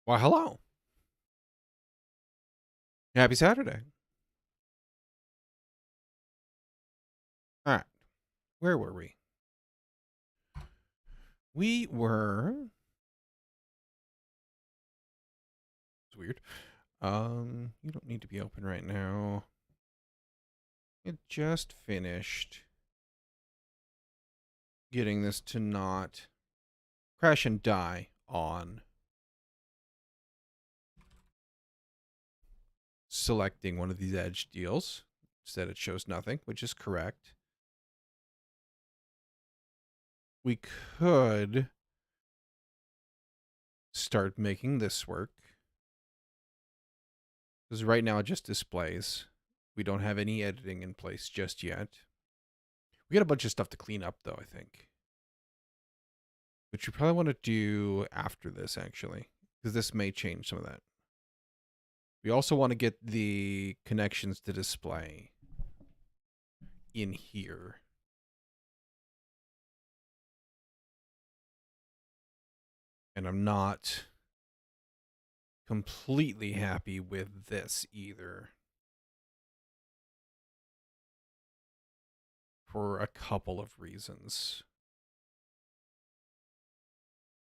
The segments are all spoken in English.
Well, hello. Happy Saturday. All right. Where were we? We were. It's weird. You don't need to be open right now. It just finished getting this to not crash and die on selecting one of these edge deals. Instead, it shows nothing, which is correct. We could start making this work. Because right now it just displays. We don't have any editing in place just yet. We got a bunch of stuff to clean up, though, I think. Which you probably want to do after this, actually. Because this may change some of that. We also want to get the connections to display in here. And I'm not completely happy with this either. For a couple of reasons.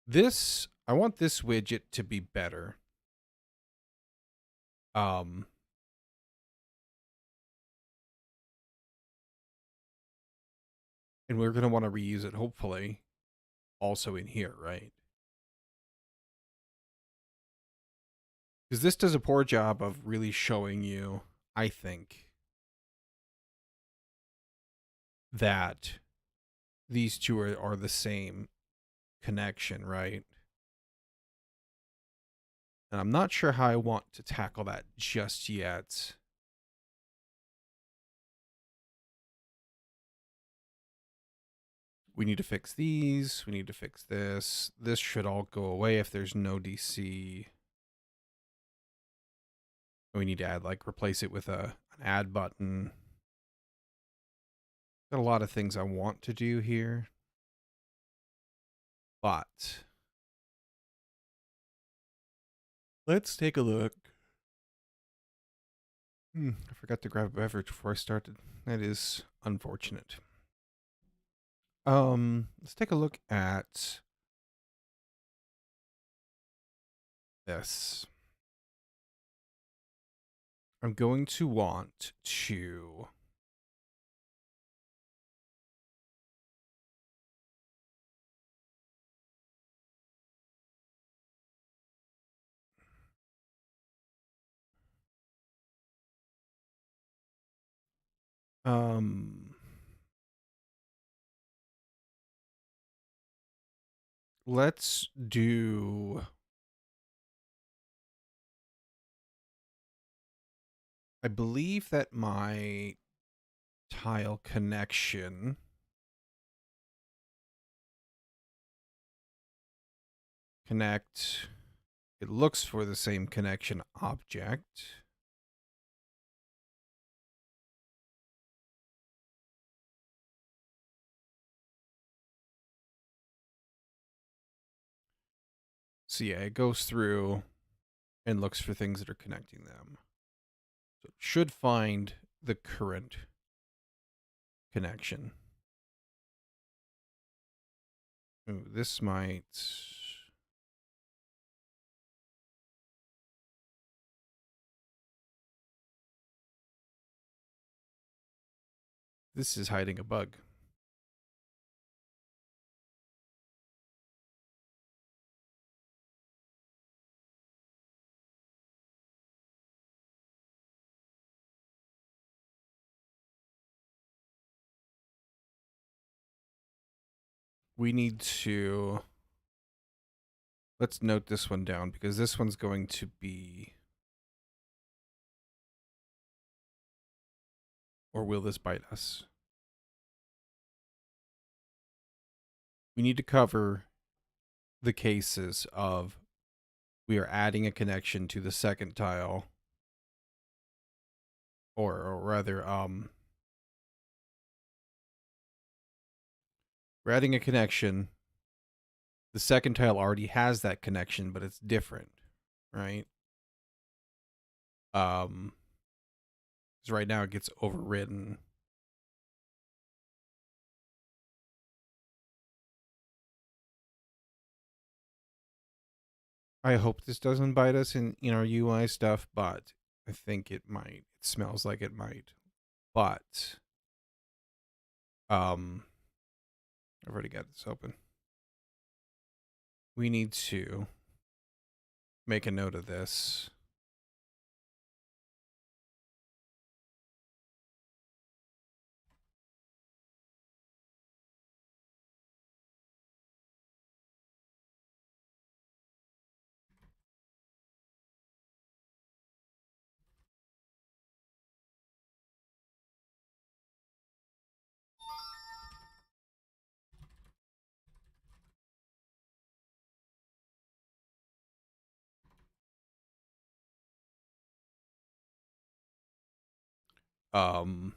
I want this widget to be better. And we're going to want to reuse it, hopefully, also in here, right? Because this does a poor job of really showing you, I think, that these two are the same connection, right? And I'm not sure how I want to tackle that just yet. We need to fix these. We need to fix this. This should all go away if there's no DC. We need to add, like, replace it with an add button. Got a lot of things I want to do here. But let's take a look. I forgot to grab a beverage before I started. That is unfortunate. Let's take a look at this. I'm going to want to let's do, I believe that my tile connection connect, it looks for the same connection object. So yeah, it goes through and looks for things that are connecting them. So it should find the current connection. Ooh, this might... This is hiding a bug. We need to... Let's note this one down because this one's going to be... Or will this bite us? We need to cover the cases of we are adding a connection to the second tile. Or rather, we're adding a connection. The second tile already has that connection, but it's different. right? Because right now it gets overridden. I hope this doesn't bite us in our UI stuff, but I think it might. It smells like it might. But I've already got this open. We need to make a note of this. Um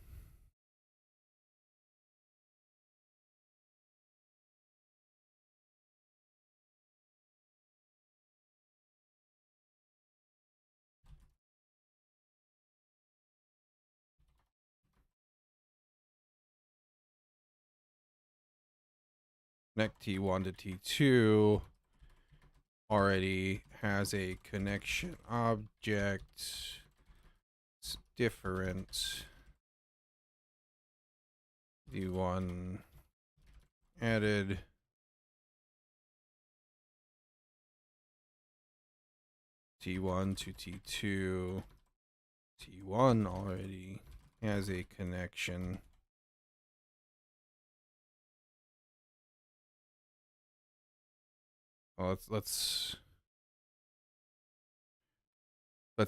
Connect T1 to T2 already has a connection object. It's different. T1 added. T1 to T2. T1 already has a connection. Well, let's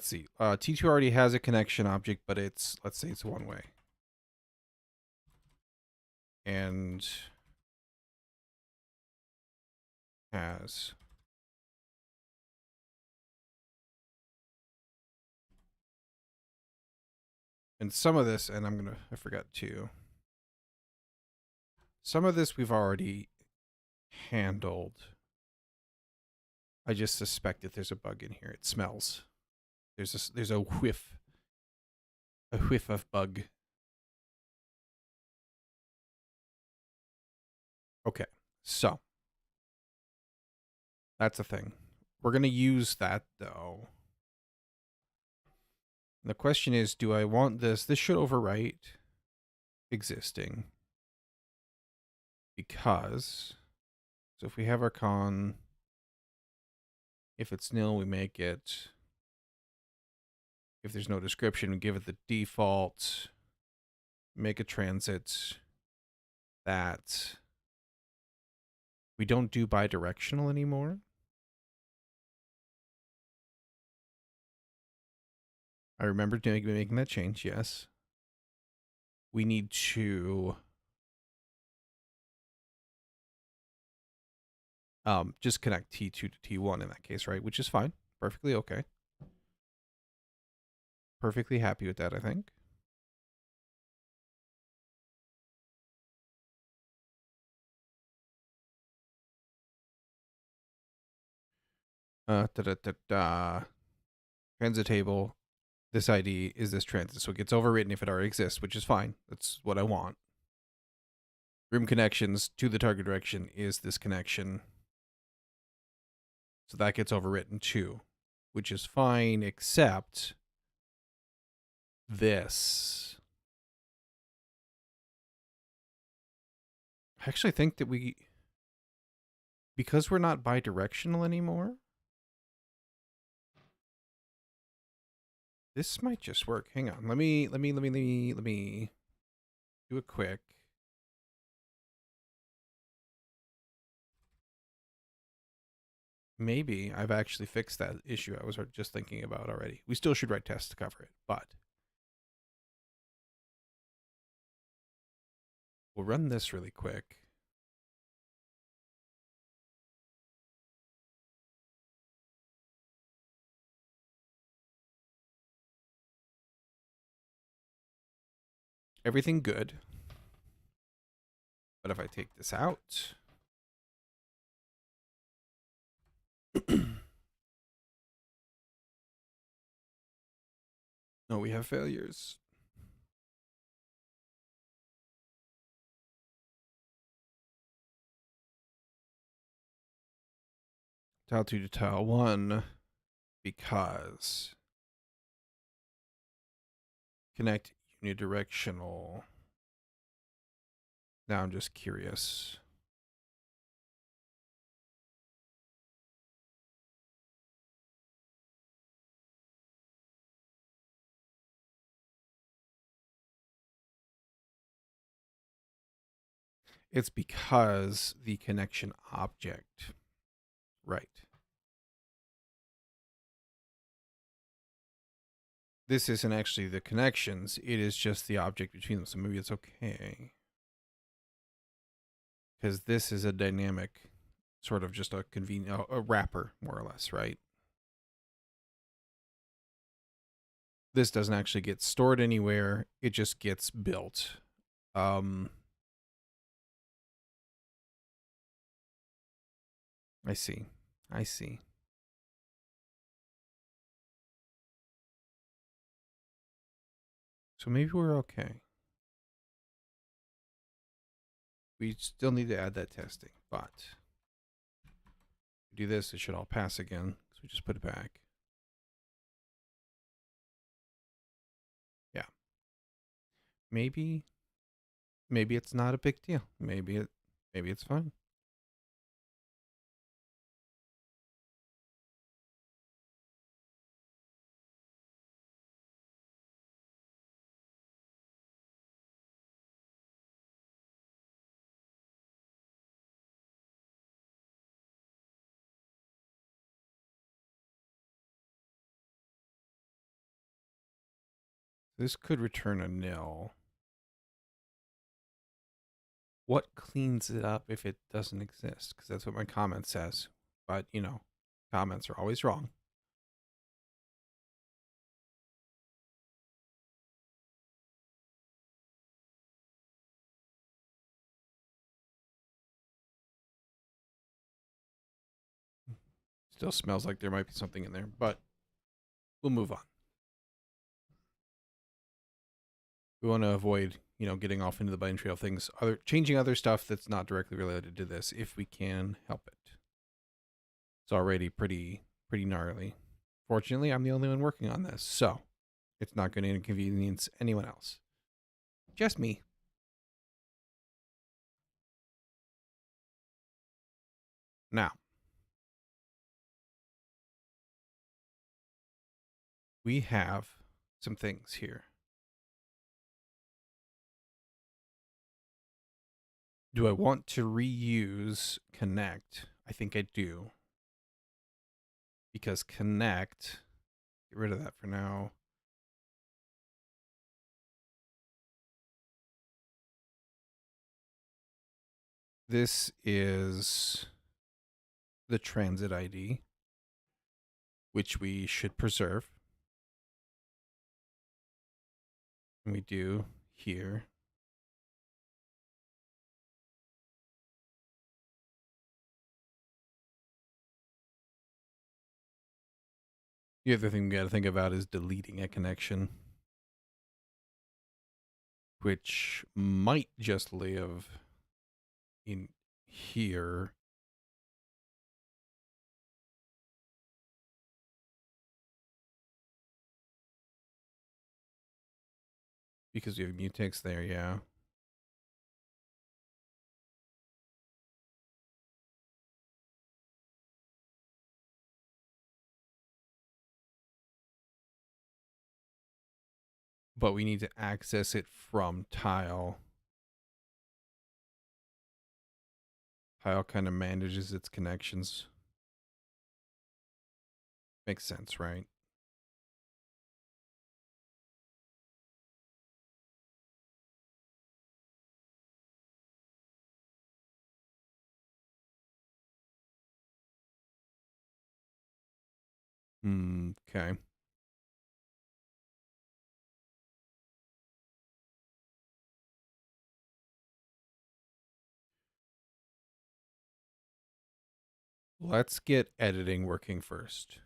see. T2 already has a connection object, but let's say it's one way. And has and some of this, and I forgot to. Some of this we've already handled. I just suspect that there's a bug in here. It smells. There's a whiff of bug. Okay, so that's a thing. We're gonna use that though. The question is, do I want this? This should overwrite existing because so if we have our con, if it's nil, we make it. If there's no description, we give it the default. Make a transit that we don't do bidirectional anymore. I remember making that change, yes. We need to just connect T2 to T1 in that case, right? Which is fine. Perfectly okay. Perfectly happy with that, I think. Transit table. This ID is this transit. So it gets overwritten if it already exists, which is fine. That's what I want. Room connections to the target direction is this connection. So that gets overwritten too, which is fine, except this. I actually think that because we're not bidirectional anymore, this might just work. Hang on. Let me do it quick. Maybe I've actually fixed that issue I was just thinking about already. We still should write tests to cover it, but we'll run this really quick. Everything good. But if I take this out, No, we have failures. Tile 2 to tile 1 because connect unidirectional. Now I'm just curious. It's because the connection object. Right. This isn't actually the connections. It is just the object between them. So maybe it's okay. Because this is a dynamic, sort of just a convenient, a wrapper, more or less, right? This doesn't actually get stored anywhere. It just gets built. I see. I see. So maybe we're okay. We still need to add that testing, but do this, it should all pass again. So we just put it back. Yeah. Maybe it's not a big deal. Maybe it's fine. This could return a nil. What cleans it up if it doesn't exist? Because that's what my comment says. But, you know, comments are always wrong. Still smells like there might be something in there, but we'll move on. We want to avoid, you know, getting off into the bunny trail things, changing other stuff that's not directly related to this if we can help it. It's already pretty gnarly. Fortunately, I'm the only one working on this, so it's not going to inconvenience anyone else. Just me. Now, we have some things here. Do I want to reuse connect? I think I do. Because connect, get rid of that for now. This is the transit ID, which we should preserve. And we do here. The other thing we got to think about is deleting a connection, which might just live in here. Because you have mutex there, yeah. But we need to access it from tile. Tile kind of manages its connections. Makes sense, right? Okay. Let's get editing working first.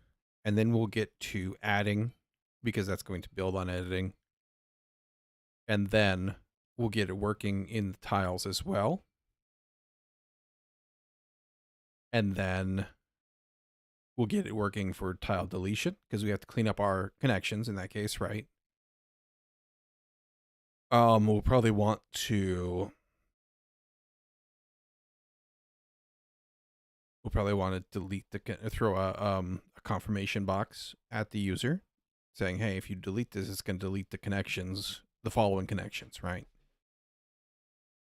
And then we'll get to adding because that's going to build on editing. And then we'll get it working in the tiles as well. And then we'll get it working for tile deletion because we have to clean up our connections in that case, right? We'll probably want to delete throw a confirmation box at the user saying, hey, if you delete this, it's going to delete the connections, the following connections, right?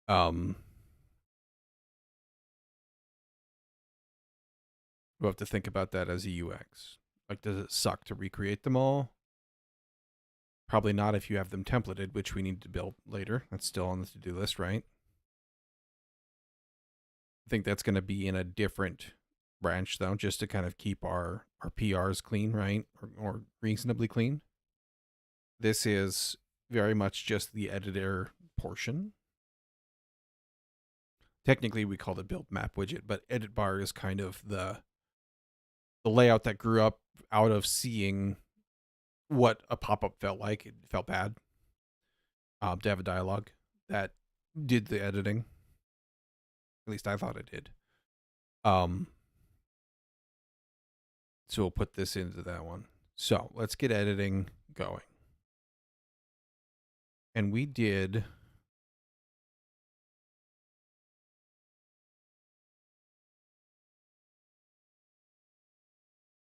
We'll have to think about that as a UX. Like, does it suck to recreate them all? Probably not if you have them templated, which we need to build later. That's still on the to-do list, right? I think that's going to be in a different branch, though, just to kind of keep our PRs clean, right? Or reasonably clean. This is very much just the editor portion. Technically, we call it build map widget, but edit bar is kind of the layout that grew up out of seeing what a pop-up felt like. It felt bad to have a dialogue that did the editing. At least I thought it did. So we'll put this into that one. So let's get editing going. And we did...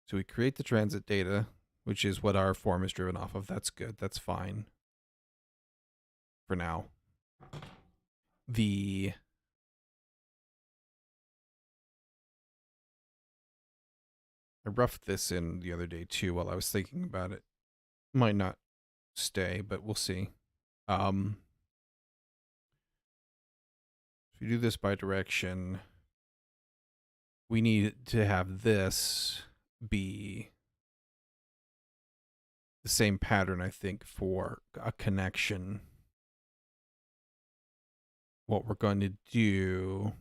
So we create the transit data, which is what our form is driven off of. That's good. That's fine for now. I roughed this in the other day too while I was thinking about it. Might not stay, but we'll see. If we do this by direction, we need to have this be the same pattern, I think, for a connection. What we're going to do,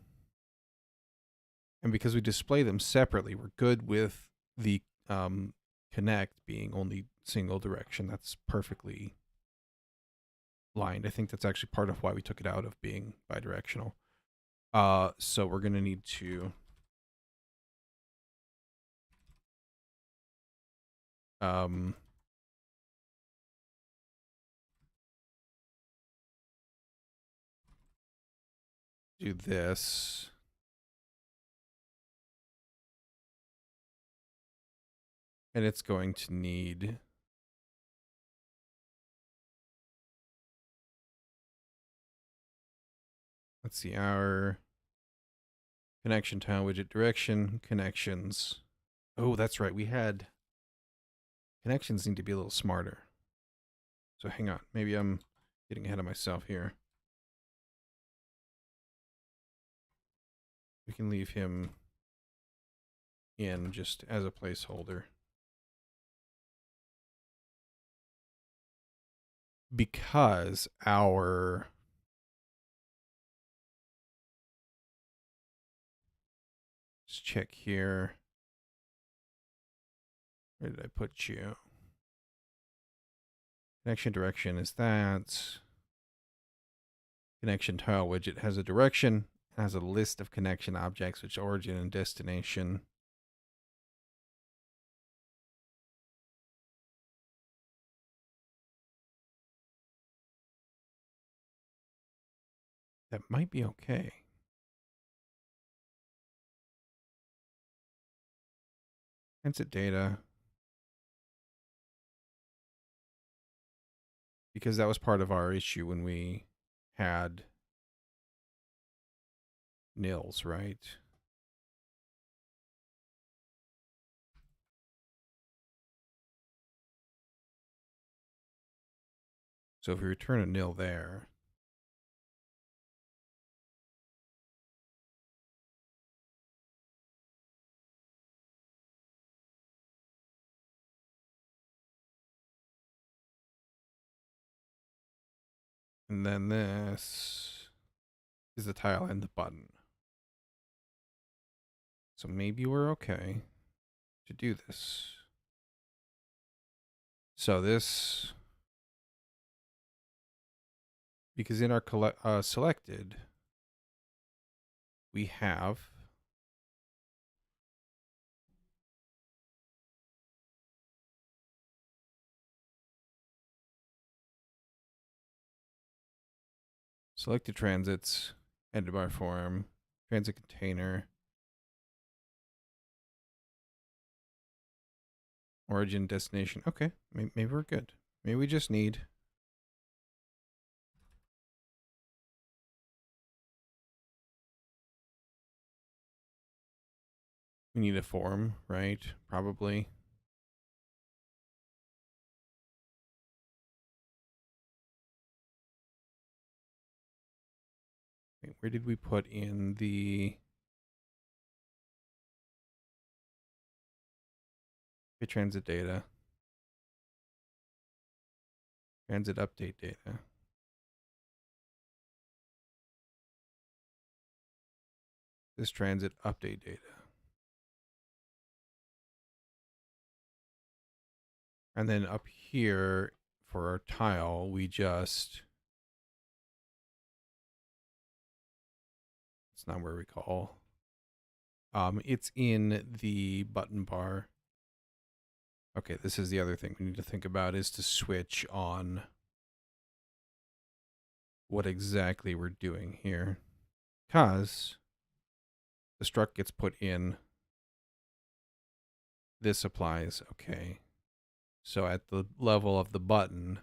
and because we display them separately, we're good with the connect being only single direction. That's perfectly lined. I think that's actually part of why we took it out of being bidirectional. So we're going to need to do this. And it's going to need let's see, our connection tile widget direction, connections. Oh, that's right. We had connections need to be a little smarter. So hang on. Maybe I'm getting ahead of myself here. We can leave him in just as a placeholder. Because our let's check here. Where did I put you? Connection direction is that. Connection tile widget has a direction, has a list of connection objects, which origin and destination. That might be okay. Transit data. Because that was part of our issue when we had nils, right? So if we return a nil there, and then this is the tile and the button. So maybe we're okay to do this. So this, because in our selected, we have selected transits, ended by form, transit container, origin, destination. Okay, maybe we're good. Maybe we just need a form, right? Probably. Wait, where did we put in the transit data? Transit update data. This transit update data. And then up here for our tile, we just, it's not where we call. It's in the button bar. Okay, this is the other thing we need to think about, is to switch on what exactly we're doing here. Because the struct gets put in, this applies, okay. So at the level of the button,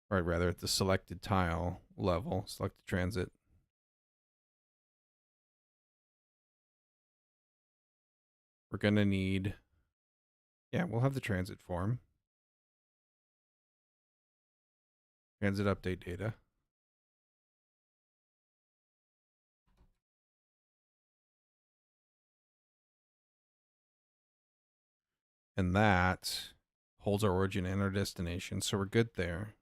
or rather at the selected tile level, selected transit, we're going to need, yeah, we'll have the transit form. Transit update data. And that holds our origin and our destination, so we're good there.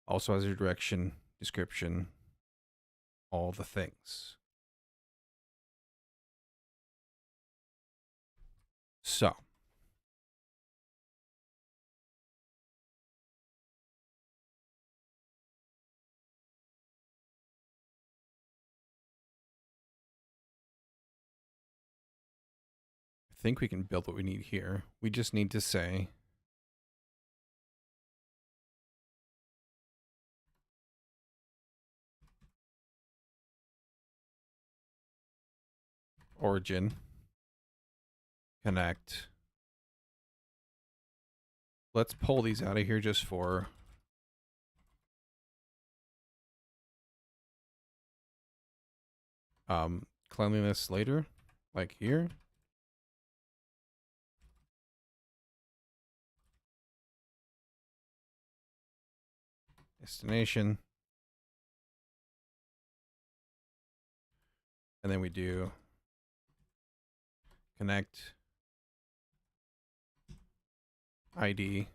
Also has your direction, description, all the things. So I think we can build what we need here. We just need to say origin, connect. Let's pull these out of here just for cleanliness later, like here. Destination. And then we do connect ID. I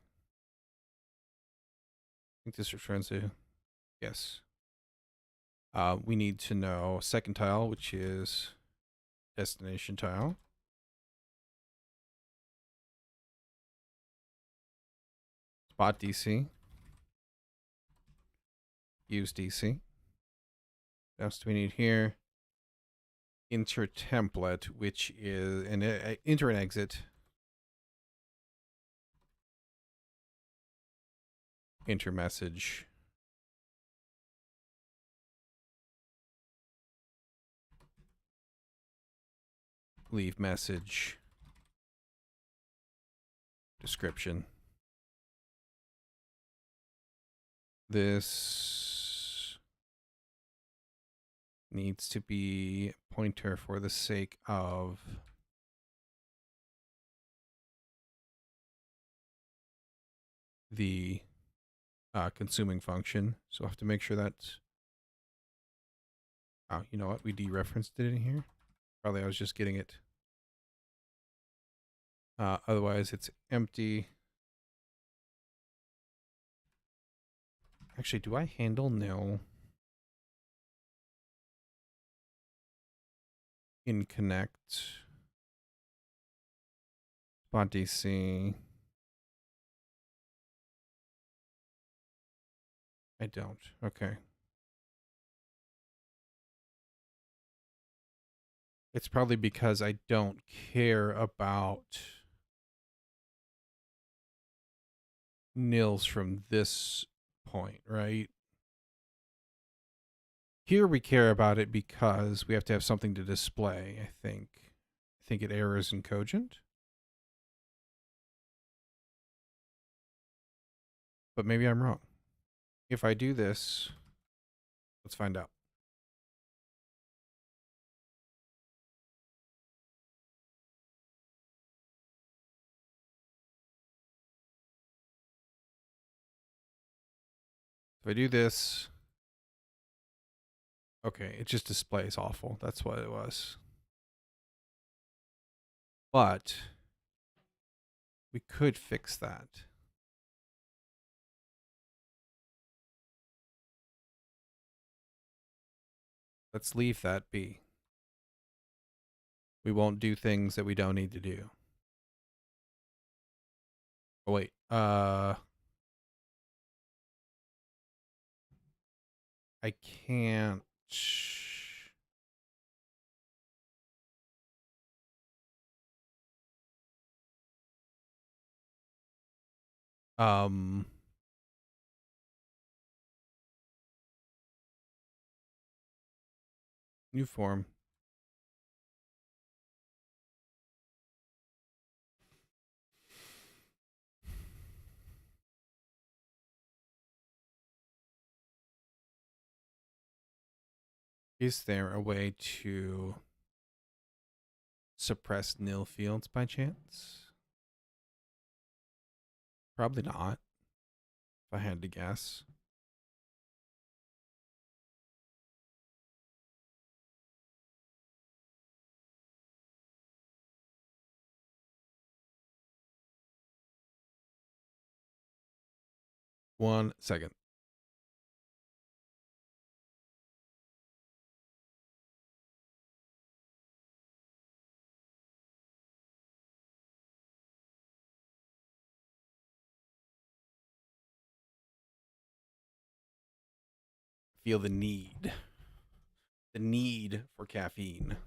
think this returns to, yes. We need to know second tile, which is destination tile. Spot DC. Use DC. What else do we need here? Enter template, which is an enter and exit. Enter message. Leave message. Description. This needs to be pointer for the sake of the consuming function. So I have to make sure that's, oh, you know what? We dereferenced it in here. Probably I was just getting it. Otherwise it's empty. Actually, do I handle nil in connect. Spot DC. I don't. Okay. It's probably because I don't care about nils from this point, right? Here we care about it because we have to have something to display, I think. I think it errors in Cogent. But maybe I'm wrong. If I do this, let's find out. If I do this, okay, it just displays awful. That's what it was. But we could fix that. Let's leave that be. We won't do things that we don't need to do. Oh, wait. I can't. Um. New form. Is there a way to suppress nil fields by chance? Probably not, if I had to guess. One second. Feel the need. The need for caffeine.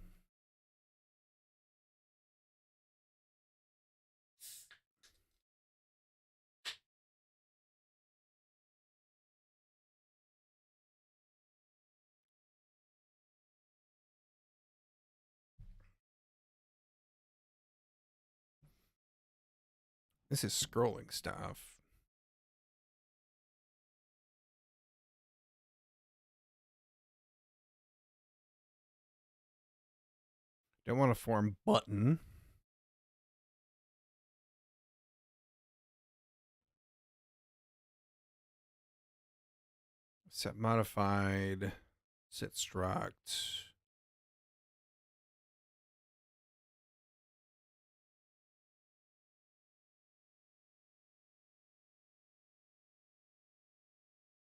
This is scrolling stuff. Don't want to form button. Set modified. Set struct.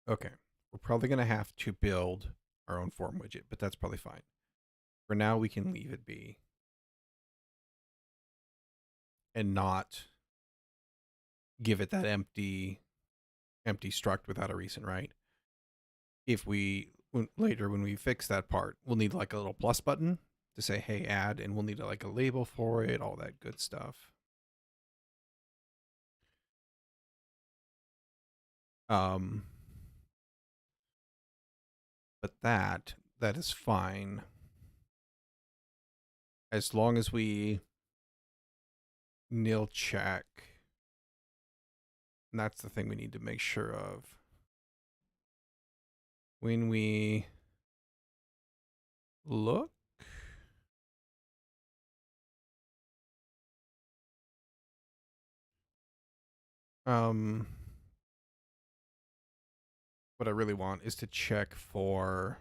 Okay. We're probably going to have to build our own form widget, but that's probably fine. For now, we can leave it be. And not give it that empty struct without a reason, right? If we later when we fix that part, we'll need like a little plus button to say hey add, and we'll need like a label for it, all that good stuff. But that is fine as long as we nil check. And that's the thing we need to make sure of. When we look, what I really want is to check for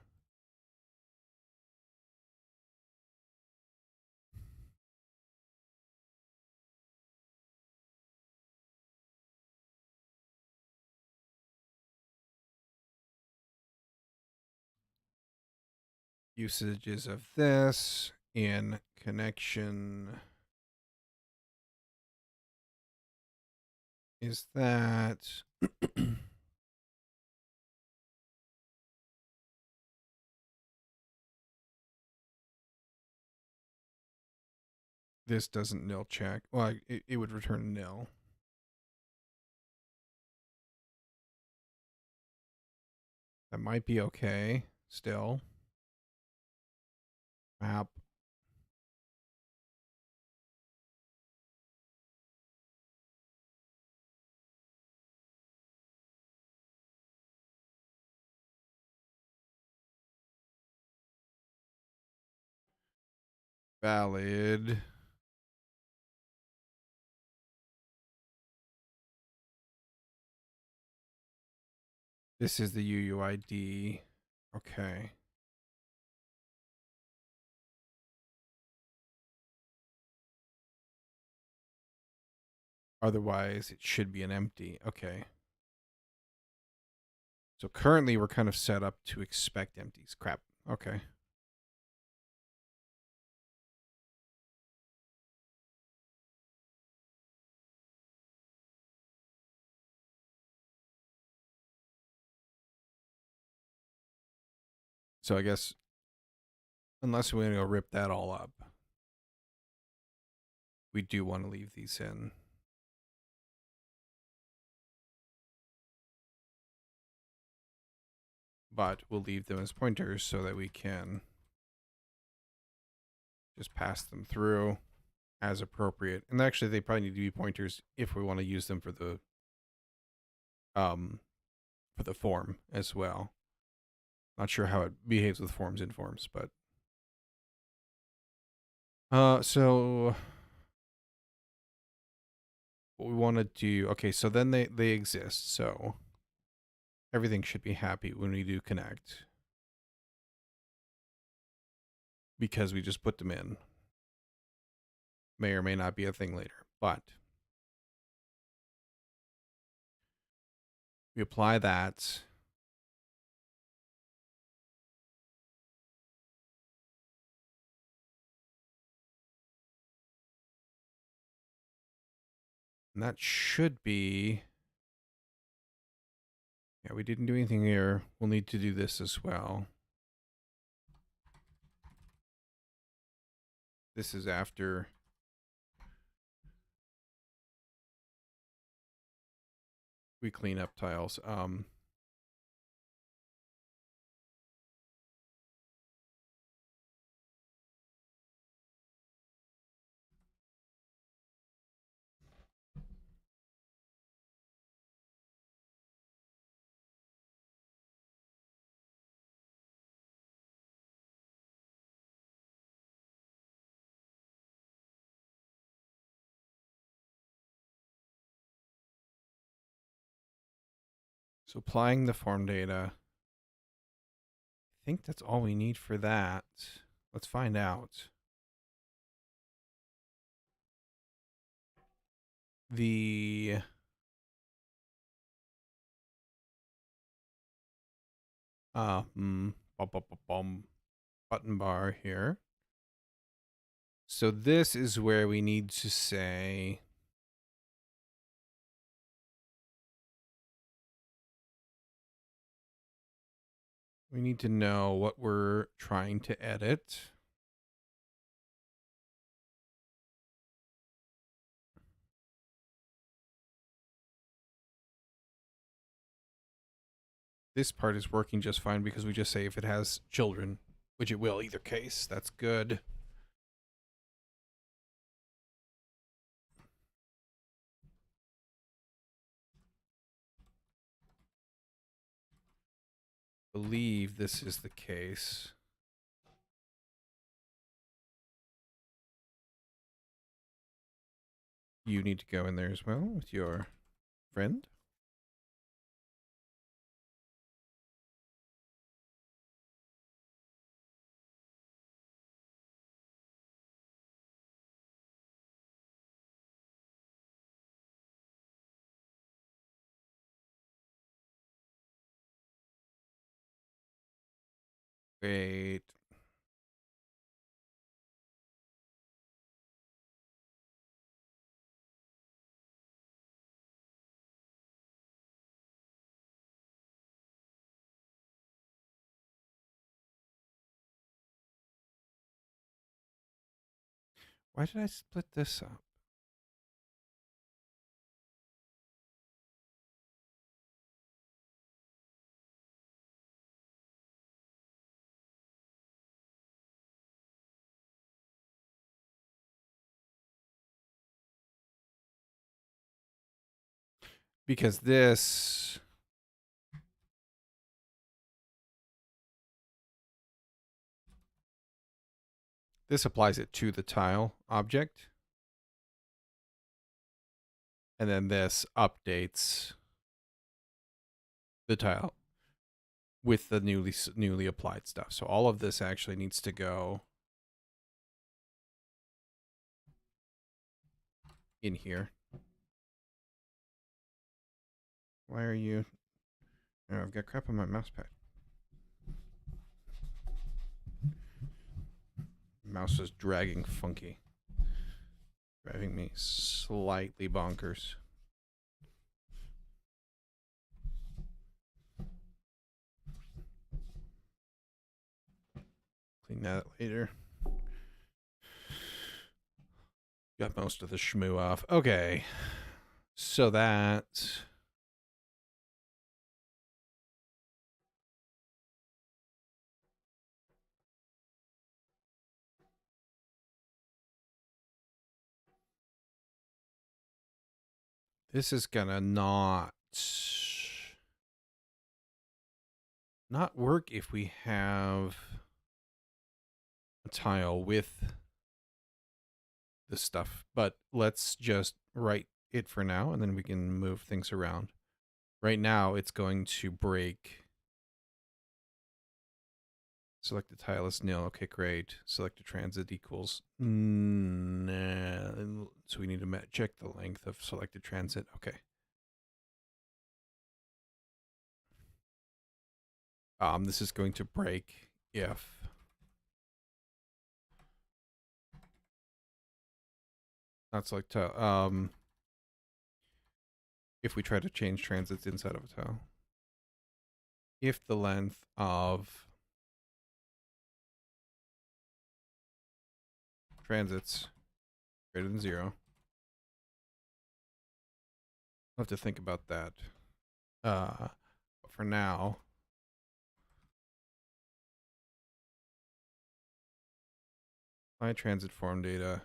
usages of this in connection is that this doesn't nil check. Well, it would return nil. That might be okay still. Map. Valid. This is the UUID. Okay. Otherwise, it should be an empty. Okay. So currently, we're kind of set up to expect empties. Crap. Okay. So I guess, unless we're going to go rip that all up, we do want to leave these in. But we'll leave them as pointers so that we can just pass them through as appropriate. And actually, they probably need to be pointers if we want to use them for the form as well. Not sure how it behaves with forms in forms, but so what we want to do, okay, so then they exist, so everything should be happy when we do connect because we just put them in. May or may not be a thing later, but we apply that. And that should be, yeah, we didn't do anything here. We'll need to do this as well. This is after we clean up tiles. So applying the form data. I think that's all we need for that. Let's find out. The button bar here. So this is where we need to say we need to know what we're trying to edit. This part is working just fine because we just say if it has children, which it will either case. That's good. Believe this is the case. You need to go in there as well with your friend. Wait. Why did I split this up? Because this applies it to the tile object. And then this updates the tile with the newly applied stuff. So all of this actually needs to go in here. Why are you? Oh, I've got crap on my mouse pad. Mouse is dragging funky. Driving me slightly bonkers. Clean that later. Got most of the shmoo off. Okay. So that... This is gonna not work if we have a tile with this stuff, but let's just write it for now and then we can move things around. Right now it's going to break. Select the tile as nil. Okay, great. Select the transit equals nah. So we need to check the length of selected transit. Okay. This is going to break if not select tile. If we try to change transits inside of a tile. If the length of transits greater than 0. I'll have to think about that. But for now, my transit form data.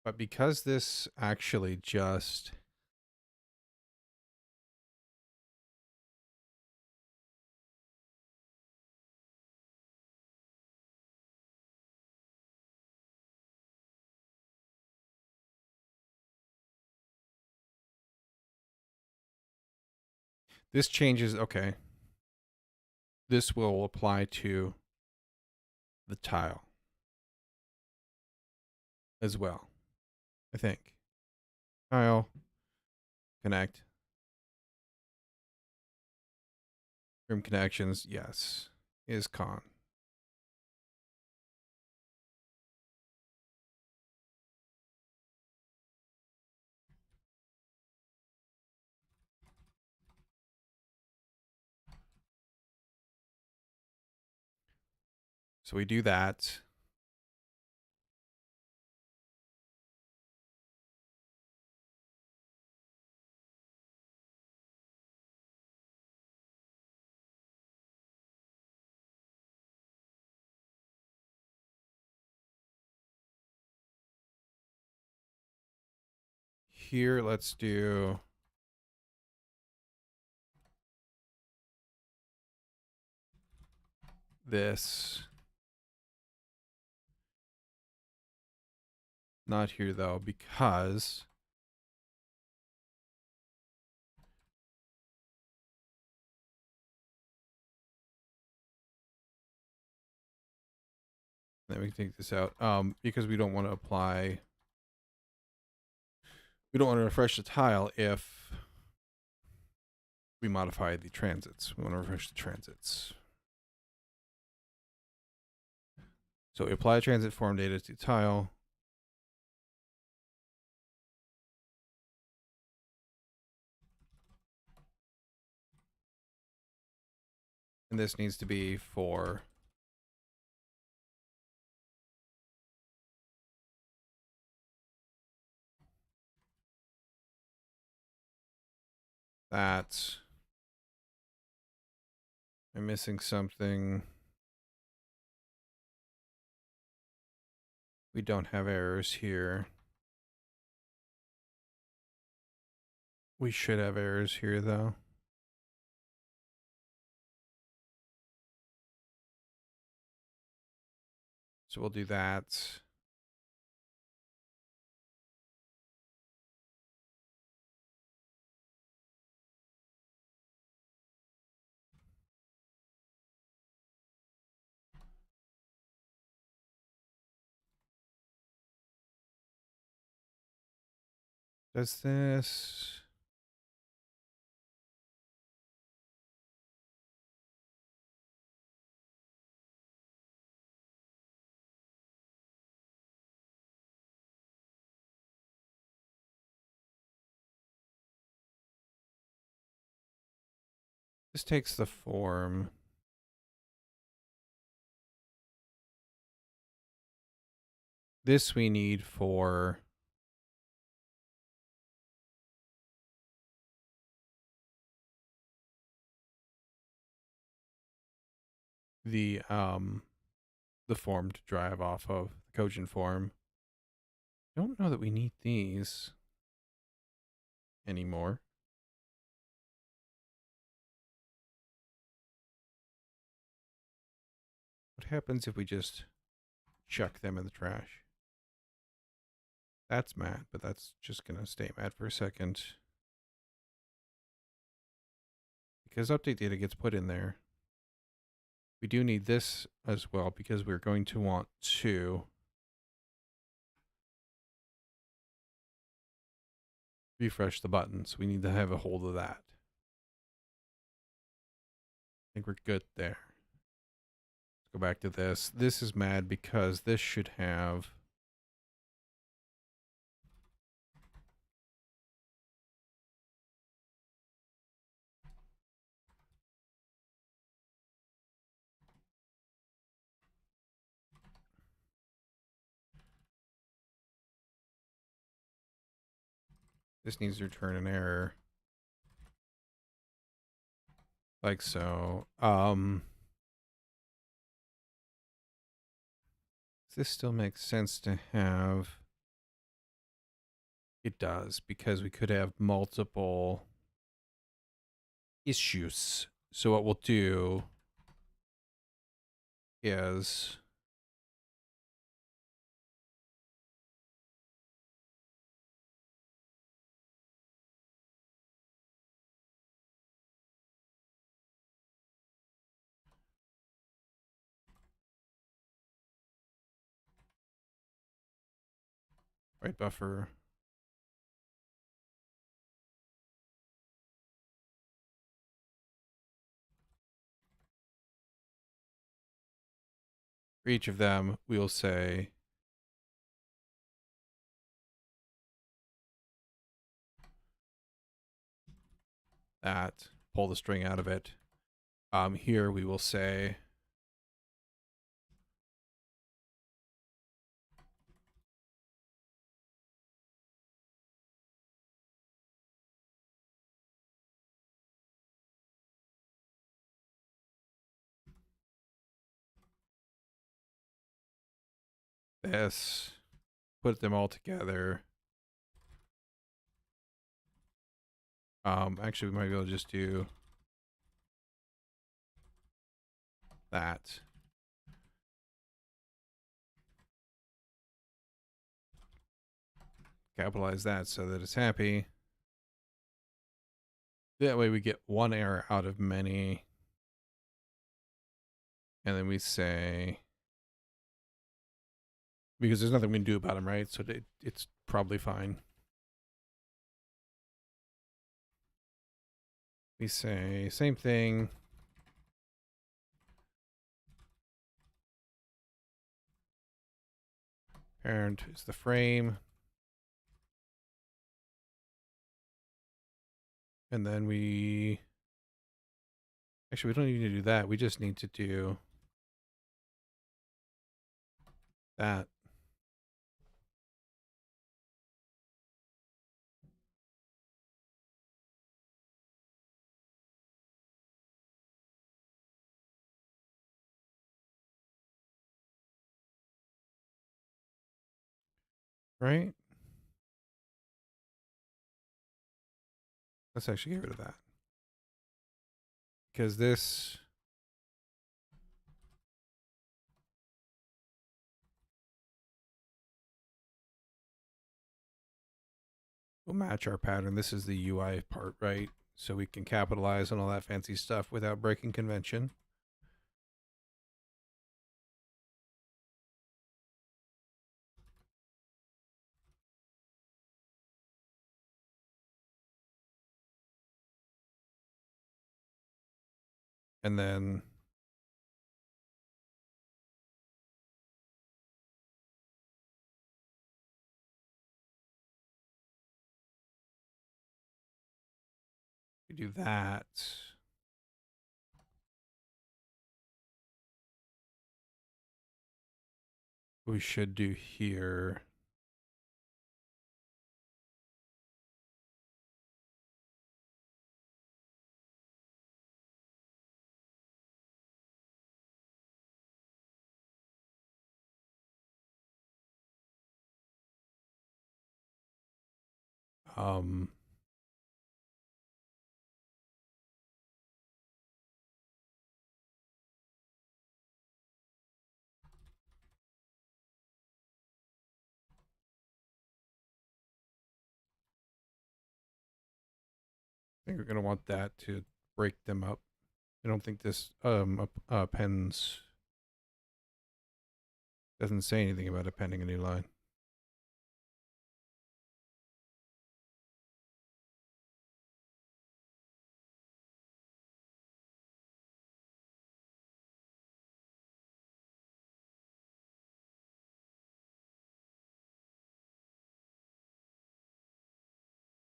But because this actually just this changes, okay. This will apply to the tile as well, I think. Tile, connect. Room connections, yes, is con. So we do that. Here, let's do this. Not here though, because let me take this out. Because we don't want to apply. We don't want to refresh the tile if we modify the transits. We want to refresh the transits. So we apply transit form data to tile. And this needs to be for that. I'm missing something. We don't have errors here. We should have errors here, though. So we'll do that. Does this... This takes the form. This we need for the form to drive off of, the Cogent form. I don't know that we need these anymore. What happens if we just chuck them in the trash? That's mad, but that's just going to stay mad for a second. Because update data gets put in there. We do need this as well because we're going to want to refresh the buttons. We need to have a hold of that. I think we're good there. Let's go back to this. This is mad because this should have... This needs to return an error. Like so. Does this still make sense to have? It does, because we could have multiple issues. So what we'll do is write buffer. For each of them, we'll say that, pull the string out of it. Here we will say this, put them all together. Actually, we might be able to just do that. Capitalize that so that it's happy. That way we get one error out of many. And then we say, because there's nothing we can do about them, right? So it's probably fine. We say same thing. Parent is the frame. And then we... Actually, we don't even need to do that. We just need to do that. right? Let's actually get rid of that. Because this will match our pattern. This is the UI part, right? So we can capitalize on all that fancy stuff without breaking convention. And then we do that. What we should do here. Um, I think we're going to want that to break them up. I don't think this appends doesn't say anything about appending a new line.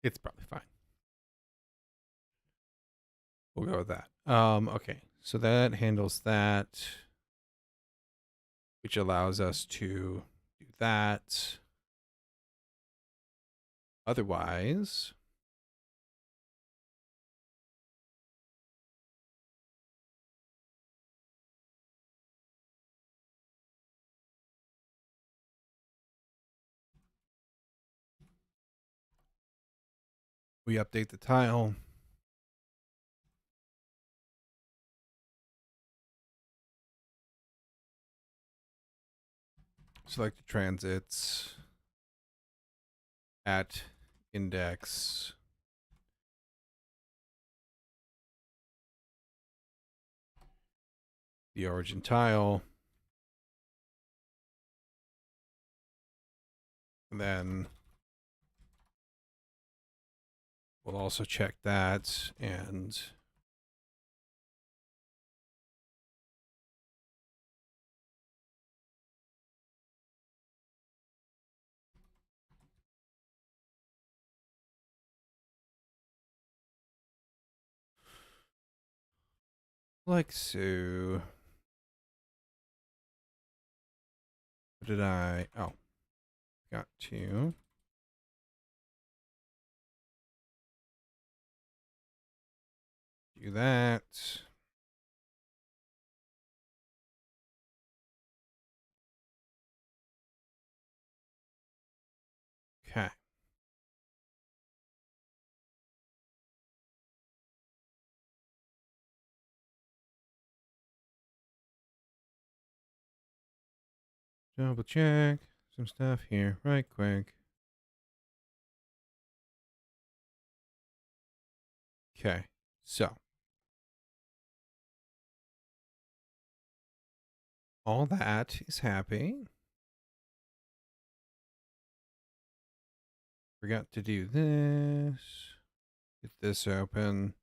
It's probably fine. We'll go with that. Okay, so that handles that, which allows us to do that. Otherwise, we update the tile. Select the transits at index. The origin tile. And then we'll also check that and like so. What did I? Oh, got to. Do that. Okay. Double check some stuff here right quick. Okay. So all that is happy. Forgot to do this. Get this open.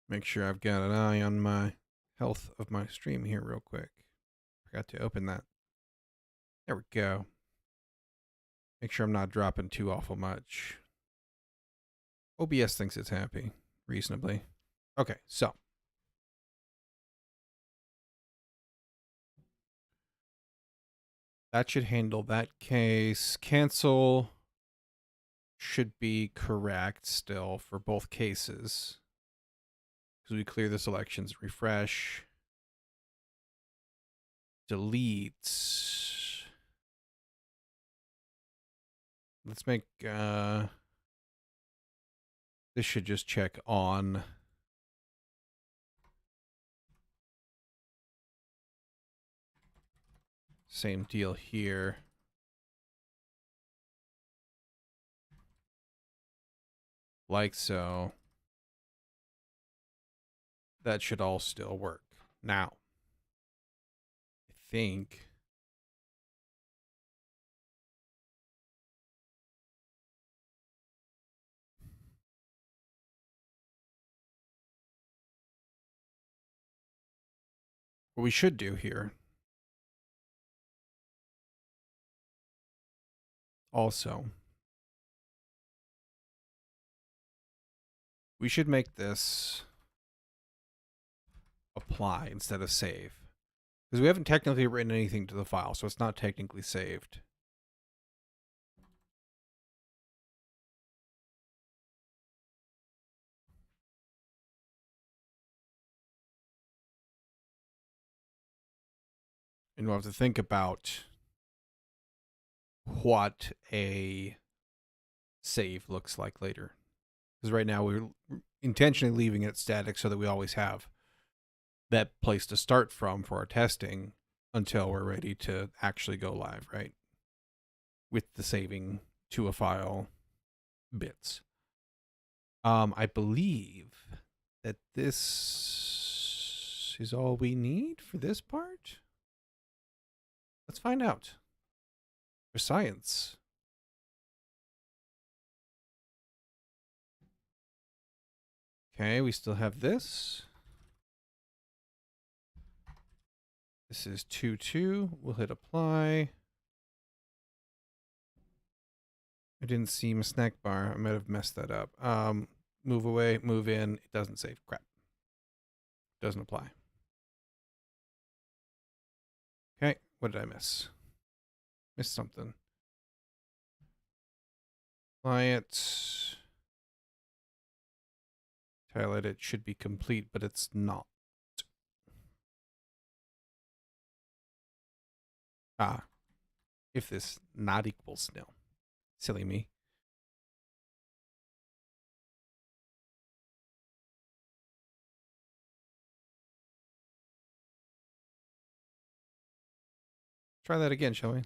Make sure I've got an eye on my health of my stream here real quick. Forgot to open that. There we go. Make sure I'm not dropping too awful much. OBS thinks it's happy, reasonably. Okay, so. That should handle that case. Cancel should be correct still for both cases. Because we clear the selections, refresh, delete. Let's make, this should just check on. Same deal here. Like so. That should all still work. Now, I think what we should do here also, we should make this apply instead of save. Because we haven't technically written anything to the file, so it's not technically saved. And we'll have to think about what a save looks like later. Because right now we're intentionally leaving it static so that we always have that place to start from for our testing until we're ready to actually go live, right? With the saving to a file bits. I believe that this is all we need for this part. Let's find out. For science. Okay, we still have this. This is 2.2. We'll hit apply. I didn't see my snack bar. I might have messed that up. Move away, move in. It doesn't save. Crap. Doesn't apply. Okay, what did I miss? Missed something. Client. Highlight it should be complete, but it's not. Ah. If this not equals nil. Silly me. Try that again, shall we?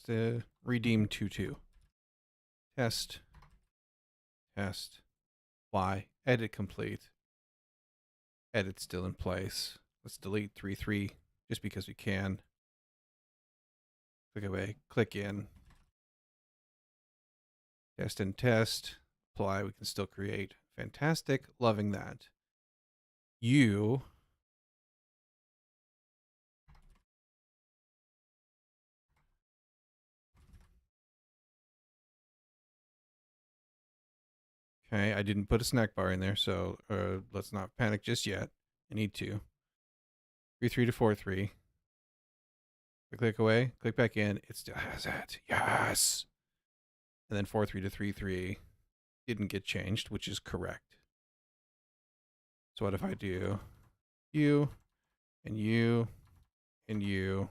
Let's redeem 2.2. Test. Test. Apply. Edit complete. Edit still in place. Let's delete 3.3 just because we can. Click away. Click in. Test and test. Apply. We can still create. Fantastic. Loving that. You. Okay, I didn't put a snack bar in there, so let's not panic just yet. I need to. 3.3 to 4.3. Click away, click back in. It still has it. Yes. And then 4.3 to 3.3 didn't get changed, which is correct. So what if I do you and you and you?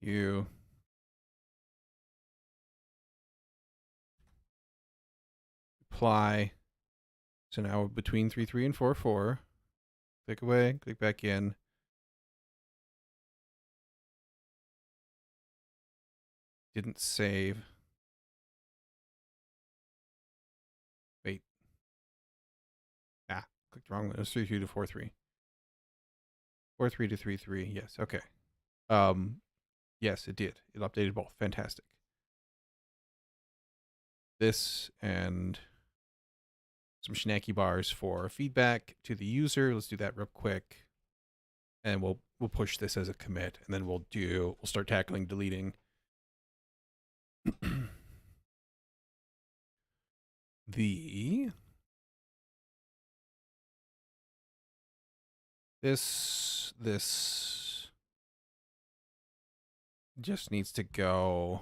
You. Apply. So now we're between 3.3 and 4.4. Click away, click back in. Didn't save. Wait. Ah, clicked wrong. It was 3.3 to 4.3. 4.3 to 3.3. Yes, okay. Yes, it did. It updated both. Fantastic. This and some snacky bars for feedback to the user. Let's do that real quick. And we'll push this as a commit, and then we'll start tackling deleting this this just needs to go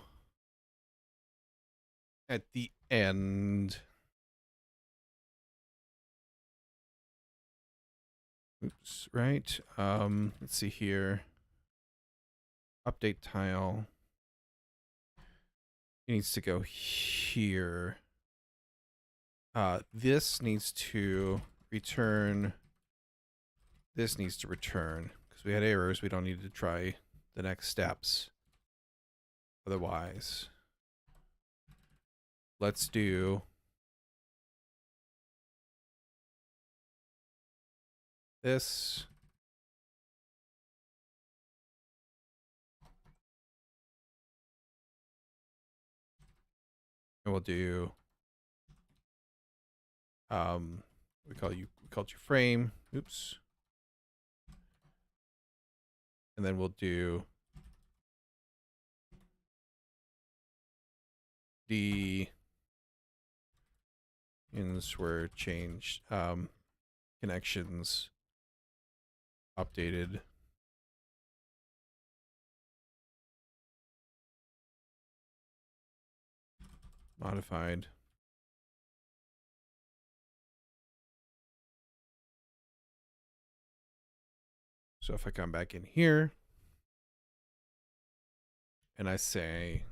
at the end. Oops, right. Let's see here. Update tile. It needs to go here. This needs to return. This needs to return because we had errors. We don't need to try the next steps. Otherwise, let's do this. And we'll do we called you frame. Oops. And then we'll do the ins were changed, connections updated. Modified. So if I come back in here and I say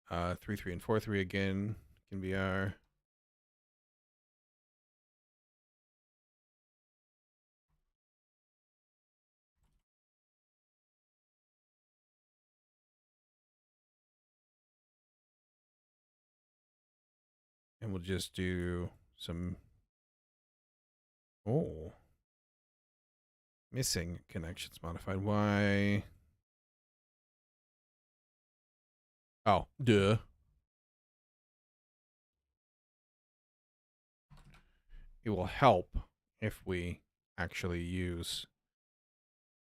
3.3 and 4.3 again, can be our and we'll just do some missing connections modified. Why? Oh, duh. It will help if we actually use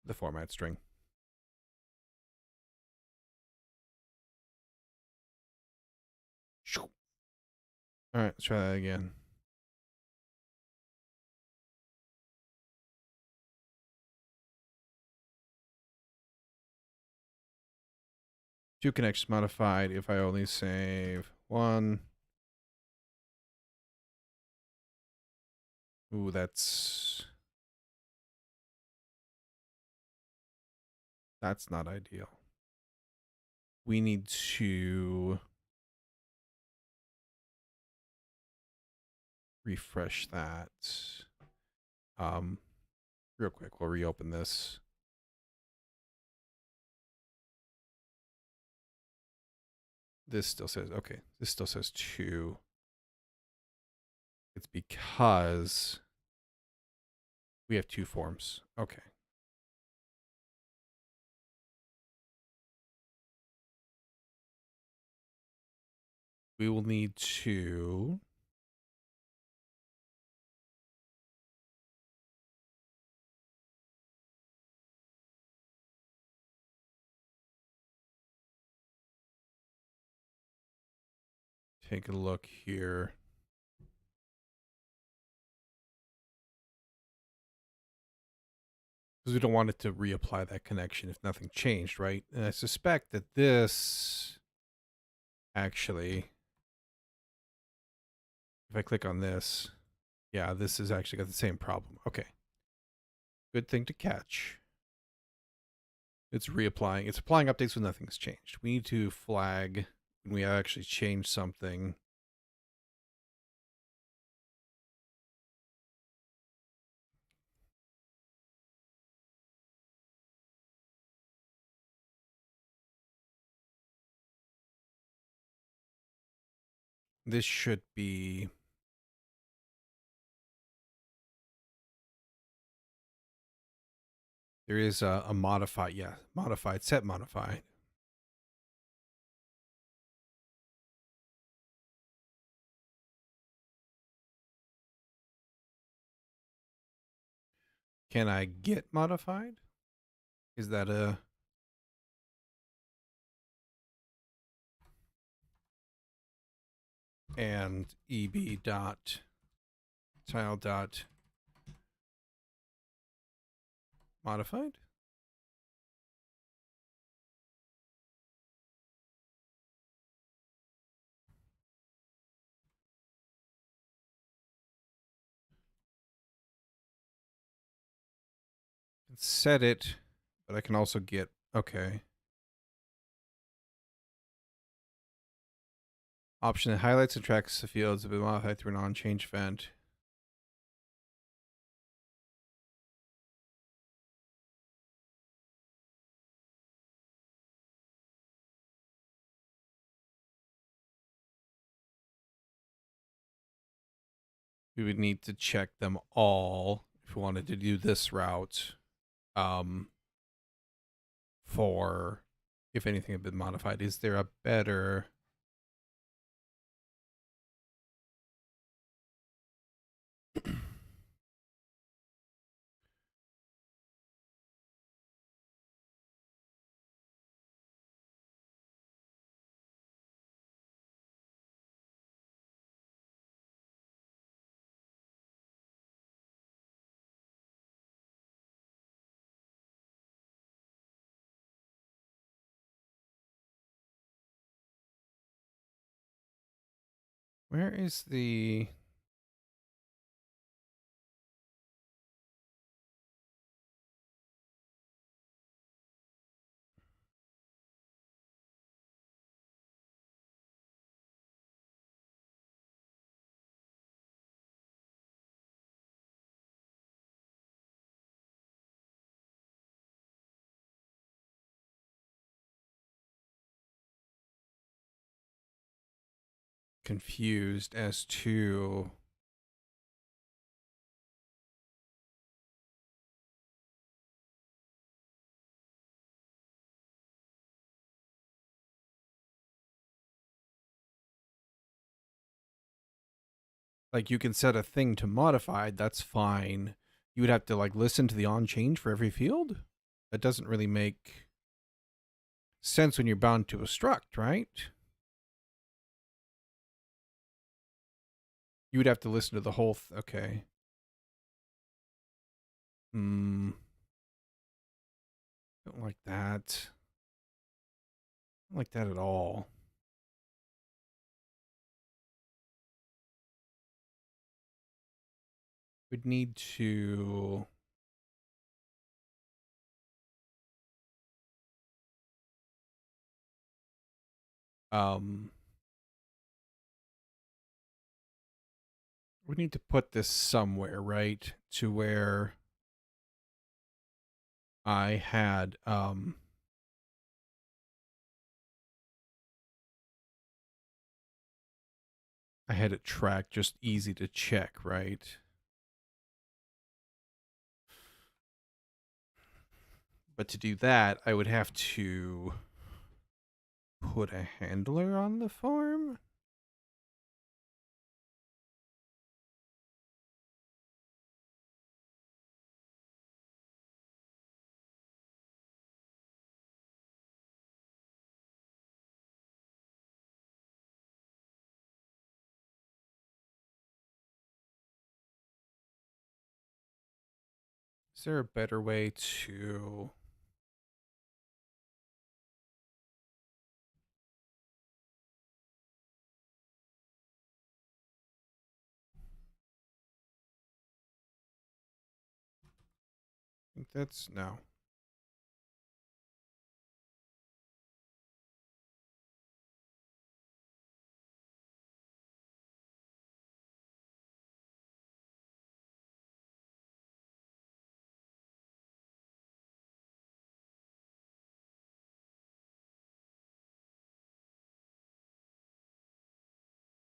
the format string. All right, let's try that again. Two connections modified if I only save one. Ooh, that's not ideal. We need to refresh that. Real quick, we'll reopen this. This still says, okay, this still says 2. It's because we have 2 forms. Okay. We will need to take a look here. Because we don't want it to reapply that connection if nothing changed, right? And I suspect that this actually, if I click on this, yeah, this has actually got the same problem. Okay. Good thing to catch. It's reapplying. It's applying updates when nothing's changed. We need to flag when we actually change something. This should be there is a modify, yeah, modified, set modify. Can I get modified? Is that a and eb dot tile dot modified. Set it, but I can also get, okay. Option that highlights and tracks the fields have been modified through an on-change event. We would need to check them all if we wanted to do this route. For if anything had been modified. Is there a better... Where is the... confused as to... Like, you can set a thing to modified, that's fine. You would have to, like, listen to the on-change for every field? That doesn't really make sense when you're bound to a struct, right? You would have to listen to the whole... okay. Don't like that. Don't like that at all. We'd need to... we need to put this somewhere, right? To where I had, I had it tracked, just easy to check, right? But to do that, I would have to put a handler on the farm. Is there a better way to... I think that's... no.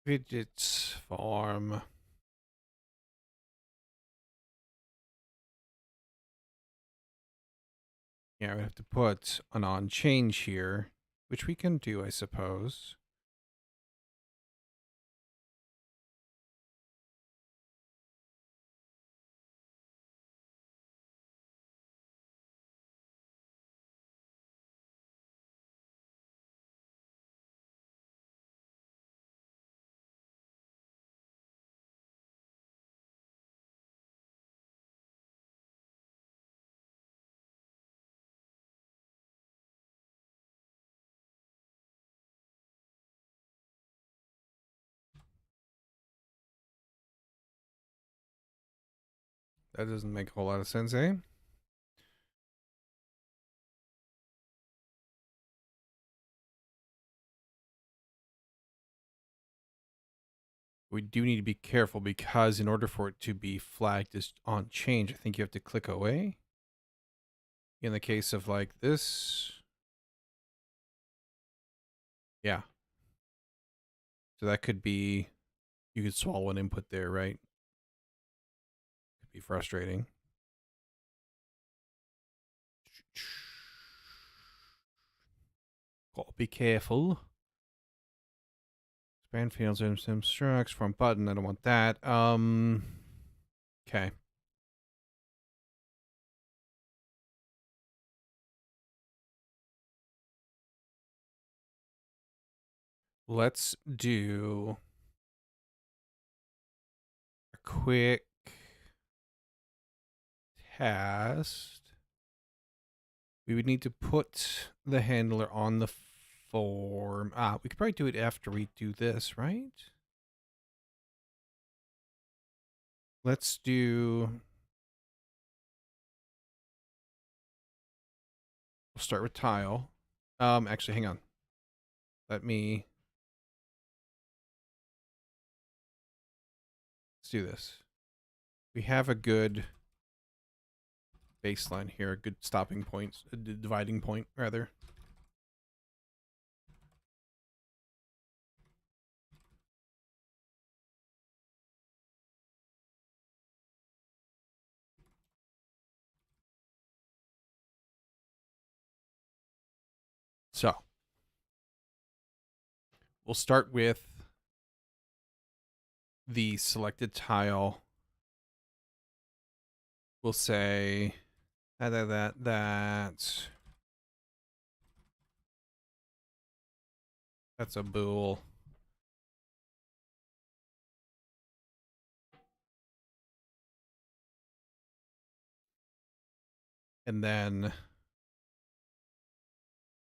Widgets farm. Yeah, we have to put an on change here, which we can do, I suppose. That doesn't make a whole lot of sense, eh? We do need to be careful because in order for it to be flagged as on change, I think you have to click away. In the case of like this. Yeah. So that could be, you could swallow an input there, right? Could be frustrating. Gotta be careful. Span fields and sim structs from button. I don't want that. Okay. Let's do a quick test. We would need to put the handler on the form. We could probably do it after we do this, right? Let's do. We'll start with tile. Actually, hang on. Let me. Let's do this. We have a good baseline here, a good stopping point, a dividing point, rather. So, we'll start with the selected tile. We'll say that. That's a bool. And then,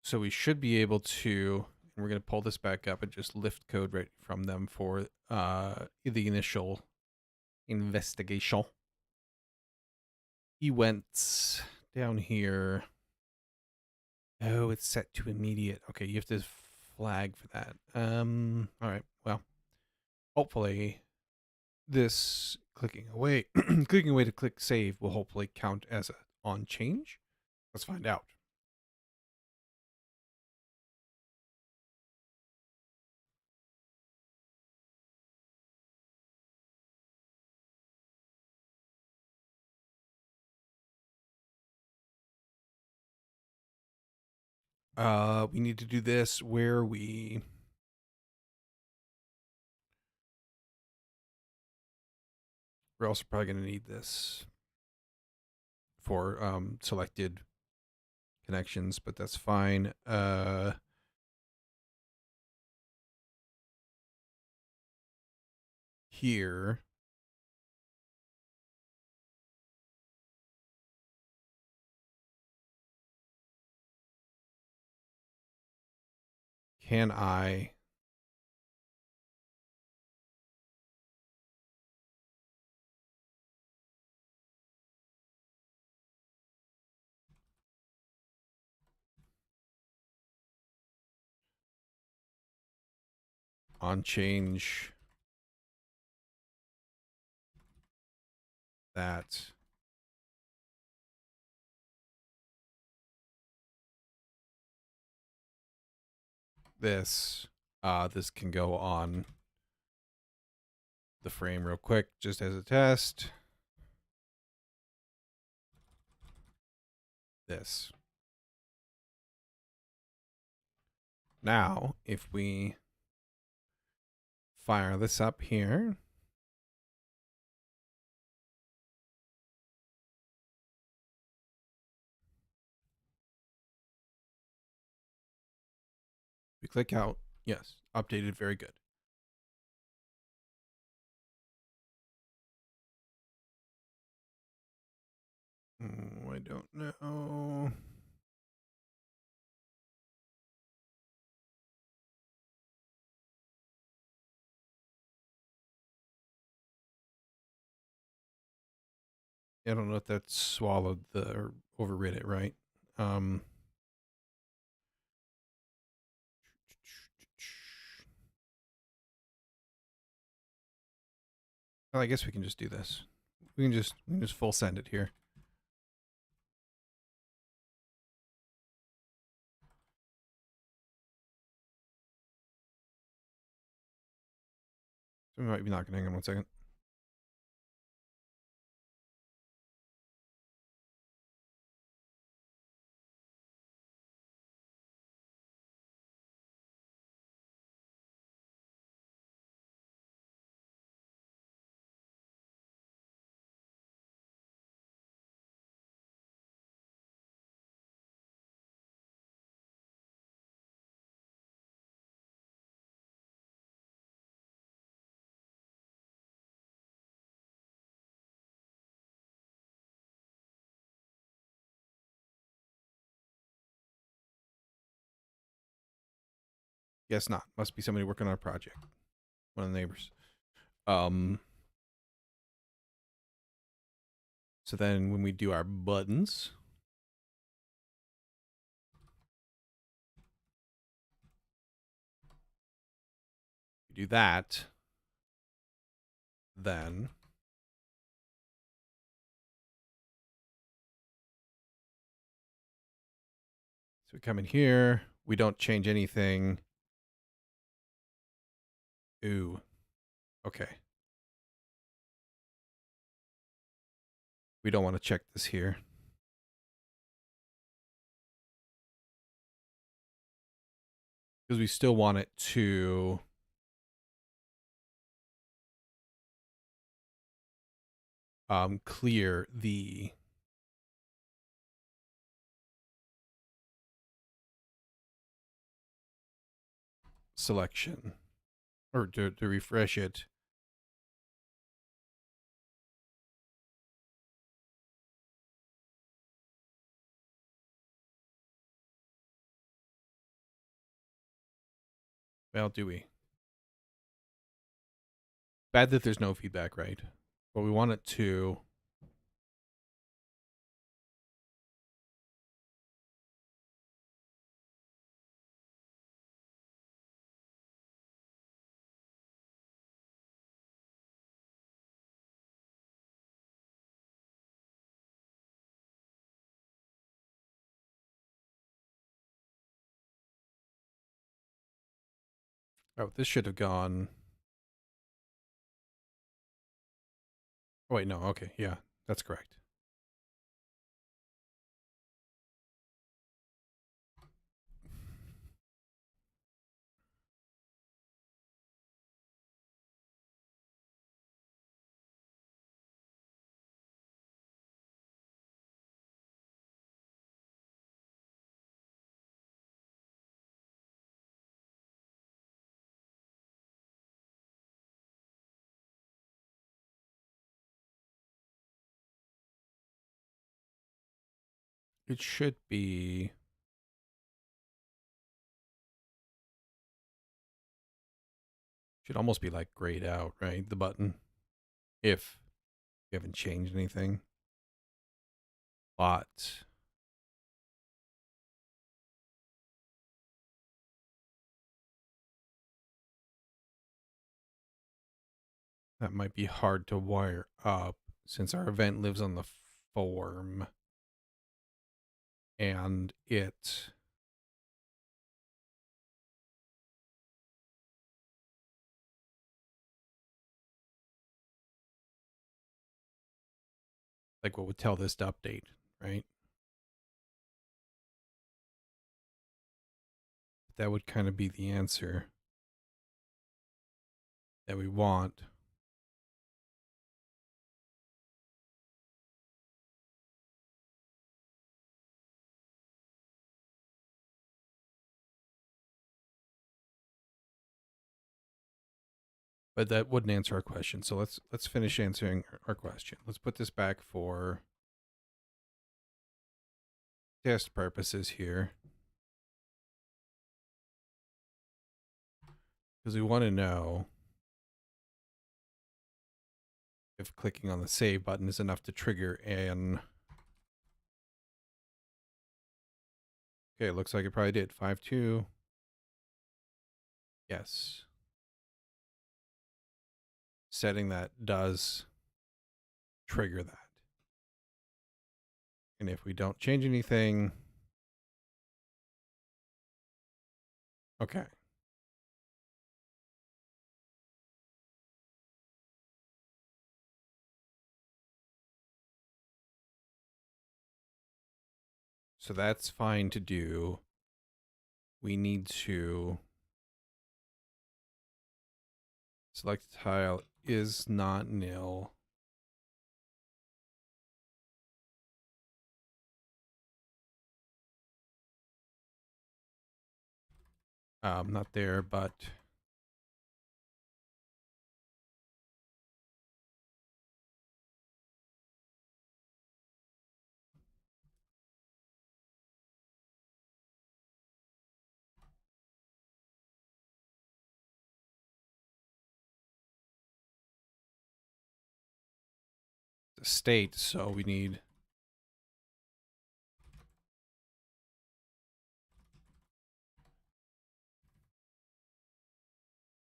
so we should be able to, and we're going to pull this back up and just lift code right from them for the initial investigation. He went down here. Oh, it's set to immediate. Okay, you have to flag for that. All right. Well, hopefully this clicking away clicking away to click save will hopefully count as a on change. Let's find out. We need to do this where we're also probably going to need this for selected connections, but that's fine. Here. Can I on change that this this can go on the frame real quick just as a test. This. Now, if we fire this up here, we click out. Yes, updated. Very good. I don't know. I don't know if that swallowed or overrid it, right? Well, I guess we can just do this. We can just full send it here. So we might be knocking. Hang on 1 second. Guess not. Must be somebody working on a project. One of the neighbors. So then when we do our buttons, we do that, then so we come in here, we don't change anything. Ooh. Okay. We don't want to check this here. Because we still want it to clear the selection, or to refresh it. Well, do we? Bad that there's no feedback, right? But we want it to oh, this should have gone. Oh, wait, no. Okay. Yeah, that's correct. It should be. Should almost be like grayed out, right? The button. If you haven't changed anything. But that might be hard to wire up since our event lives on the form. And it like what would tell this to update, right? That would kind of be the answer that we want. But that wouldn't answer our question. So let's finish answering our question. Let's put this back for test purposes here. Because we want to know if clicking on the save button is enough to trigger an... Okay, it looks like it probably did. 5.2. Yes. Setting that does trigger that. And if we don't change anything... Okay. So that's fine to do. We need to select tile is not nil. Not there, but the state, so we need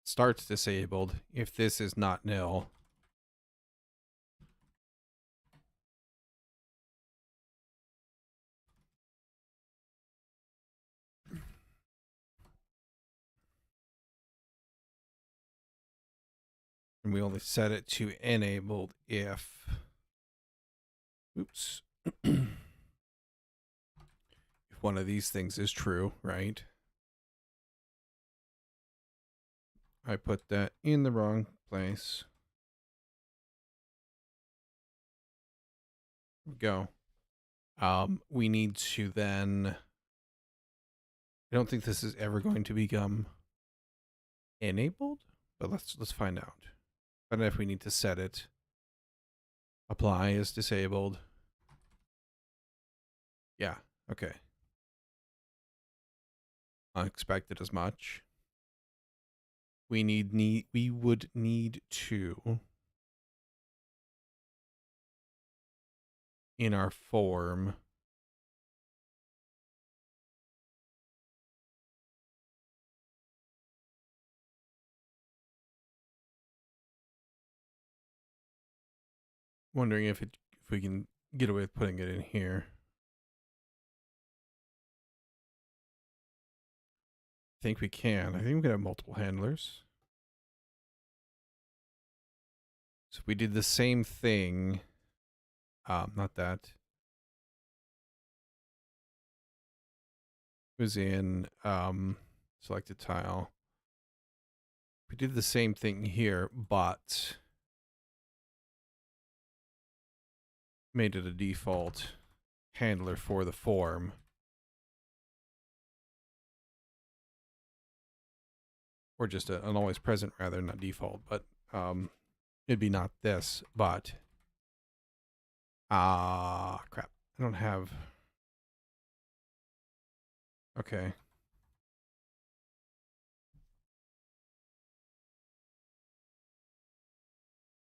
starts disabled if this is not nil. And we only set it to enabled if, oops, if one of these things is true, right? I put that in the wrong place. Go. We need to then, I don't think this is ever going to become enabled, but let's find out. I don't know if we need to set it. Apply is disabled. Yeah, okay. Unexpected as much. We would need to in our form wondering if we can get away with putting it in here. I think we can. I think we can have multiple handlers. So we did the same thing. Not that. It was in selected tile. We did the same thing here, but made it a default handler for the form. Or just an always present rather, not default, but it'd be not this, but crap. I don't have. Okay.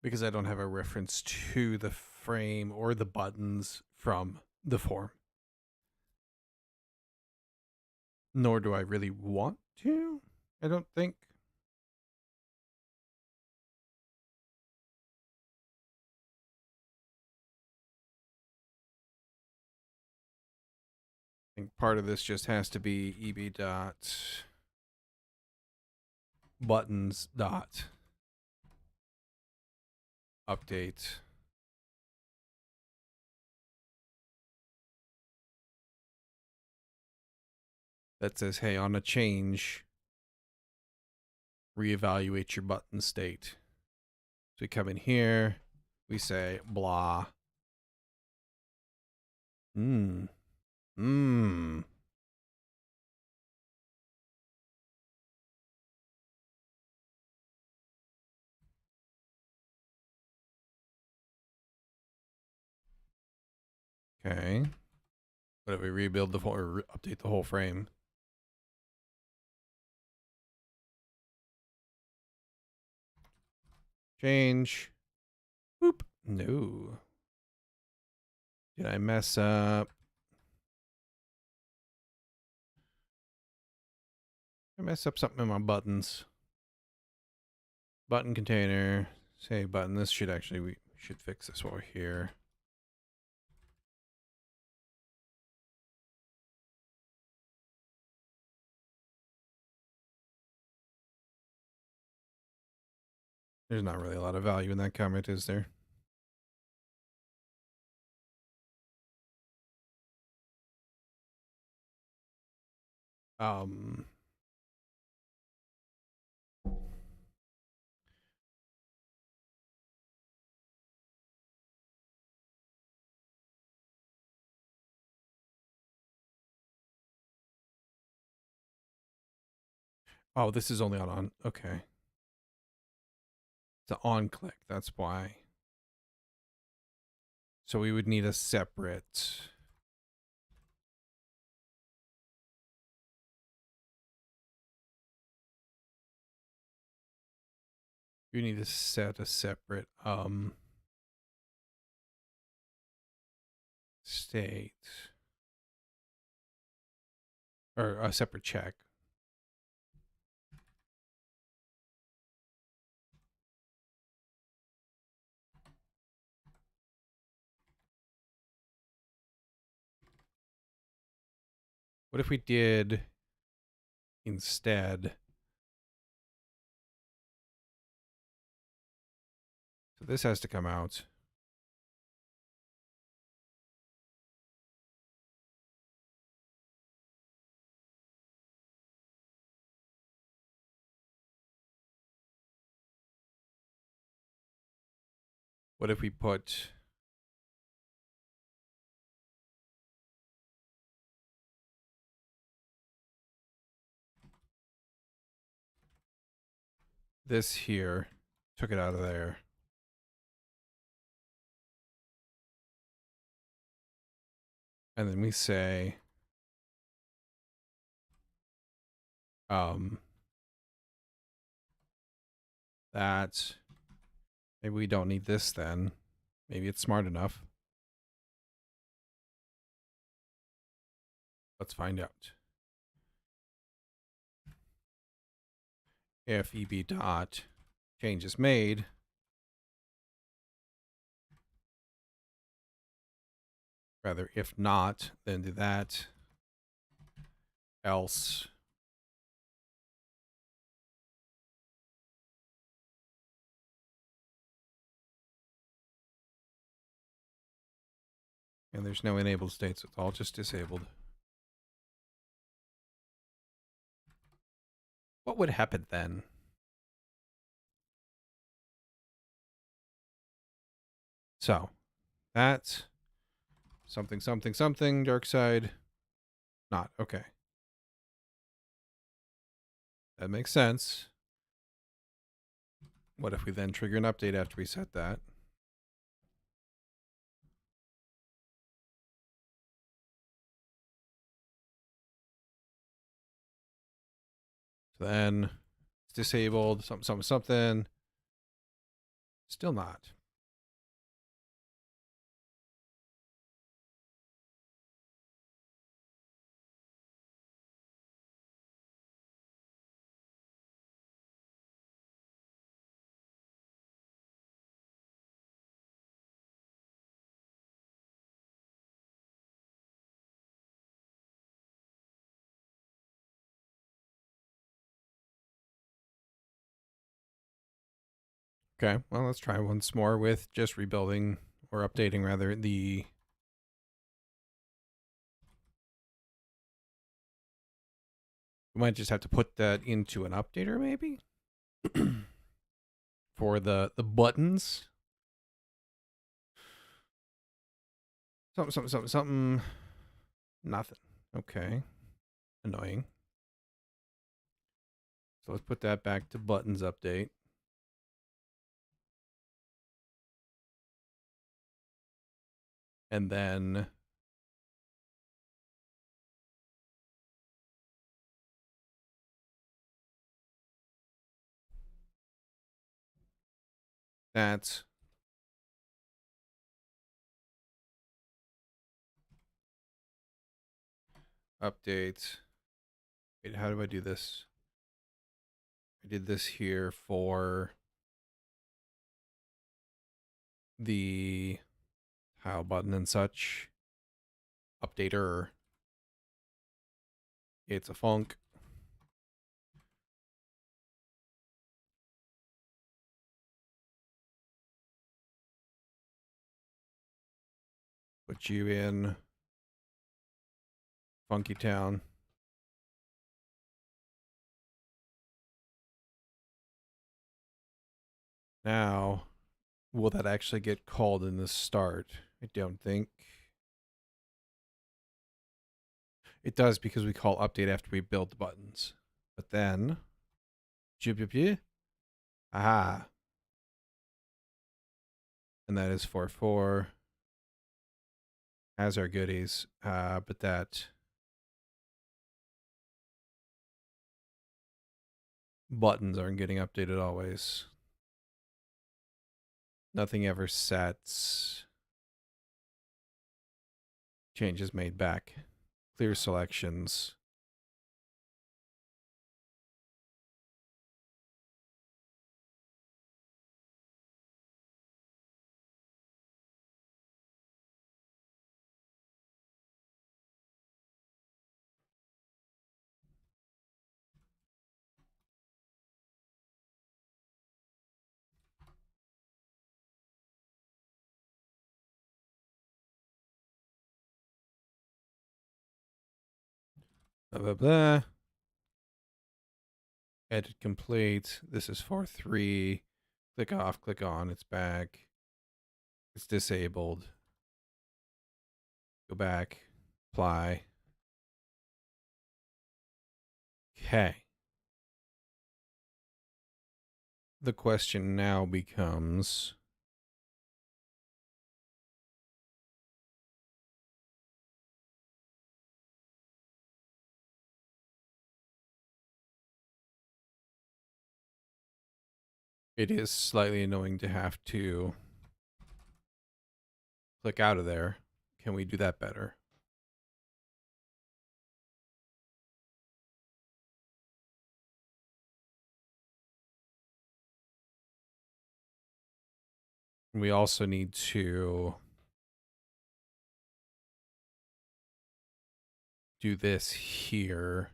Because I don't have a reference to the frame or the buttons from the form. Nor do I really want to, I don't think. I think part of this just has to be eb dot buttons dot update. That says, hey, on a change, reevaluate your button state. So we come in here, we say blah. Okay. What if we rebuild the or update the whole frame? Change. Boop. No. Did I mess up? I mess up something in my buttons. Button container. Say button. This should actually, we should fix this while we're here. There's not really a lot of value in that comment, is there? Oh, this is only on. Okay. It's an on click. That's why. So we would need a separate. You need to set a separate state or a separate check. What if we did instead? So this has to come out. What if we put this here, took it out of there. And then we say, that maybe we don't need this then. Maybe it's smart enough. Let's find out. If eb dot change is made, rather if not, then do that. Else and there's no enabled states, it's all just disabled. What would happen then? So that's something, something, something, dark side. Not. Okay. That makes sense. What if we then trigger an update after we set that? So then it's disabled, something, something, something. Still not. Okay, well, let's try once more with just rebuilding or updating rather the we might just have to put that into an updater maybe for the buttons. Something, something, something, something. Nothing. Okay. Annoying. So let's put that back to buttons update. And then that's update. Wait, how do I do this? I did this here for the tile button and such. Updater. It's a funk. Put you in Funky Town. Now, will that actually get called in the start? I don't think. It does because we call update after we build the buttons. But then, aha. And that is 4.4. Has our goodies, but that buttons aren't getting updated always. Nothing ever sets. Changes made back. Clear selections. Blah, blah, blah. Edit complete. This is 4.3. Click off, click on, it's back. It's disabled. Go back, apply. Okay. The question now becomes, it is slightly annoying to have to click out of there. Can we do that better? We also need to do this here.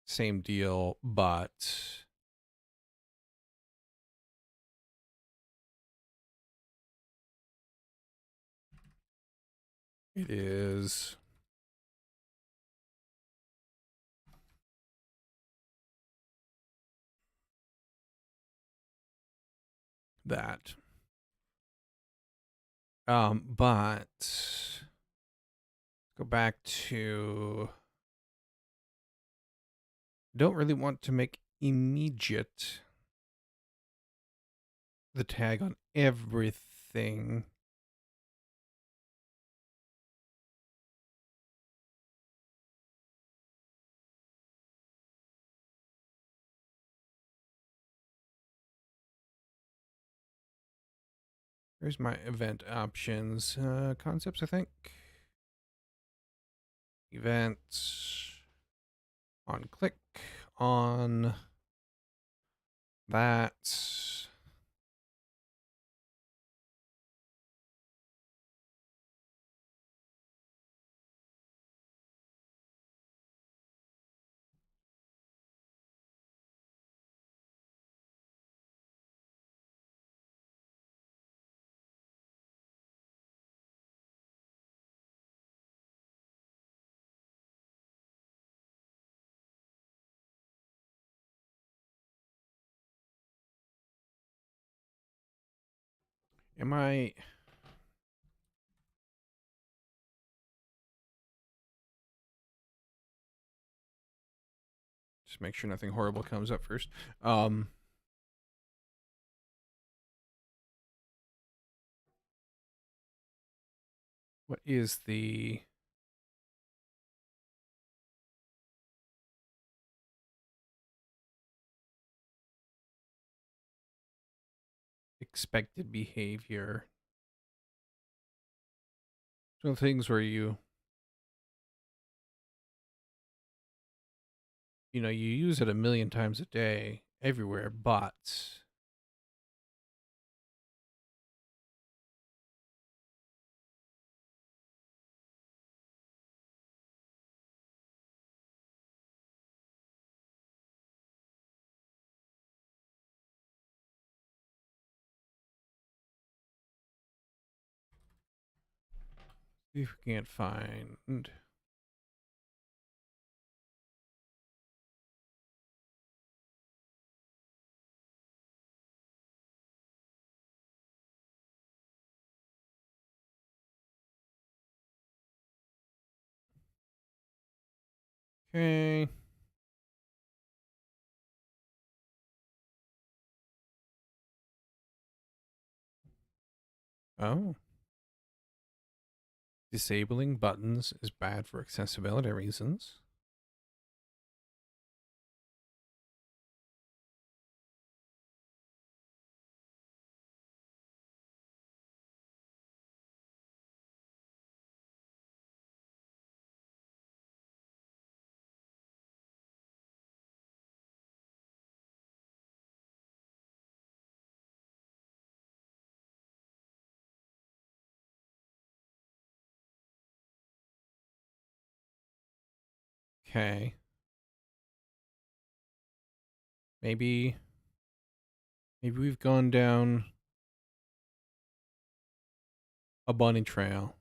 Same deal, but it is that. But go back to, don't really want to make immediate the tag on everything. Here's my event options. Concepts, I think. Events. On click. On that. Am I... Just make sure nothing horrible comes up first. What is the... expected behavior? So things where you you use it 1,000,000 times a day everywhere, but see if we can't find. Okay. Oh. Disabling buttons is bad for accessibility reasons. Okay. Maybe we've gone down a bunny trail.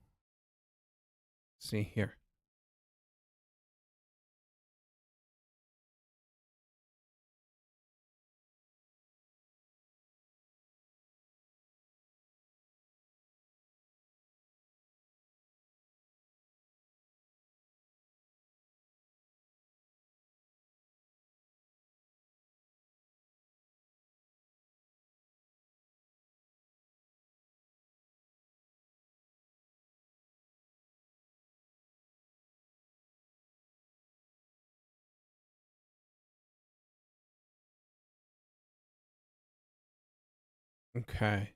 See here. Okay.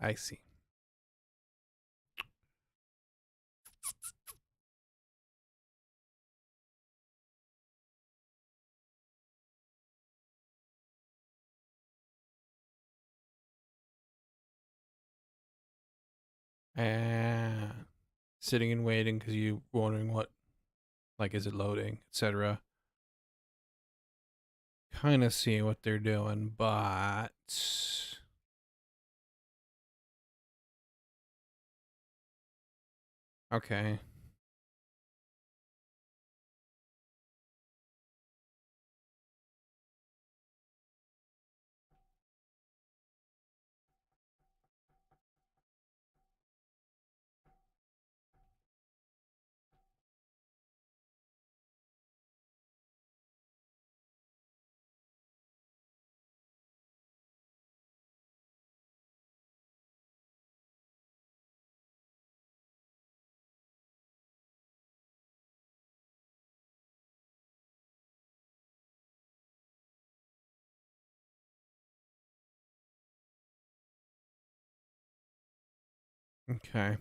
I see. Ah. Sitting and waiting because you're wondering what, like, is it loading, etc. Kind of see what they're doing, but okay. Okay.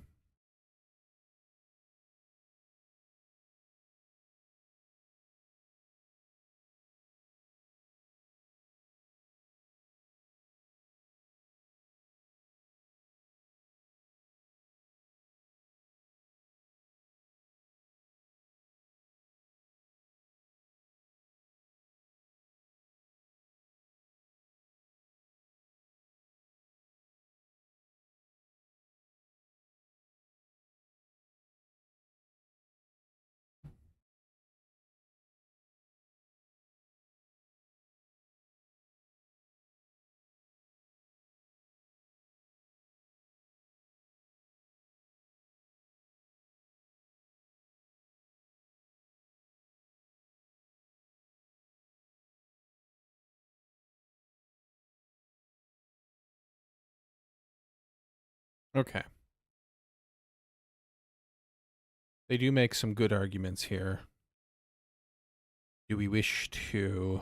Okay. They do make some good arguments here. Do we wish to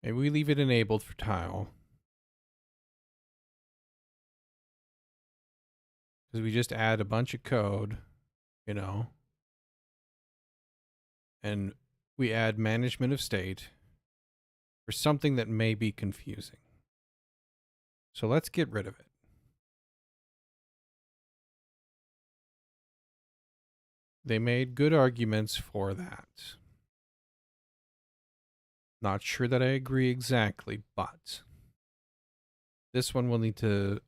Maybe we leave it enabled for tile. Because we just add a bunch of code, you know, and we add management of state for something that may be confusing. So let's get rid of it. They made good arguments for that. Not sure that I agree exactly, but this one will need to,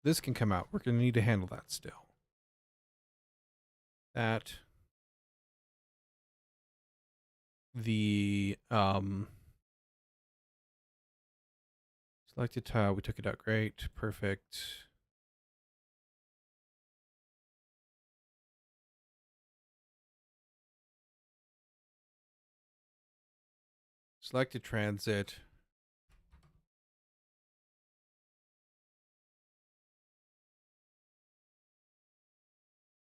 this can come out. We're going to need to handle that still. That, the, selected tile, we took it out. Great. Perfect. Selected transit.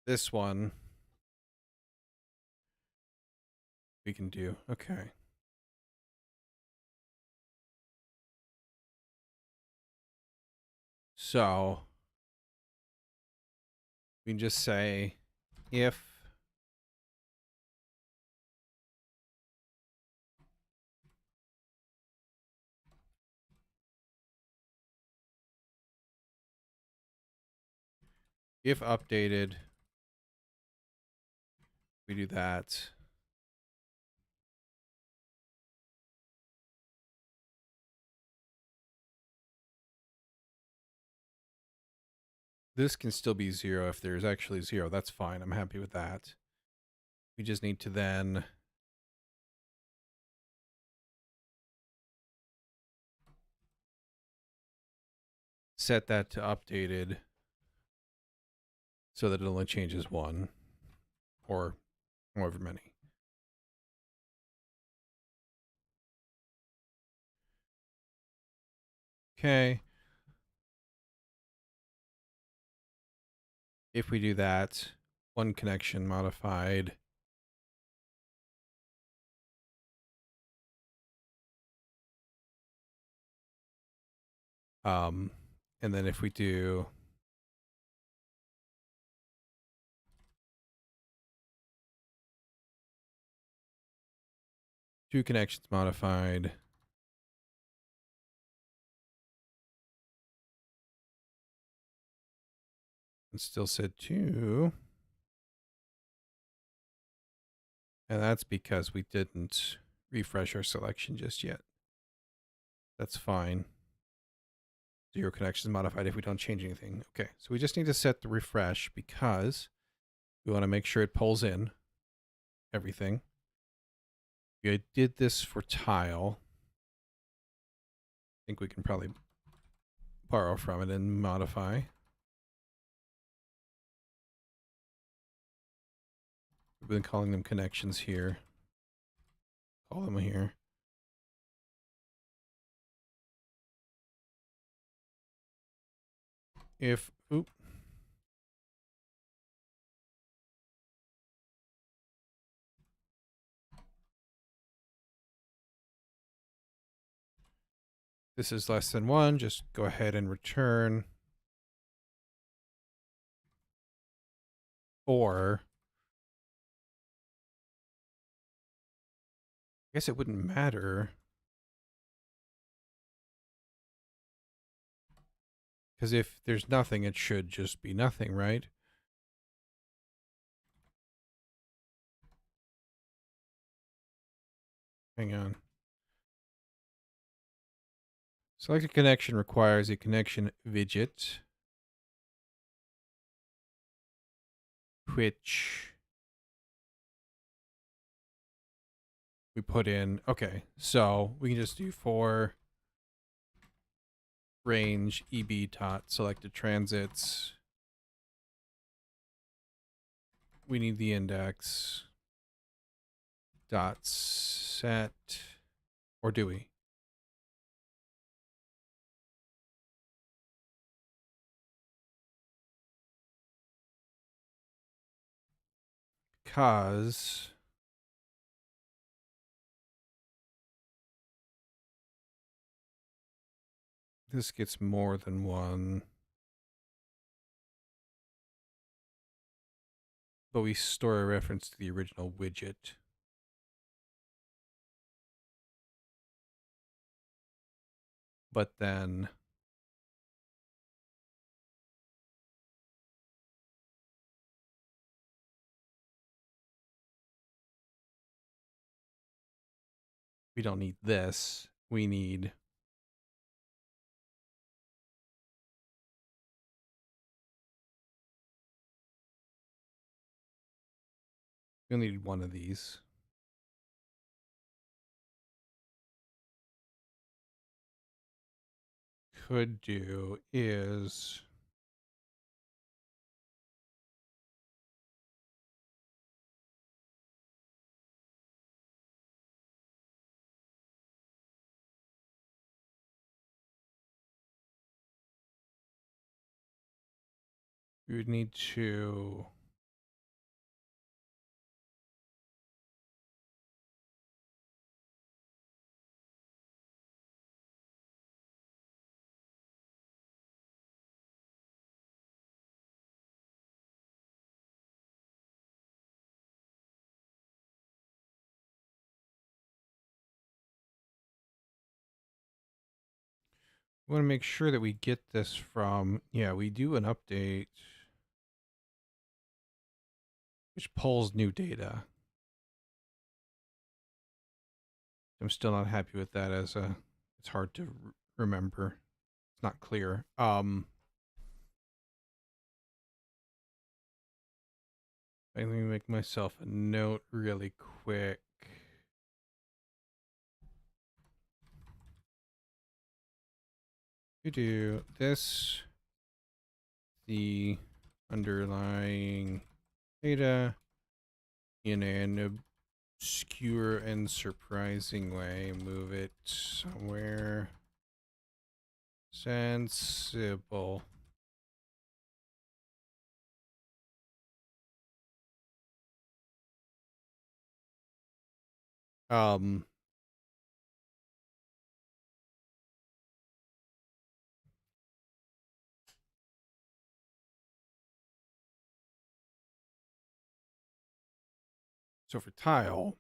This one we can do. Okay. So we can just say if updated, we do that. This can still be 0 if there's actually 0. That's fine. I'm happy with that. We just need to then set that to updated so that it only changes 1 or however many. Okay. If we do that, one connection modified. And then if we do two connections modified, and still said 2. And that's because we didn't refresh our selection just yet. That's fine. 0 connections modified if we don't change anything. Okay, so we just need to set the refresh because we want to make sure it pulls in everything. We did this for tile. I think we can probably borrow from it and modify. We've been calling them connections here. Call them here. If, oop. This is less than 1, just go ahead and return. Or, I guess it wouldn't matter. Because if there's nothing, it should just be nothing, right? Hang on. Selected connection requires a connection widget, which we put in. Okay, so we can just do for range eb dot selected transits. We need the index dot set, or do we? Because This gets more than one. But we store a reference to the original widget. But then we don't need this. We need we'll need one of these. Could do is we would need to we want to make sure that we get this from, yeah, we do an update which pulls new data. I'm still not happy with that as a, it's hard to remember. It's not clear. Let me make myself a note really quick. We do this, the underlying data in an obscure and surprising way. Move it somewhere sensible. So for tile,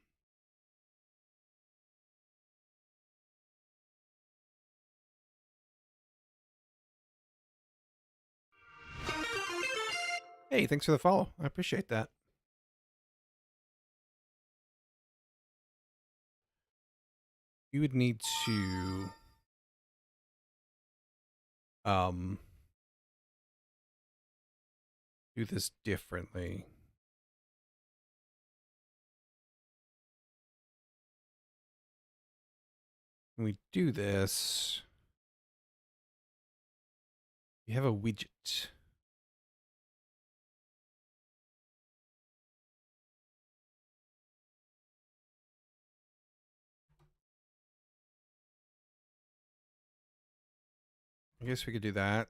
hey, thanks for the follow. I appreciate that. You would need to do this differently. When we do this, we have a widget. I guess we could do that.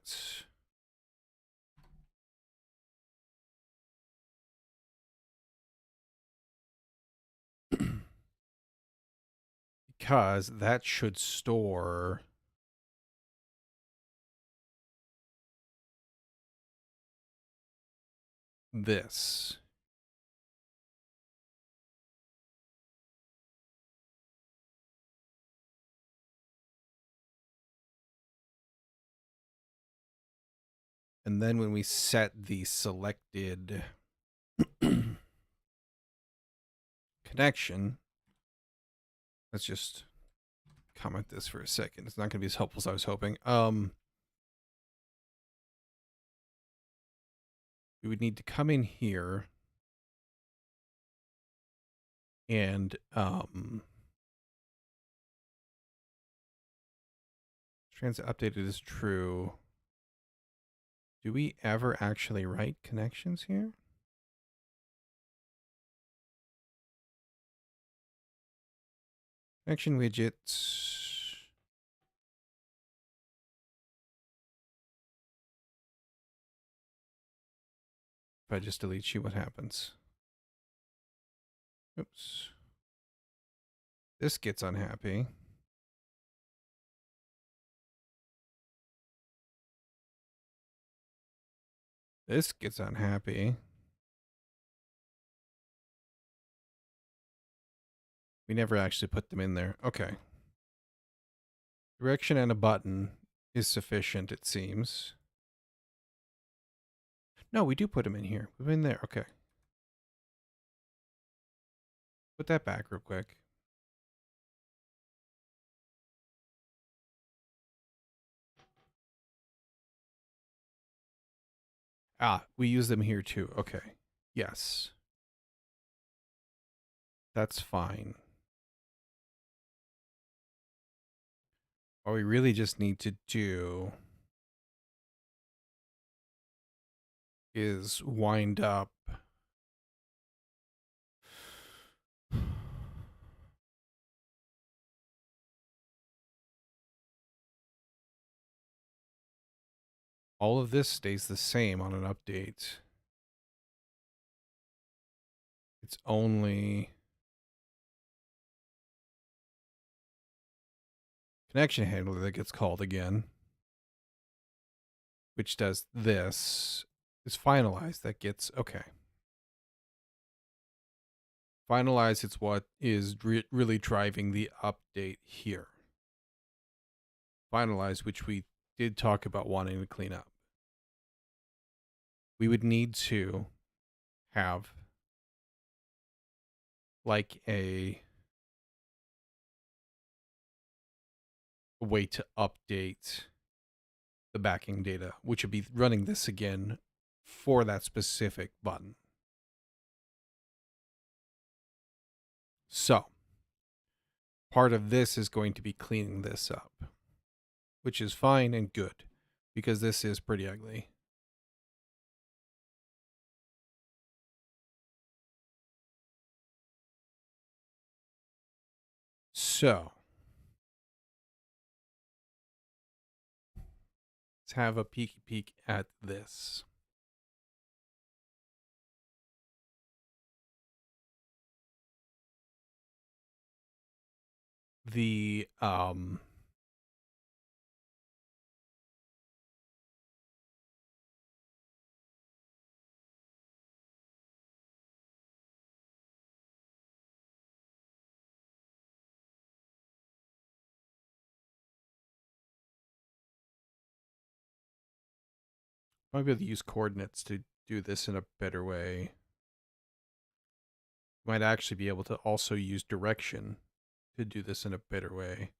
Because that should store this. And then when we set the selected connection, let's just comment this for a second. It's not going to be as helpful as I was hoping. We would need to come in here and transit updated is true. Do we ever actually write connections here? Connection widgets. If I just delete you, what happens? Oops. This gets unhappy. This gets unhappy. We never actually put them in there. Okay. Direction and a button is sufficient, it seems. No, we do put them in here. Put them in there. Okay. Put that back real quick. Ah, we use them here too. Okay. Yes. That's fine. All we really just need to do is wind up all of this stays the same on an update. It's only connection handler that gets called again, which does this, is finalized. That gets, okay. Finalize, it's what is really driving the update here. Finalize, which we did talk about wanting to clean up. We would need to have like a way to update the backing data, which would be running this again for that specific button. So part of this is going to be cleaning this up, which is fine and good because this is pretty ugly. So let's have a peeky peek at this. The might be able to use coordinates to do this in a better way. Might actually be able to also use direction to do this in a better way.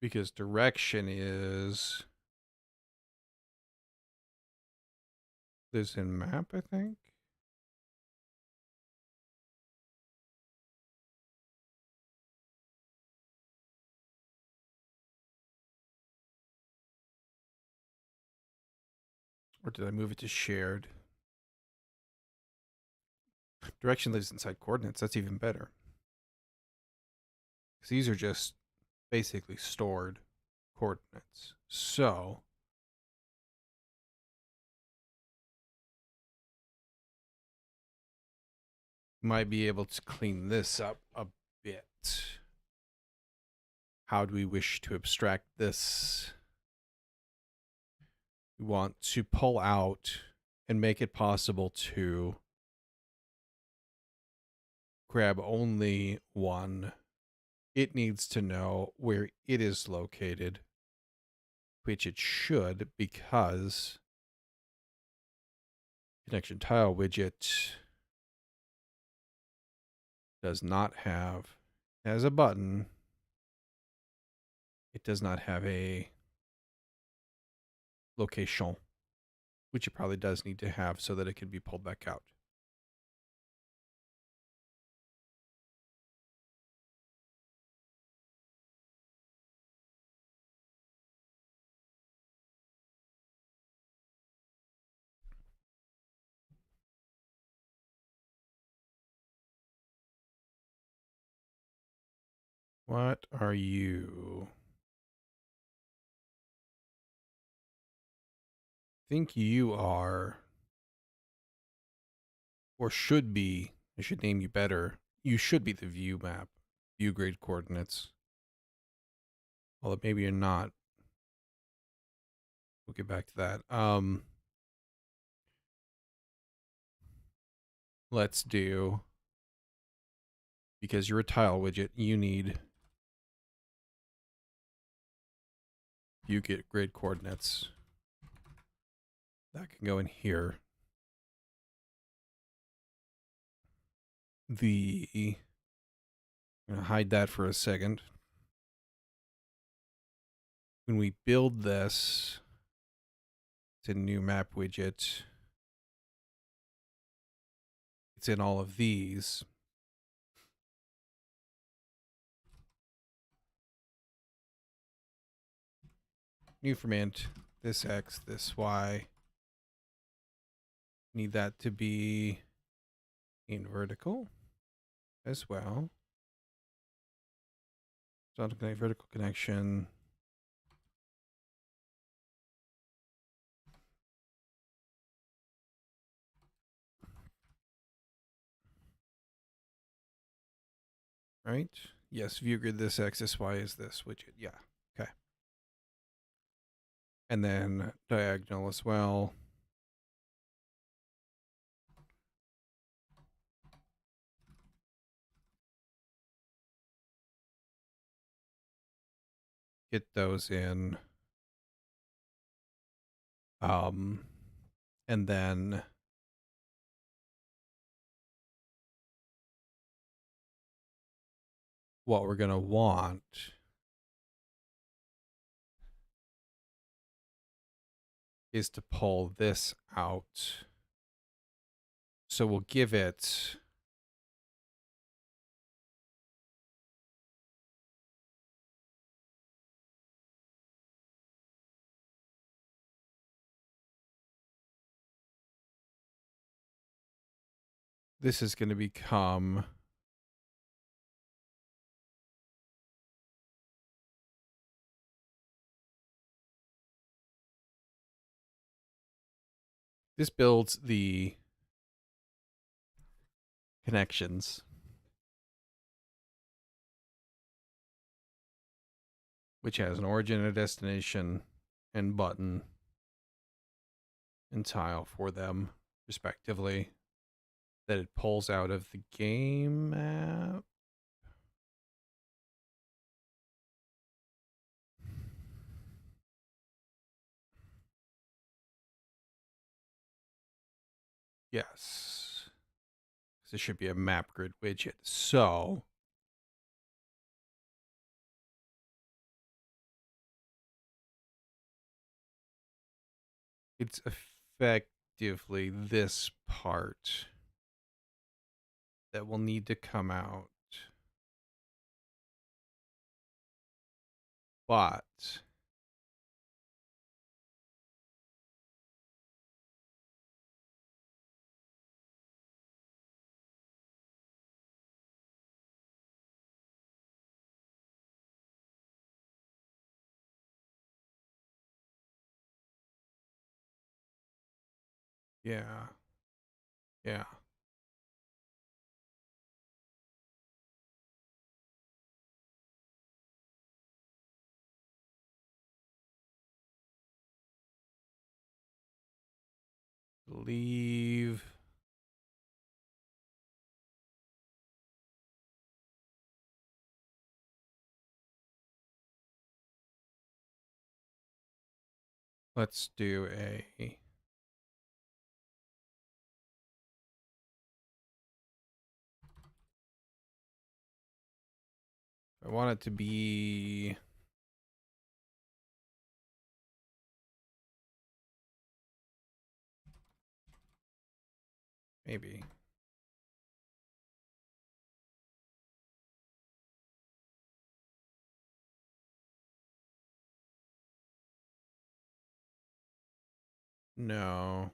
Because direction is this in map, I think. Or did I move it to shared? Direction lives inside coordinates. That's even better. Because these are just basically stored coordinates. So might be able to clean this up a bit. How do we wish to abstract this? We want to pull out and make it possible to grab only one. It needs to know where it is located, which it should, because connection tile widget does not have, has a button. It does not have a location, which it probably does need to have so that it can be pulled back out. What are you? Think you are, or should be, I should name you better. You should be the view map view grid coordinates. Although maybe you're not. We'll get back to that. Let's do, because you're a tile widget, you need view grid coordinates. That can go in here. I'm gonna hide that for a second. When we build this, it's a new map widget. It's in all of these. New from int, this X, this Y. Need that to be in vertical as well. Horizontal connect, vertical connection. Right? Yes, view grid this X, this Y is this widget. Yeah. Okay. And then diagonal as well. Get those in. And then what we're going to want is to pull this out. So we'll give it this is going to become this builds the connections, which has an origin, a destination, and button and tile for them, respectively, that it pulls out of the game map. Yes. This should be a map grid widget. So it's effectively this part that will need to come out. But yeah. Yeah. Leave. Let's do a I want it to be maybe. No.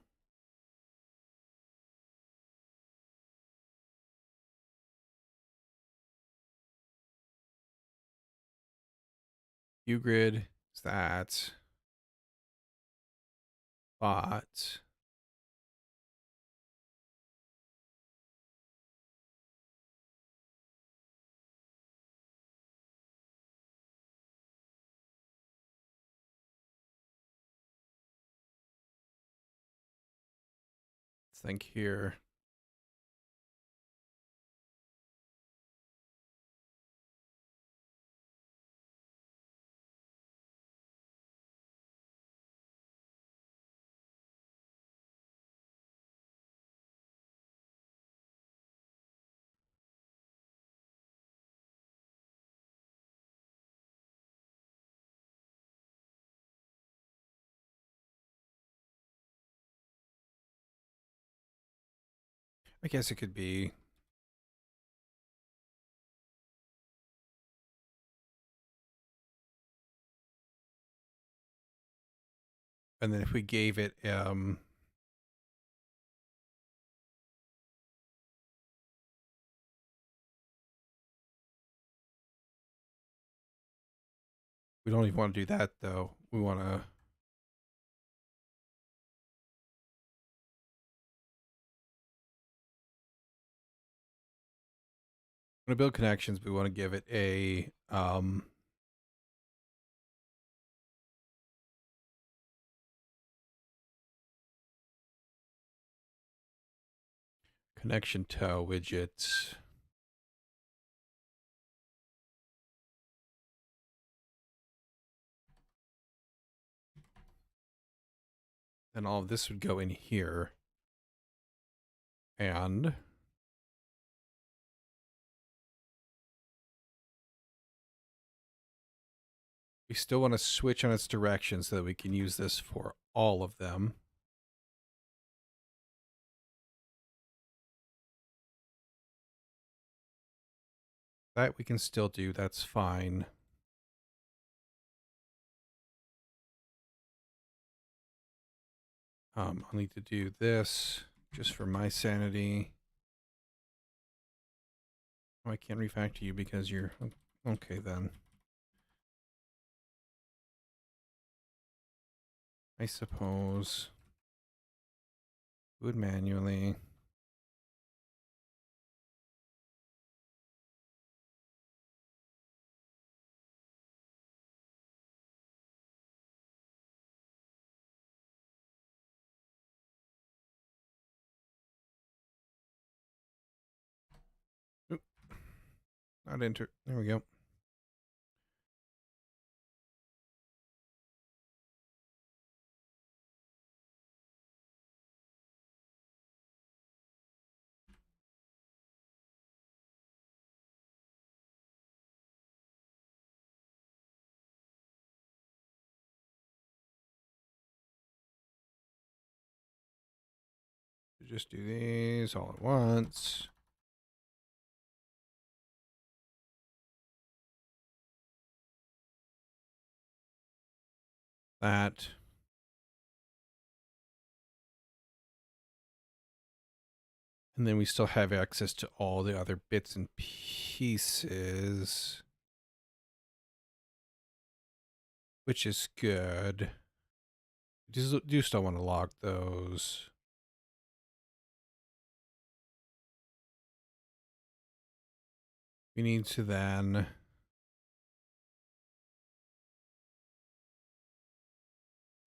Ugrid is that. But Let's think here. I guess it could be. And then if we gave it we don't even want to do that though. We want to build connections. We want to give it a connection tow widgets. And all of this would go in here. And we still want to switch on its direction so that we can use this for all of them. That we can still do, that's fine. I'll need to do this just for my sanity. Oh, I can't refactor you because you're okay then. I suppose. Do it manually. Oop. Not enter. There we go. Just do these all at once. That. And then we still have access to all the other bits and pieces, which is good. Do still want to log those. We need to then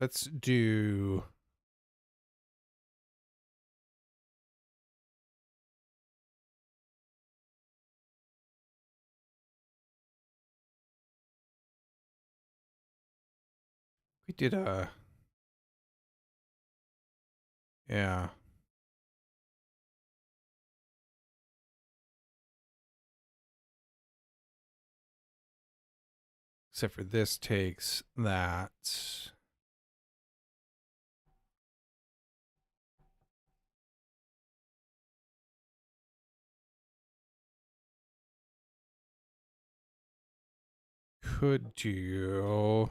let's do we did a yeah. Except for this takes that. Could do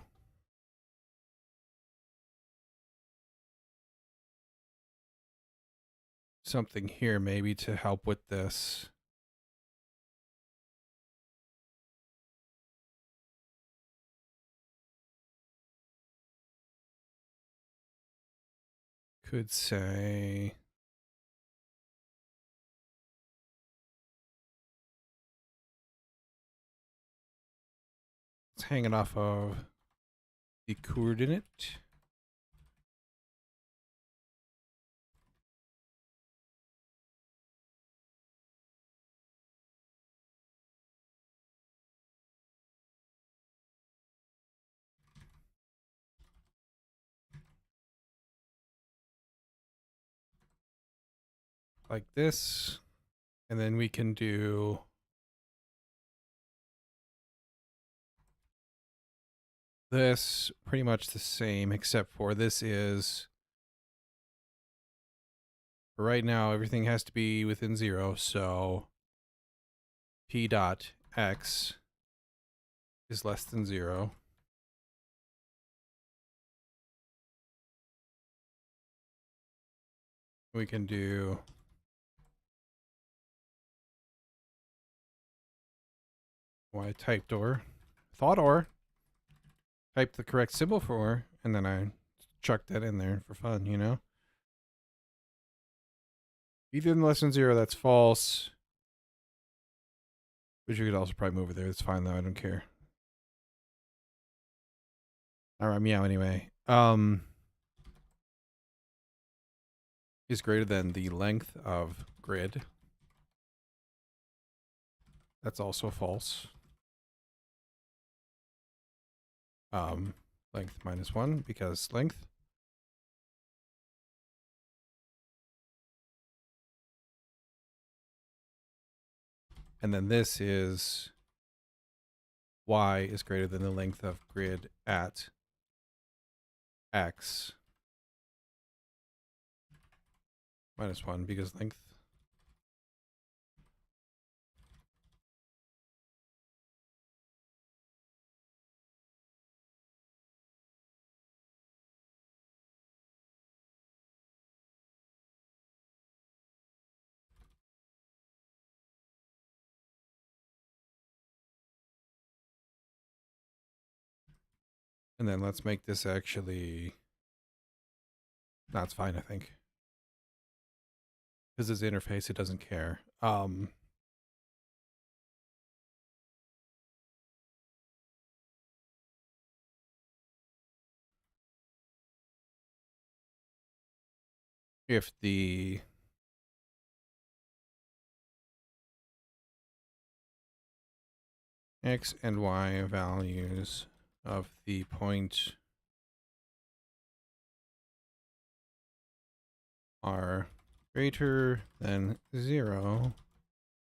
something here maybe to help with this. Could say it's hanging off of the coordinate. like this. And then we can do this pretty much the same, except for this is, for right now, everything has to be within 0. So p dot x is less than 0. We can do y typed or, thought or, type the correct symbol for, and then I chuck that in there for fun, you know? Either than less than 0, that's false. But you could also probably move it there. It's fine though, I don't care. Alright, meow anyway. Is greater than the length of grid. That's also false. Length minus 1 because length. And then this is y is greater than the length of grid at x minus 1 because length. And then let's make this actually, that's fine, I think. Because this interface, it doesn't care. If the x and y values of the point are greater than 0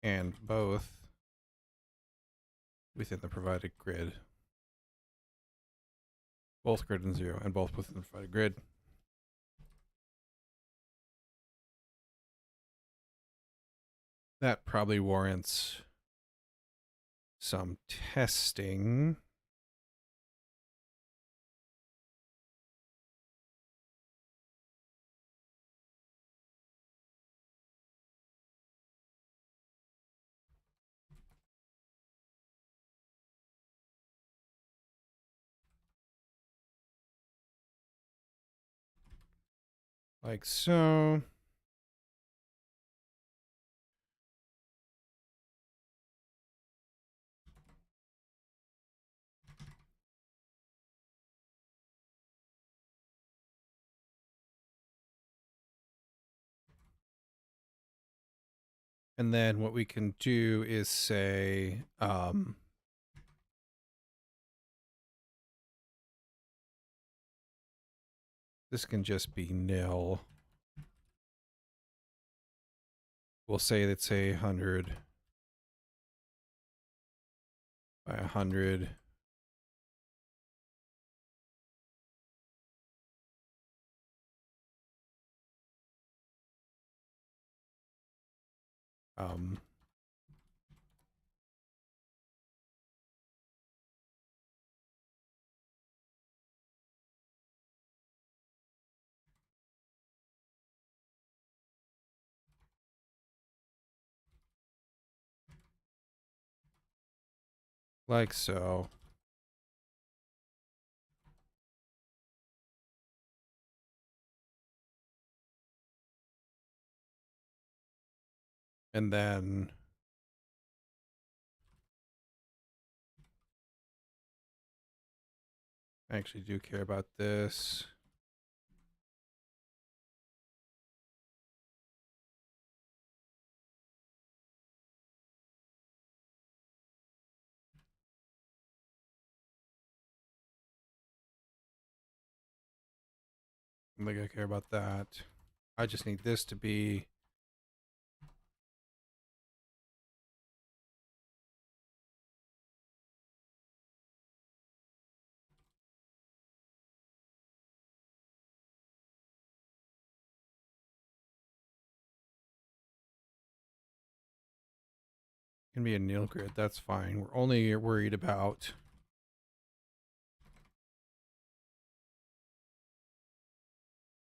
and both within the provided grid. Both greater than 0 and both within the provided grid. That probably warrants some testing. Like so. And then what we can do is say, this can just be nil. We'll say that's a 100 by 100. Like so. And then I actually do care about this. I don't think I care about that. I just need this to be Can be a nil grid. That's fine. We're only worried about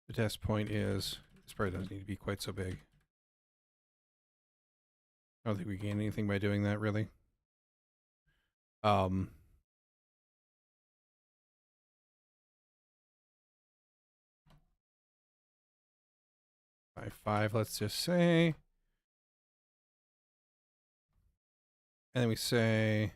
the test point is this probably doesn't need to be quite so big. I don't think we gain anything by doing that, really. By 5, let's just say. And then we say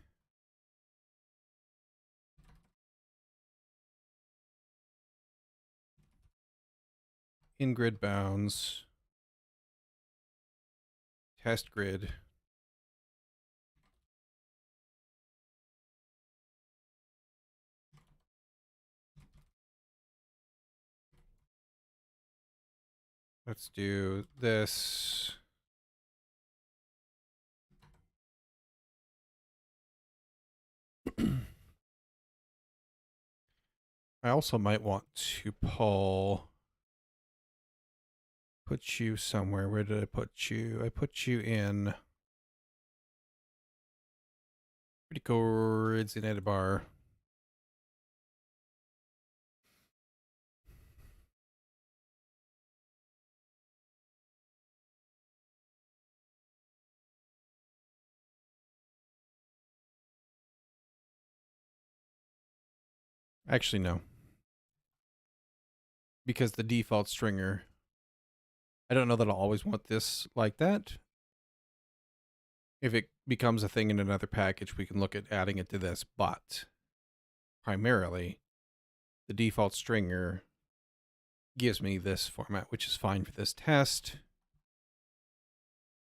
in grid bounds, test grid. Let's do this. I also might want to put you somewhere. Where did I put you? I put you in critical grids in edit bar. Actually, no. Because the default stringer, I don't know that I'll always want this like that. If it becomes a thing in another package, we can look at adding it to this, but primarily the default stringer gives me this format, which is fine for this test.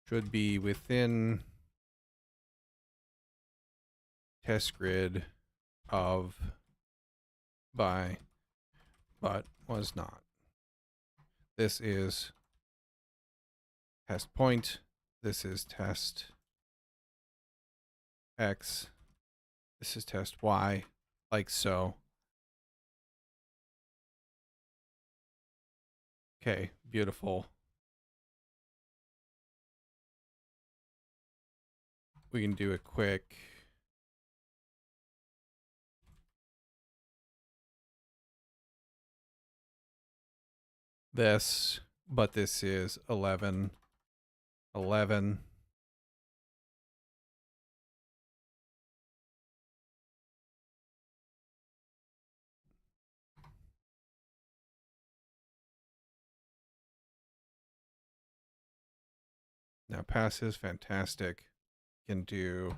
Should be within test grid of by, but was not. This is test point. This is test X. This is test Y, like so. Okay, beautiful. We can do a quick this, but this is 11, 11. Now passes, fantastic. Can do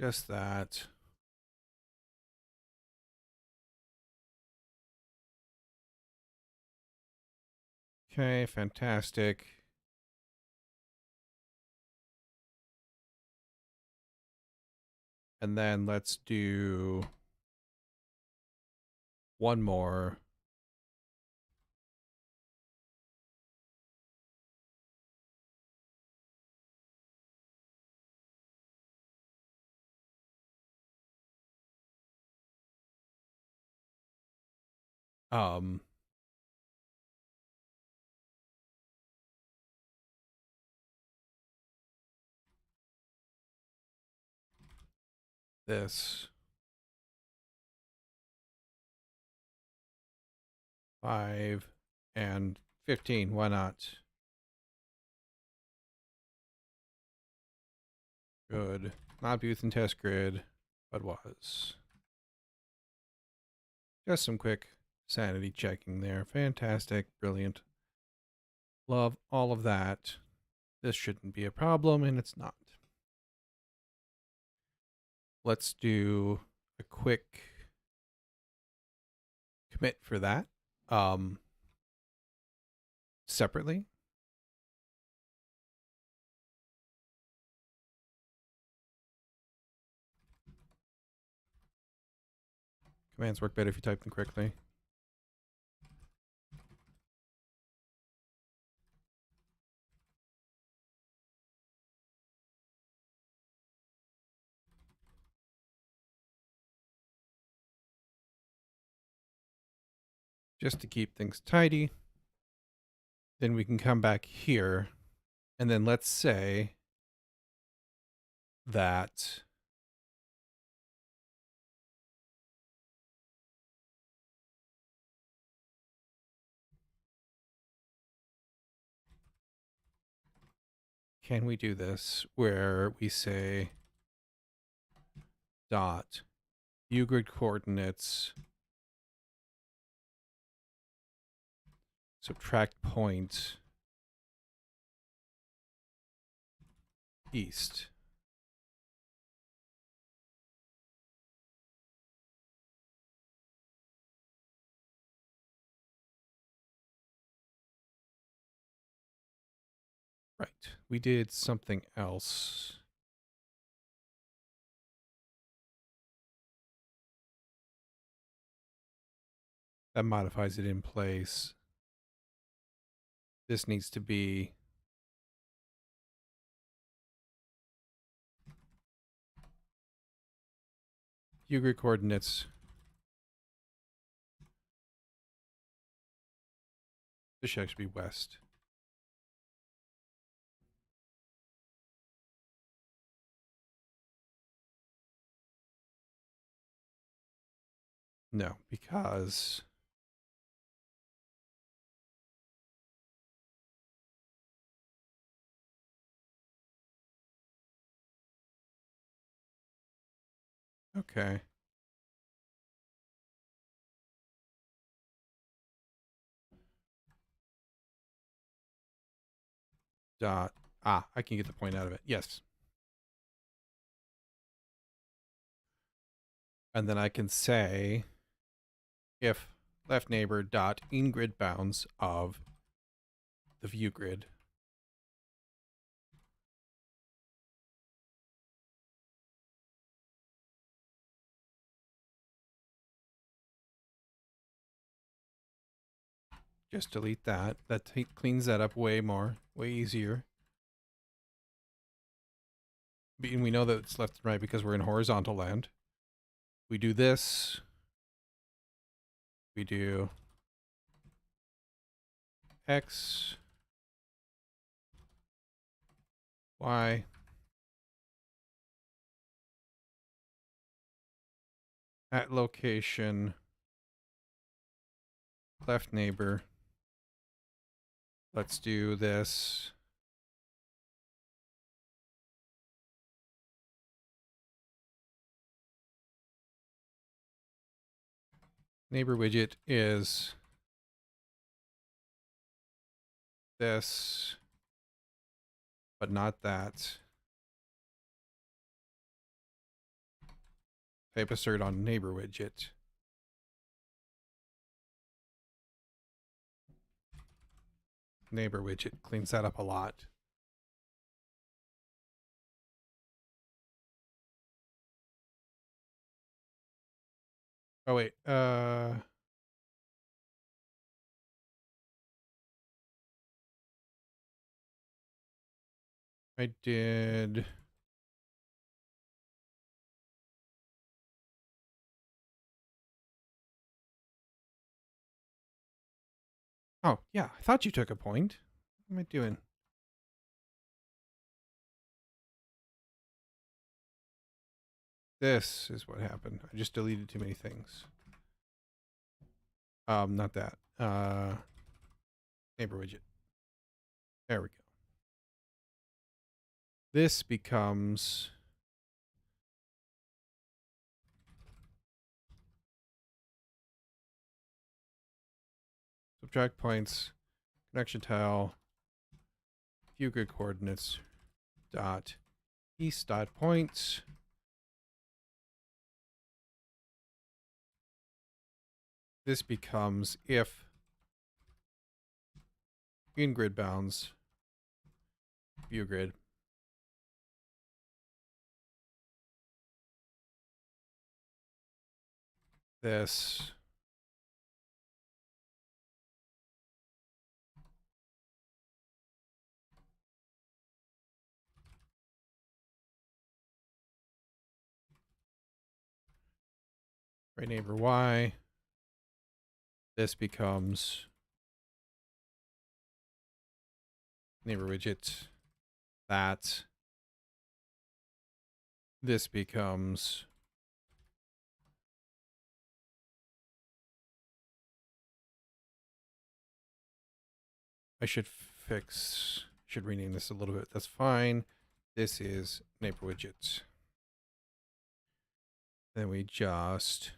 just that. Okay, fantastic. And then let's do one more. Um, this 5 and 15. Why not? Good. Not Booth and test grid, but was. Just some quick sanity checking there. Fantastic. Brilliant. Love all of that. This shouldn't be a problem, and it's not. let's do a quick commit for that separately. Commands work better if you type them correctly. Just to keep things tidy. Then we can come back here, and then let's say that can we do this where we say dot Euclid coordinates subtract point east. Right. We did something else. That modifies it in place. This needs to be Euclid coordinates. This should actually be west. No, because okay. Dot. I can get the point out of it. Yes. And then I can say if left neighbor dot in grid bounds of the view grid. Just delete that. That cleans that up way more, way easier. And we know that it's left and right because we're in horizontal land. We do this. We do X, Y, at location, left neighbor. Let's do this. Neighbor widget is this, but not that. Type assert on neighbor widget. Neighbor widget cleans that up a lot. Oh wait, I did. Oh, yeah, I thought you took a point. What am I doing? This is what happened. I just deleted too many things. Not that. Neighbor widget. There we go. This becomes subtract points, connection tile, view grid coordinates, dot east dot points, this becomes if in grid bounds view grid this right neighbor y, this becomes neighbor widget that, this becomes should rename this a little bit. That's fine. This is neighbor widget. Then we just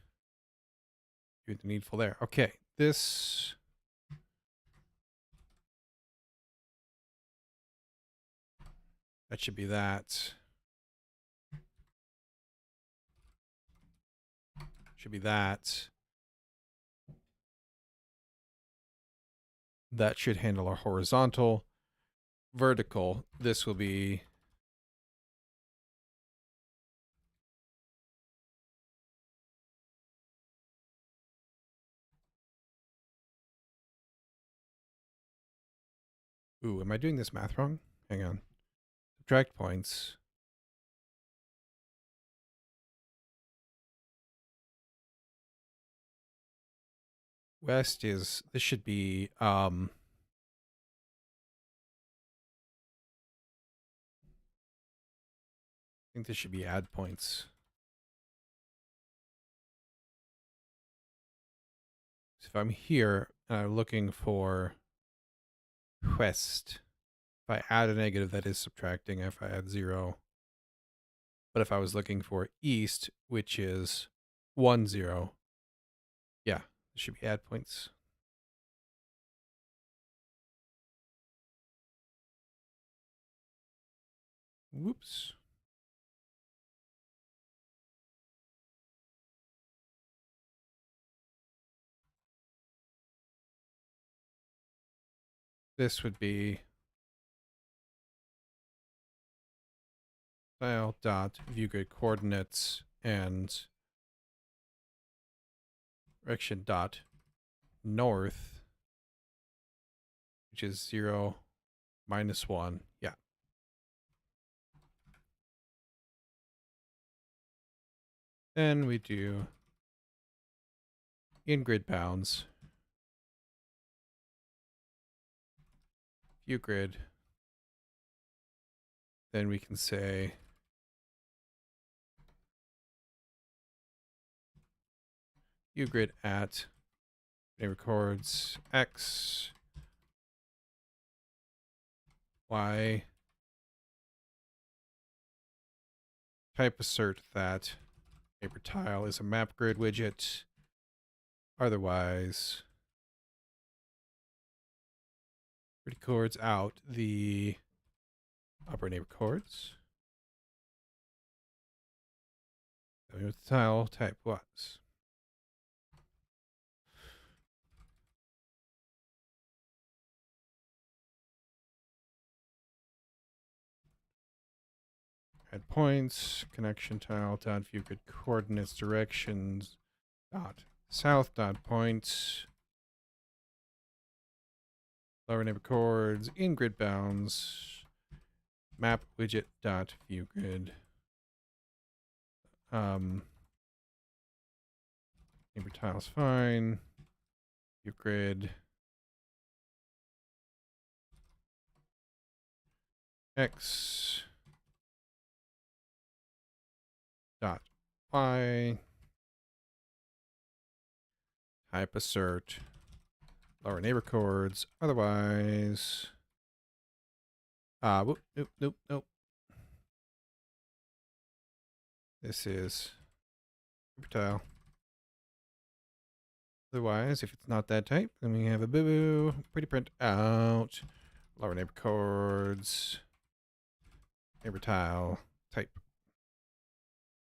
do the needful there. Okay, this that should be that. Should be that. That should handle our horizontal. Vertical, this will be ooh, am I doing this math wrong? Hang on. Subtract points. West is, this should be, I think this should be add points. So if I'm here and I'm looking for west, if I add a negative, that is subtracting. If I add 0. But if I was looking for east, which is 1, 0, yeah, it should be add points. Whoops. This would be style dot view grid coordinates and direction dot north, which is 0, -1. Yeah. Then we do in grid bounds view grid. Then we can say view grid at, it records X, Y, type assert that neighbor tile is a map grid widget. Otherwise, records out the upper neighbor chords. Tell me what the tile type was. Add points, connection tile dot view grid coordinates directions dot south dot points, lower neighbor chords in grid bounds, map widget dot view grid. Neighbor tile's fine. View grid. X dot Y. Type assert. Lower neighbor chords. Otherwise. Whoop, nope. This is neighbor tile. Otherwise, if it's not that type, then we have a boo-boo. Pretty print out. Lower neighbor chords. Neighbor tile type.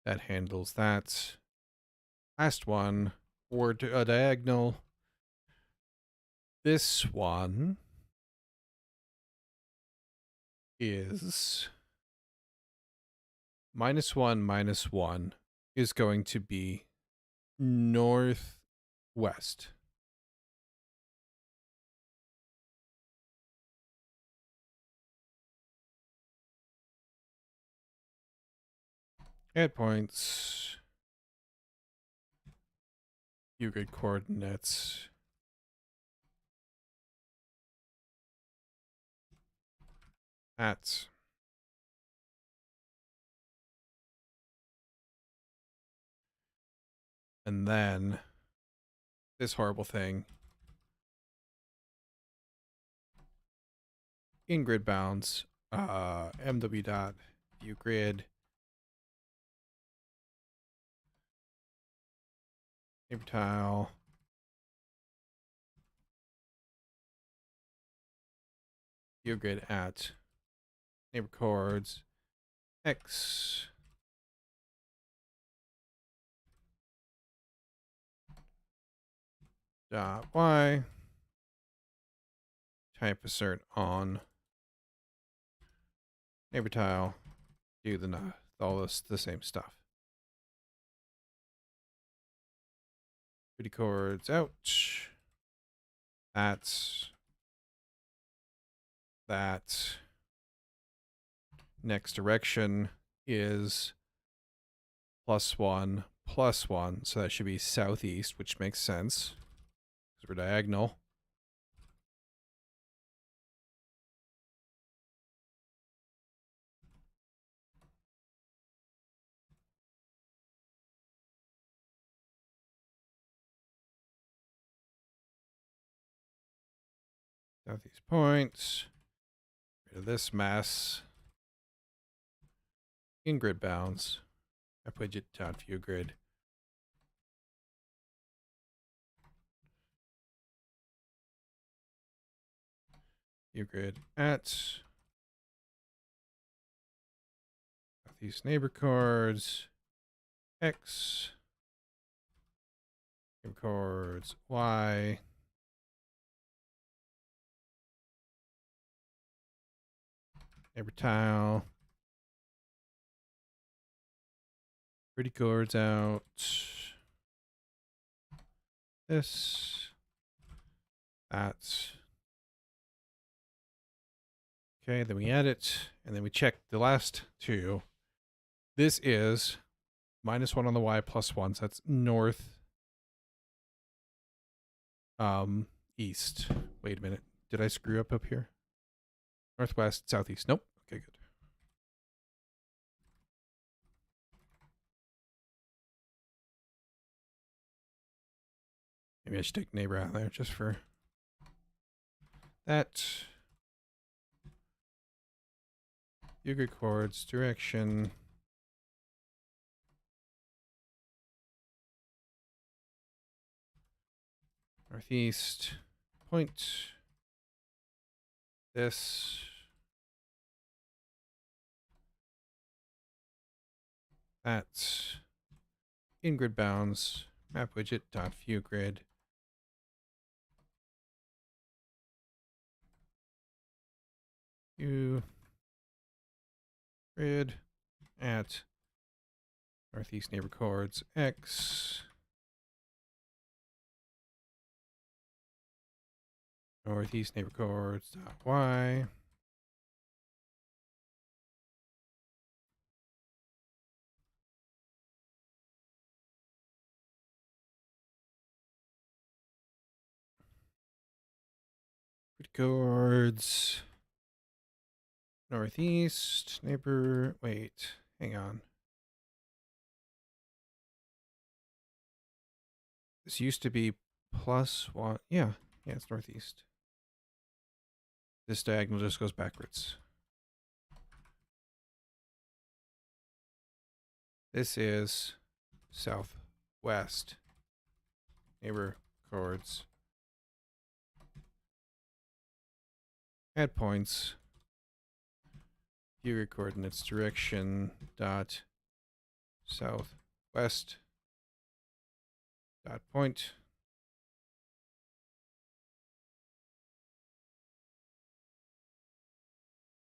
That handles that. Last one or a diagonal. This one is -1, -1 is going to be northwest. Add points. Euclid coordinates. At. And then this horrible thing. In grid bounds, MW dot view grid. Neighbor tile. View grid at neighbor chords X. Dot Y. Type assert on neighbor tile. Do all this the same stuff. 3D chords out. That's that. Next direction is +1, +1. So that should be southeast, which makes sense because we're diagonal. Southeast points. Rid of this mess. In grid bounds. App widget dot view grid. View grid at southeast neighbor chords X. Neighbor chords Y. Neighbor tile. 3D chords out. This. That. Okay, then we add it, and then we check the last two. This is -1 on the Y, +1, so that's north. East. Wait a minute. Did I screw up here? Northwest, southeast. Nope. Okay, good. Maybe I should take neighbor out of there just for that. Euclid chords, direction. Northeast, point. This. That. In grid bounds, map widget dot view grid. View grid at northeast neighbor chords X. Northeast neighbor chords dot Y. Chords northeast neighbor. Wait, hang on. This used to be +1. Yeah, it's northeast. This diagonal just goes backwards. This is southwest neighbor chords. Add points. View coordinates direction dot southwest dot point.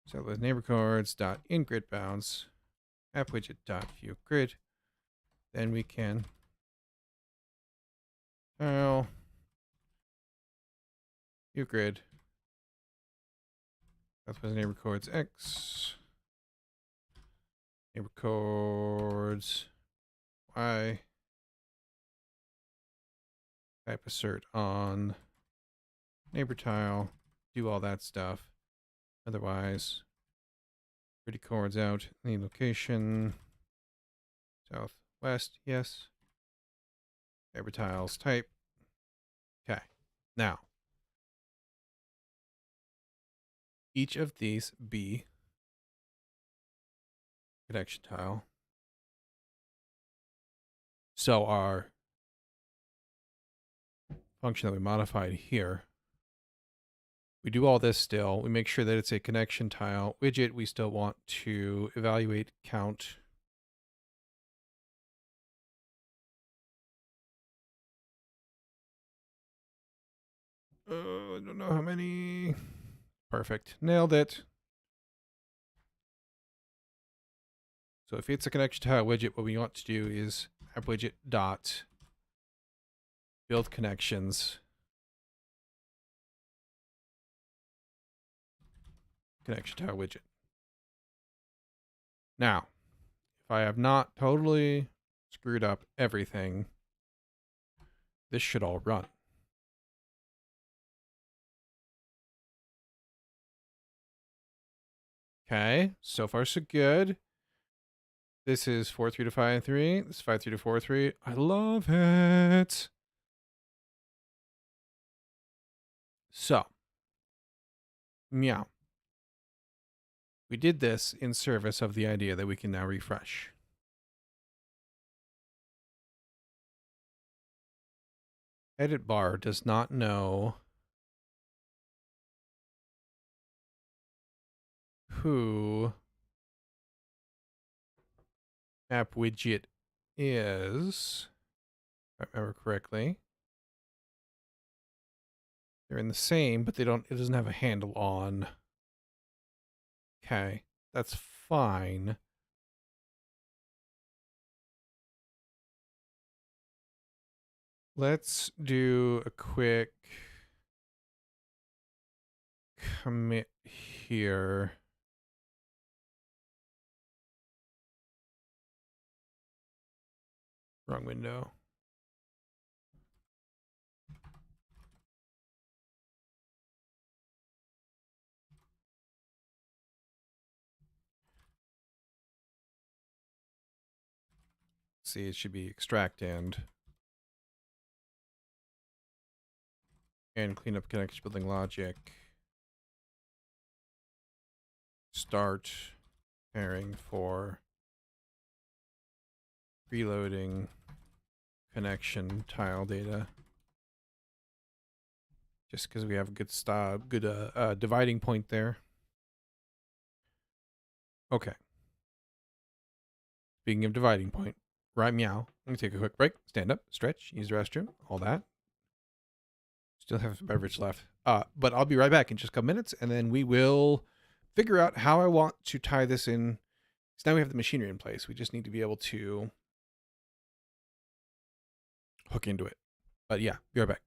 So with neighbor cards dot in grid bounds app widget dot view grid. Then we can tile view grid. That's with neighbor cards X. Neighbor cards Y. Type assert on neighbor tile. Do all that stuff. Otherwise, pretty chords out. Need location. Southwest, yes. Neighbor tiles type. Okay. Now, each of these B connection tile. So our function that we modified here, we do all this still. We make sure that it's a connection tile widget. We still want to evaluate count. I don't know how many. Perfect. Nailed it. So if it's a connection tile widget, what we want to do is app widget dot build connections. Connection tile widget. Now, if I have not totally screwed up everything, this should all run. Okay, so far so good. This is 4.3 to 5.3. This is 5.3 to 4.3. I love it. So, meow. We did this in service of the idea that we can now refresh. Edit bar does not know who app widget is, if I remember correctly. They're in the same, but it doesn't have a handle on. Okay, that's fine. Let's do a quick commit here. Wrong window. See, it should be extract and clean up connection building logic. Start preparing for reloading connection tile data. Just because we have a good dividing point there. Okay. Speaking of dividing point, right meow. Let me take a quick break. Stand up, stretch, use the restroom, all that. Still have some beverage left. But I'll be right back in just a couple minutes, and then we will figure out how I want to tie this in. So now we have the machinery in place. We just need to be able to hook into it. But yeah, be right back.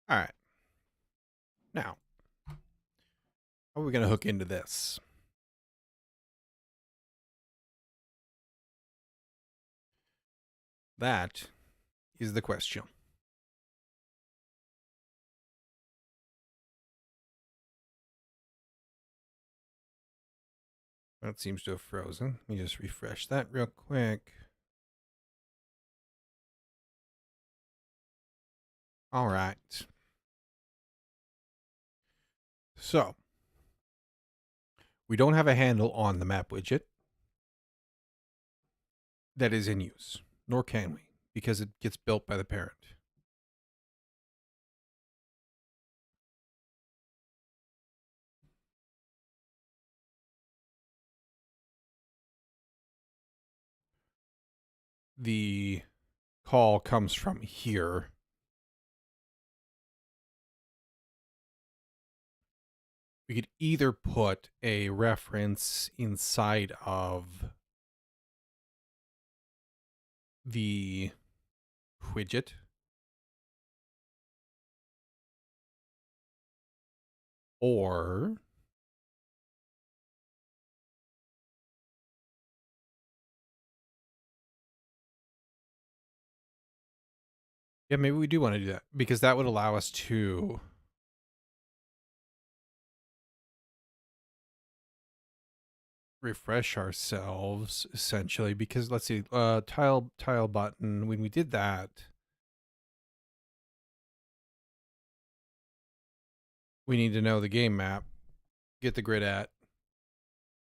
All right. Now, how are we going to hook into this? That is the question. That seems to have frozen. Let me just refresh that real quick. All right. So, we don't have a handle on the map widget that is in use, nor can we, because it gets built by the parent. The call comes from here. We could either put a reference inside of the widget, or yeah, maybe we do want to do that because that would allow us to refresh ourselves essentially, because let's see, tile button, when we did that, we need to know the game map, get the grid at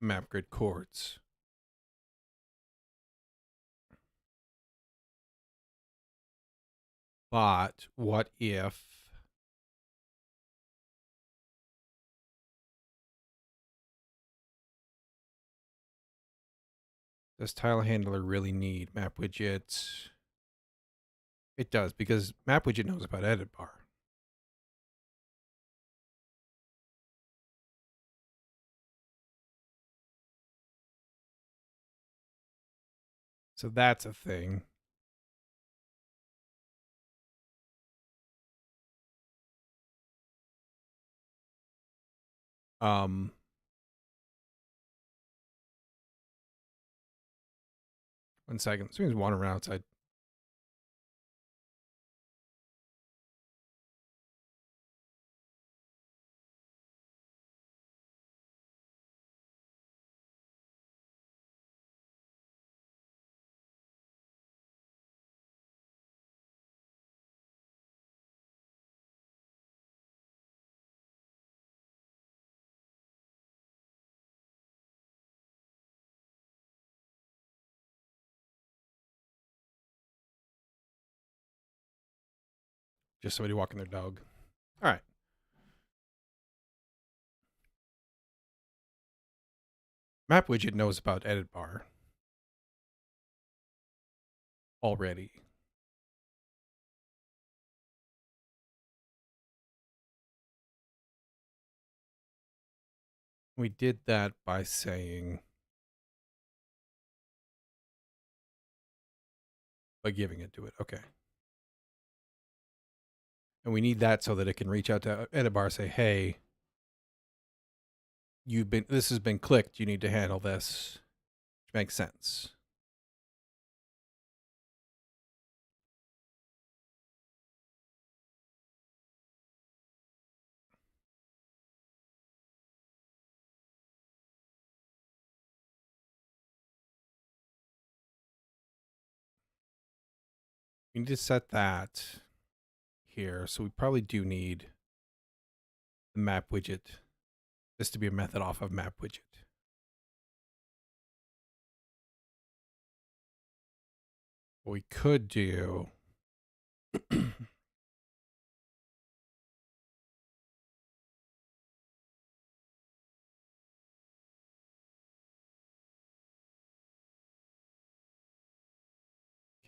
map grid chords. But what if does tile handler really need map widgets? It does, because map widget knows about edit bar. So that's a thing. Um, one second. Something's wandering around outside. Just somebody walking their dog. All right. Map widget knows about edit bar already. We did that by saying, by giving it to it. Okay. And we need that so that it can reach out to edit bar and say, hey, this has been clicked. You need to handle this. Which makes sense. We need to set that here. So we probably do need the map widget. This to be a method off of map widget. What we could do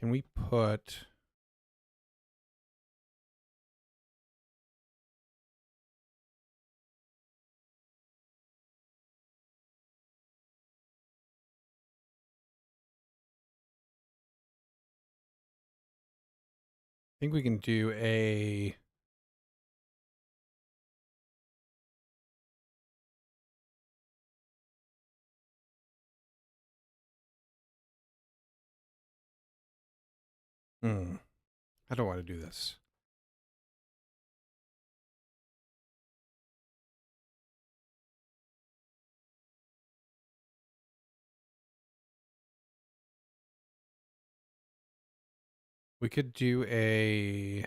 can we put I think we can do a I don't want to do this. We could do a...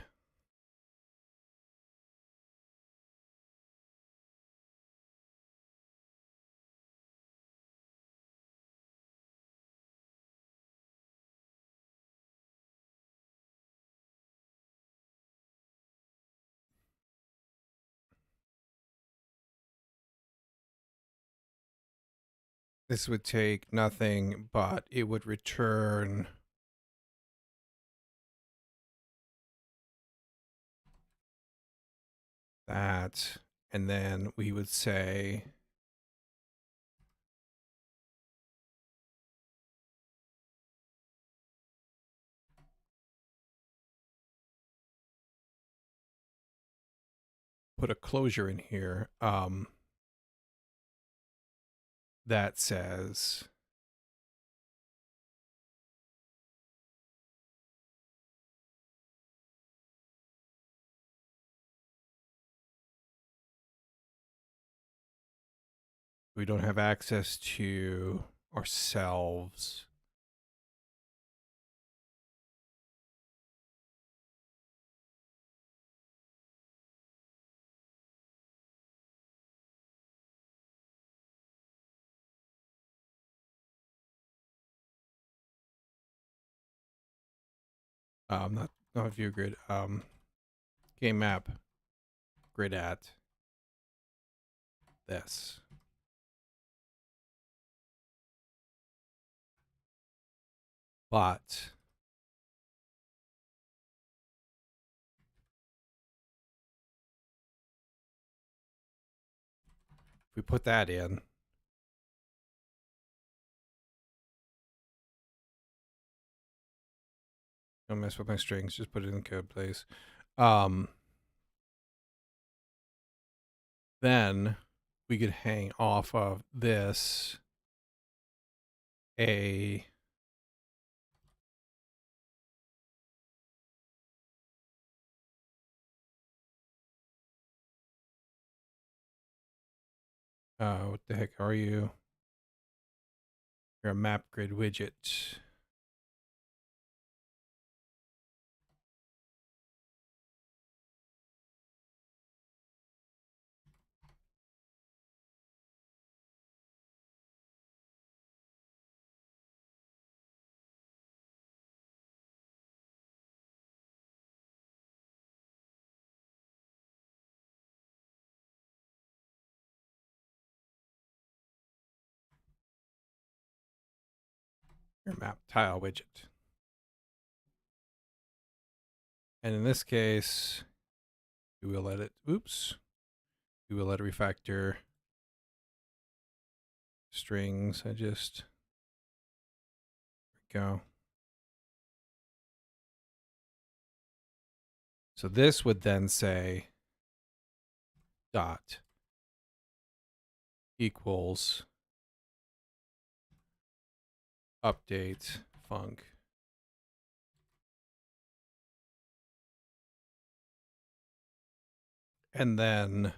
This would take nothing, but it would return that, and then we would say put a closure in here that says we don't have access to ourselves. Not view grid. Game map grid at this. But if we put that in, don't mess with my strings, just put it in code, please. Then we could hang off of this a what the heck are you? You're a map grid widget. Your map tile widget. And in this case, we will let it, oops, we will let it refactor strings. There we go. So this would then say dot equals update func. And then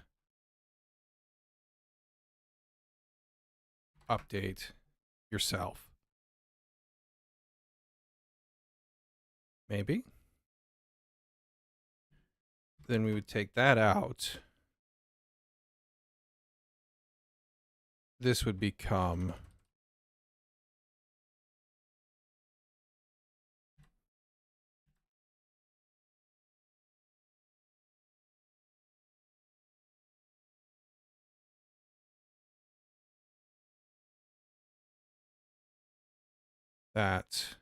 update yourself. Maybe. Then we would take that out. This would become that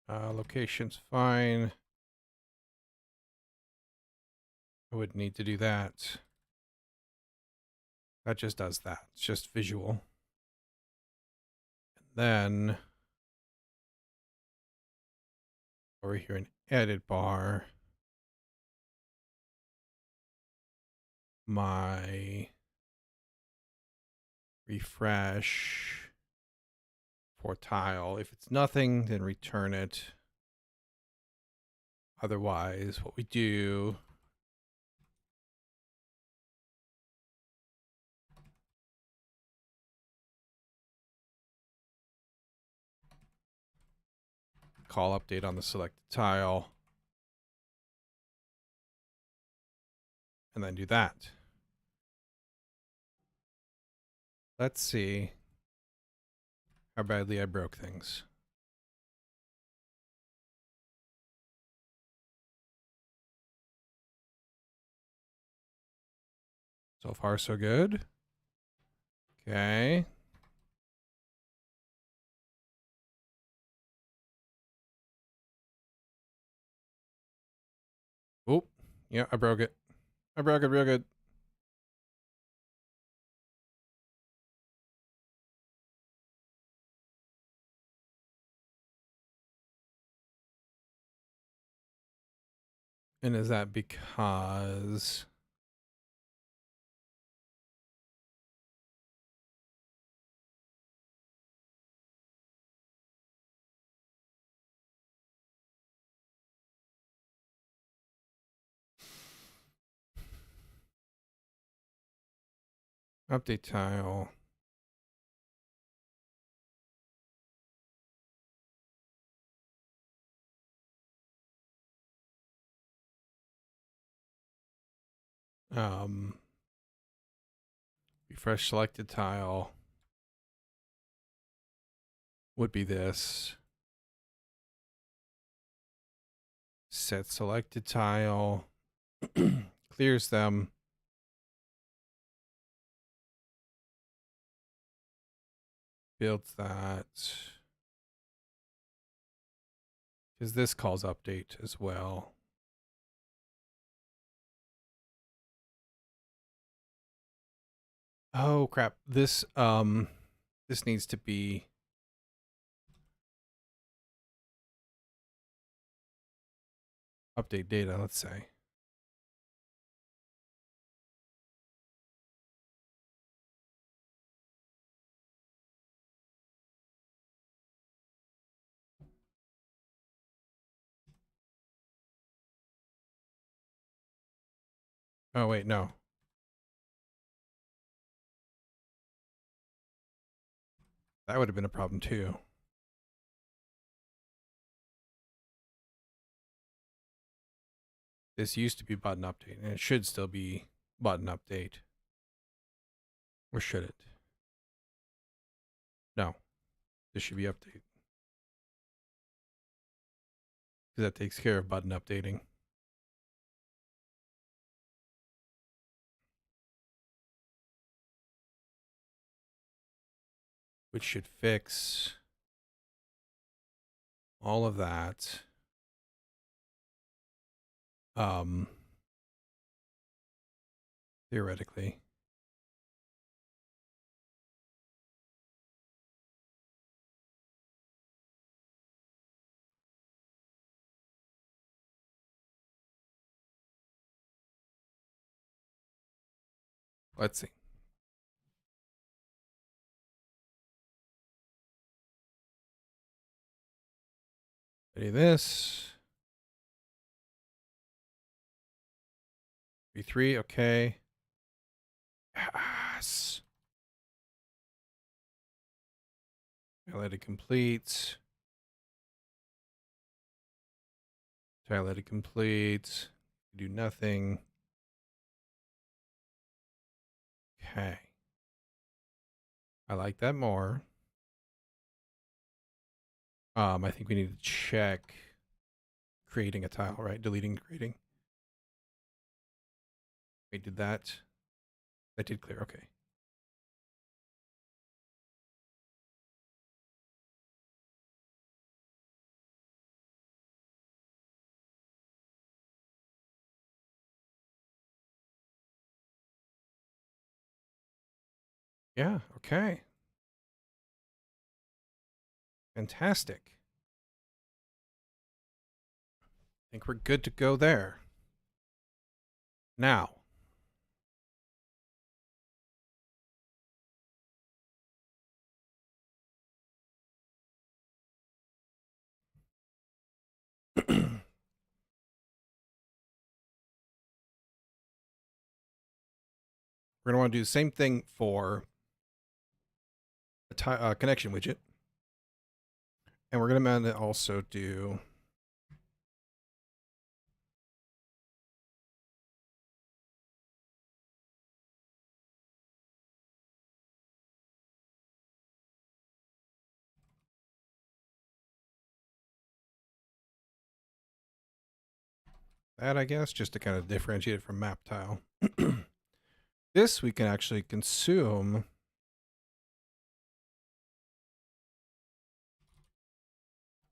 location's fine. I would need to do that. That just does that. It's just visual. And then over here in edit bar, my refresh for tile. If it's nothing, then return it. Otherwise, what we do call update on the selected tile and then do that. Let's see how badly I broke things. So far, so good. Okay. Oh, yeah, I broke it. I broke it real good. And is that because... Update tile. Refresh selected tile would be this. Set selected tile. Clears them. Builds that. Because this calls update as well. Oh crap. This needs to be update data, let's say. Oh wait, no. That would have been a problem too. This used to be button update, and it should still be button update. Or should it? No. This should be update. Because that takes care of button updating. Which should fix all of that. Theoretically. Let's see. Do this. V3, okay. Yes. Highlighted complete. Highlighted complete. Do nothing. Okay. I like that more. I think we need to check creating a tile, right? Deleting, creating. Wait, did that? That did clear, okay. Yeah, okay. Fantastic. think we're good to go there. Now, we're going to want to do the same thing for a connection widget. And we're going to also do that, I guess, just to kind of differentiate it from map tile. This we can actually consume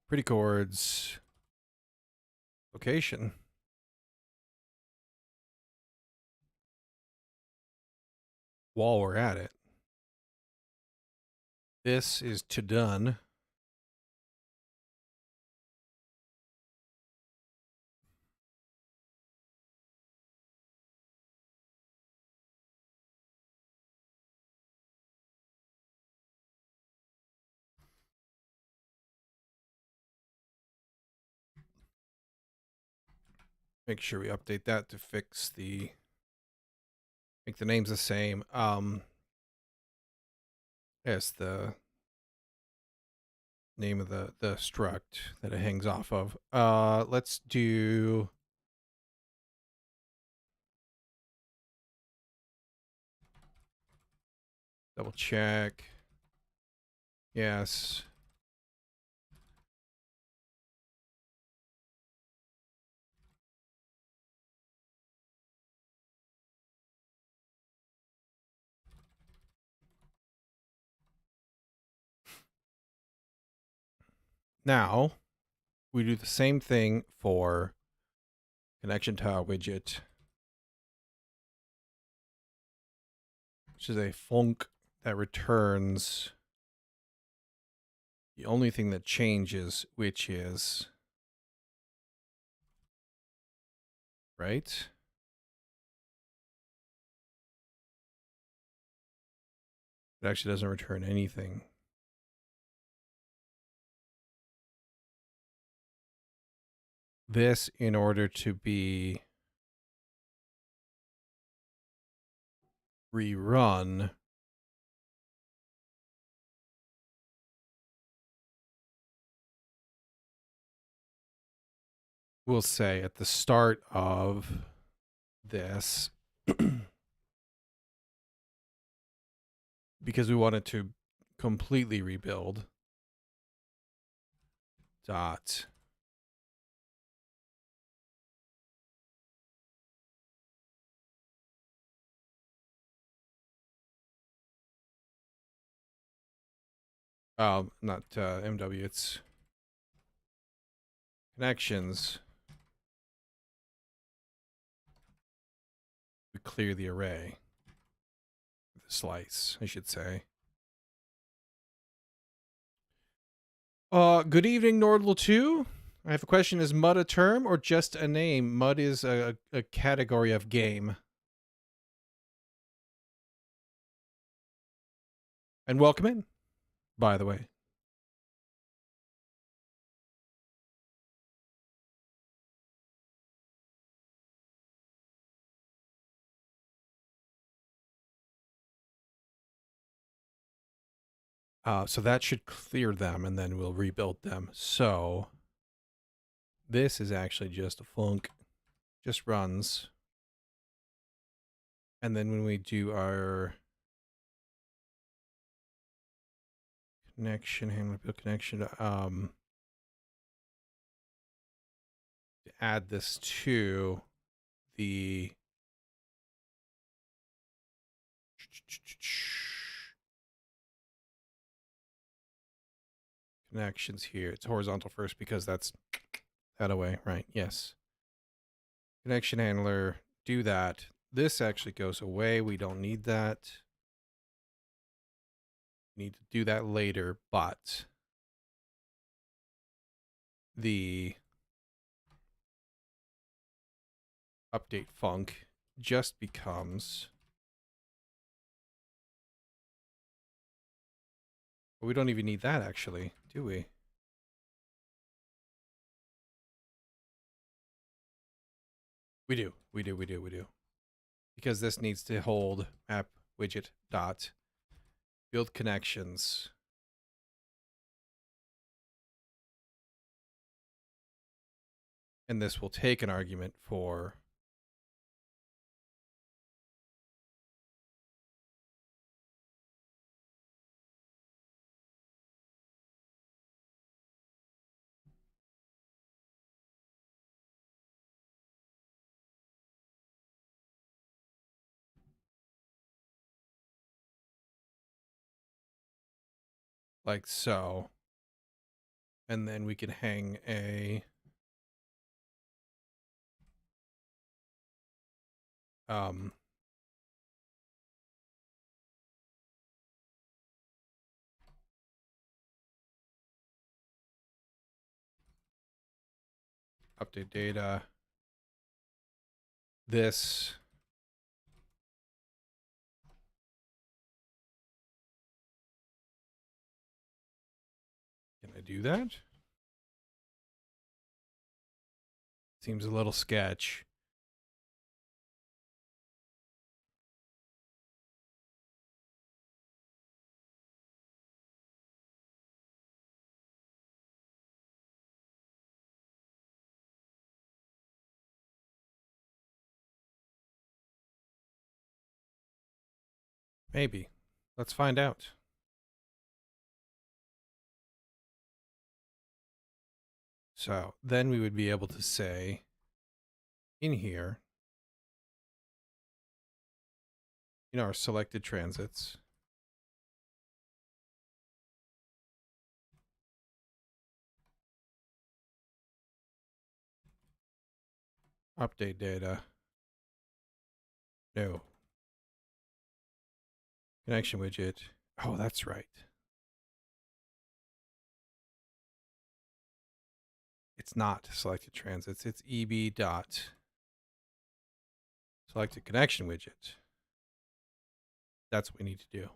pretty chords location. While we're at it. This is to done. Make sure we update that to fix the, make the names the same. Yes, the name of the struct that it hangs off of. Let's do double check. Yes. Now, we do the same thing for connection tile widget, which is a func that returns the only thing that changes, which is, right? It actually doesn't return anything. This, in order to be rerun, we'll say at the start of this, because we want it to completely rebuild, dot not MW, it's connections. We clear the array, the slice, I should say. Good evening, Nordl 2. I have a question. Is MUD a term or just a name? MUD is a category of game. And welcome in, by the way. So that should clear them, and then we'll rebuild them. So this is actually just a func, just runs. And then when we do our connection, handler build connection, to add this to the connections here. It's horizontal first because that's that away, right? Yes. Connection handler, do that. This actually goes away. We don't need that. We need to do that later, but the update func just becomes, well, we don't even need that actually, do we? We do. Because this needs to hold app widget dot build connections. And this will take an argument for like so. And then we can hang a update data. This can I do that? Seems a little sketch. Maybe. Let's find out. So then we would be able to say in here, in our selected transits, update data. No. Connection widget. Oh, that's right. It's not selected transits. It's EB dot selected connection widget. That's what we need to do.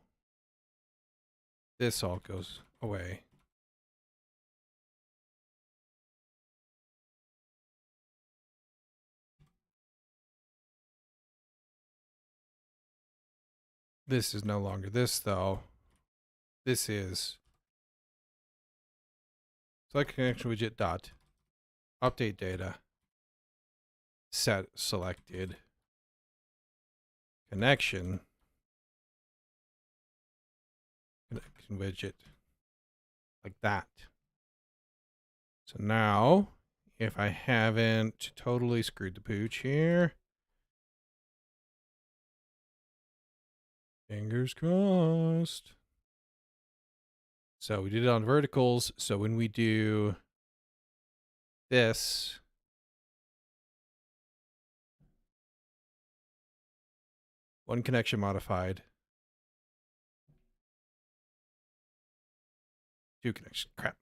This all goes away. This is no longer this, though. This is select connection widget dot update data set selected connection widget, like that. So now, if I haven't totally screwed the pooch here, fingers crossed. So we did it on verticals. So when we do this, one connection modified, two connection, crap.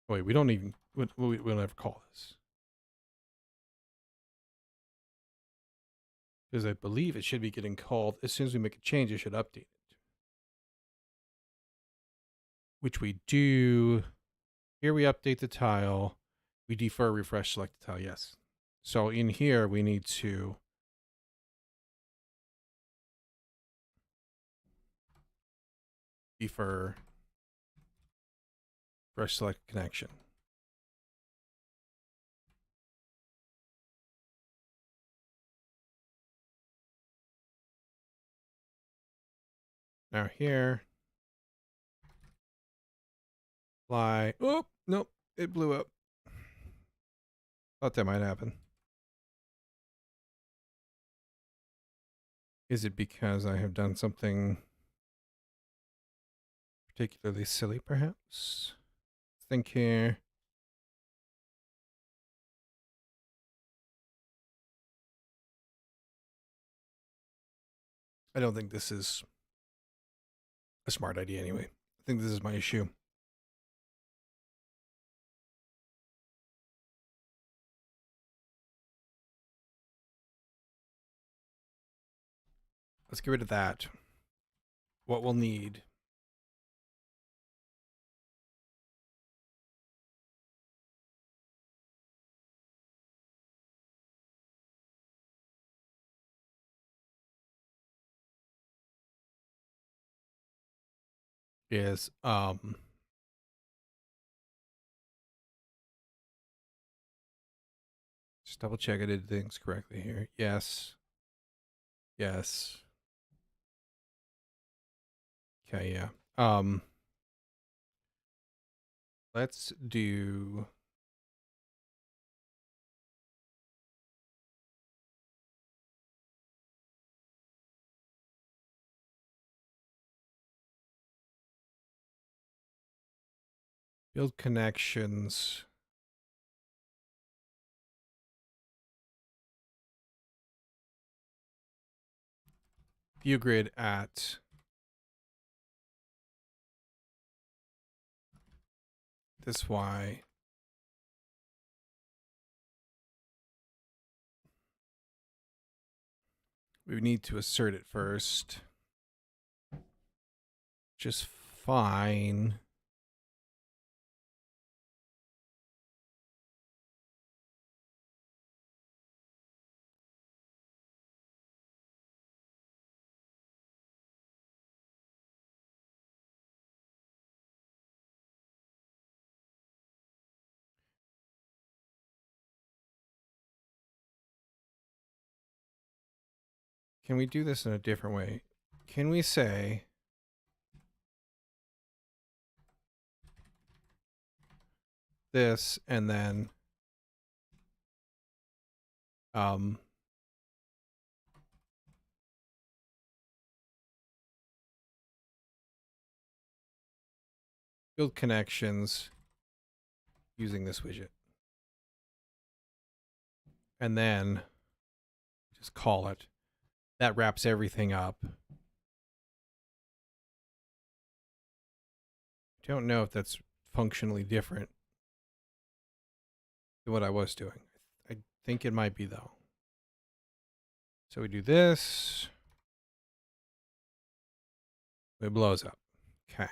Wait, we don't even, we'll never call this. Because I believe it should be getting called, as soon as we make a change, it should update it. Which we do. Here we update the tile. We defer, refresh, select the tile, yes. So in here, we need to defer, refresh, select connection. Now here, fly. Oh, nope, it blew up. Thought that might happen. Is it because I have done something particularly silly, perhaps? Think here. I don't think this is a smart idea anyway. I think this is my issue. Let's get rid of that. What we'll need. Is just double check I did things correctly here. Yes. Yes. Okay, yeah. Let's do build connections. View grid at this Y. We need to assert it first. Just fine. Can we do this in a different way? Can we say this and then build connections using this widget. And then just call it. That wraps everything up. I don't know if that's functionally different than what I was doing. I think it might be though. So we do this. It blows up. Okay.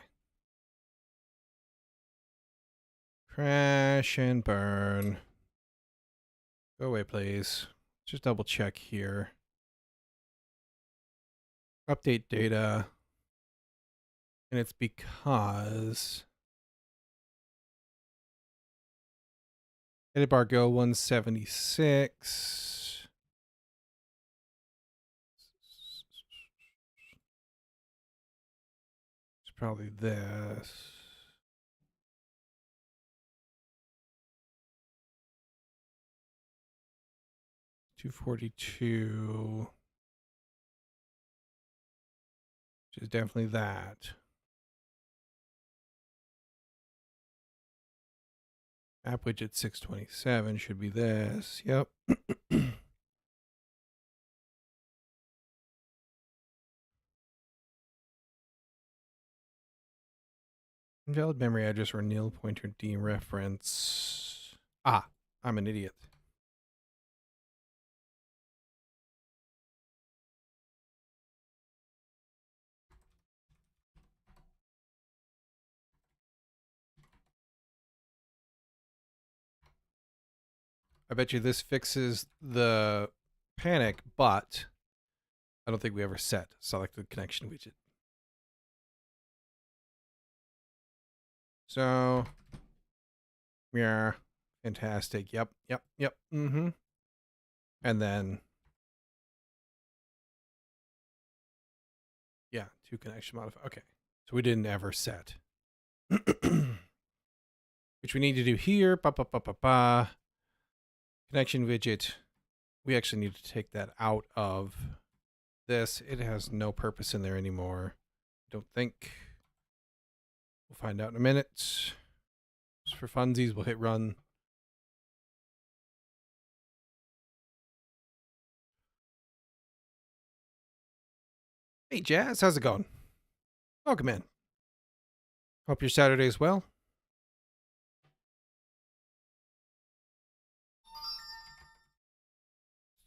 Crash and burn. Go away, please. Just double check here. Update data. And it's because edit bar go 176. It's probably this. 242. Which is definitely that. App widget 627 should be this. Yep. Invalid memory address or nil pointer dereference. Ah, I'm an idiot. I bet you this fixes the panic, but I don't think we ever set selected connection widget. So, yeah, fantastic. Yep. Mm-hmm. And then, yeah, two connection modify. Okay, so we didn't ever set. Which we need to do here. Connection widget. We actually need to take that out of this. It has no purpose in there anymore. I don't think. We'll find out in a minute. Just for funsies, we'll hit run. Hey, Jazz, how's it going? Welcome in. Hope your Saturday's well.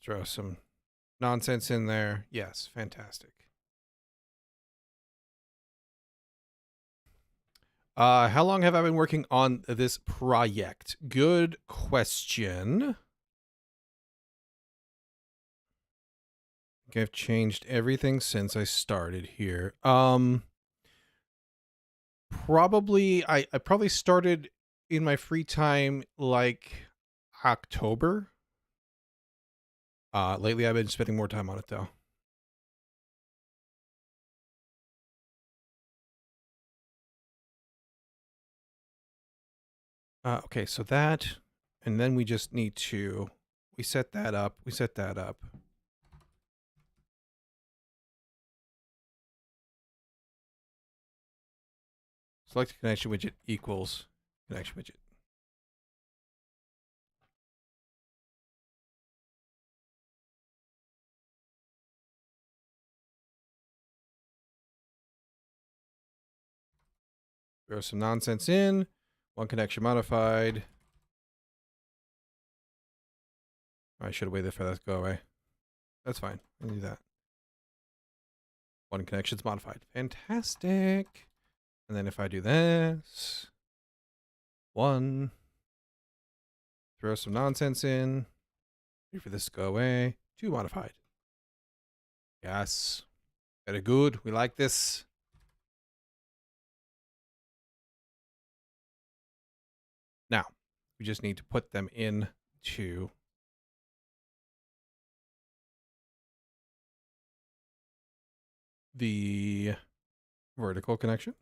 Throw some nonsense in there. Yes, fantastic. How long have I been working on this project? Good question. I think I've changed everything since I started here. Probably I probably started in my free time like October. Lately I've been spending more time on it though. Okay, so that, and then we just need to, we set that up. Select connection widget equals connection widget. Throw some nonsense in. One connection modified. I should have waited for that to go away. That's fine. I'll do that. One connection's modified. Fantastic. And then if I do this, one, throw some nonsense in, wait for this to go away, two modified. Yes. Very good. We like this. Now, we just need to put them into the vertical connection.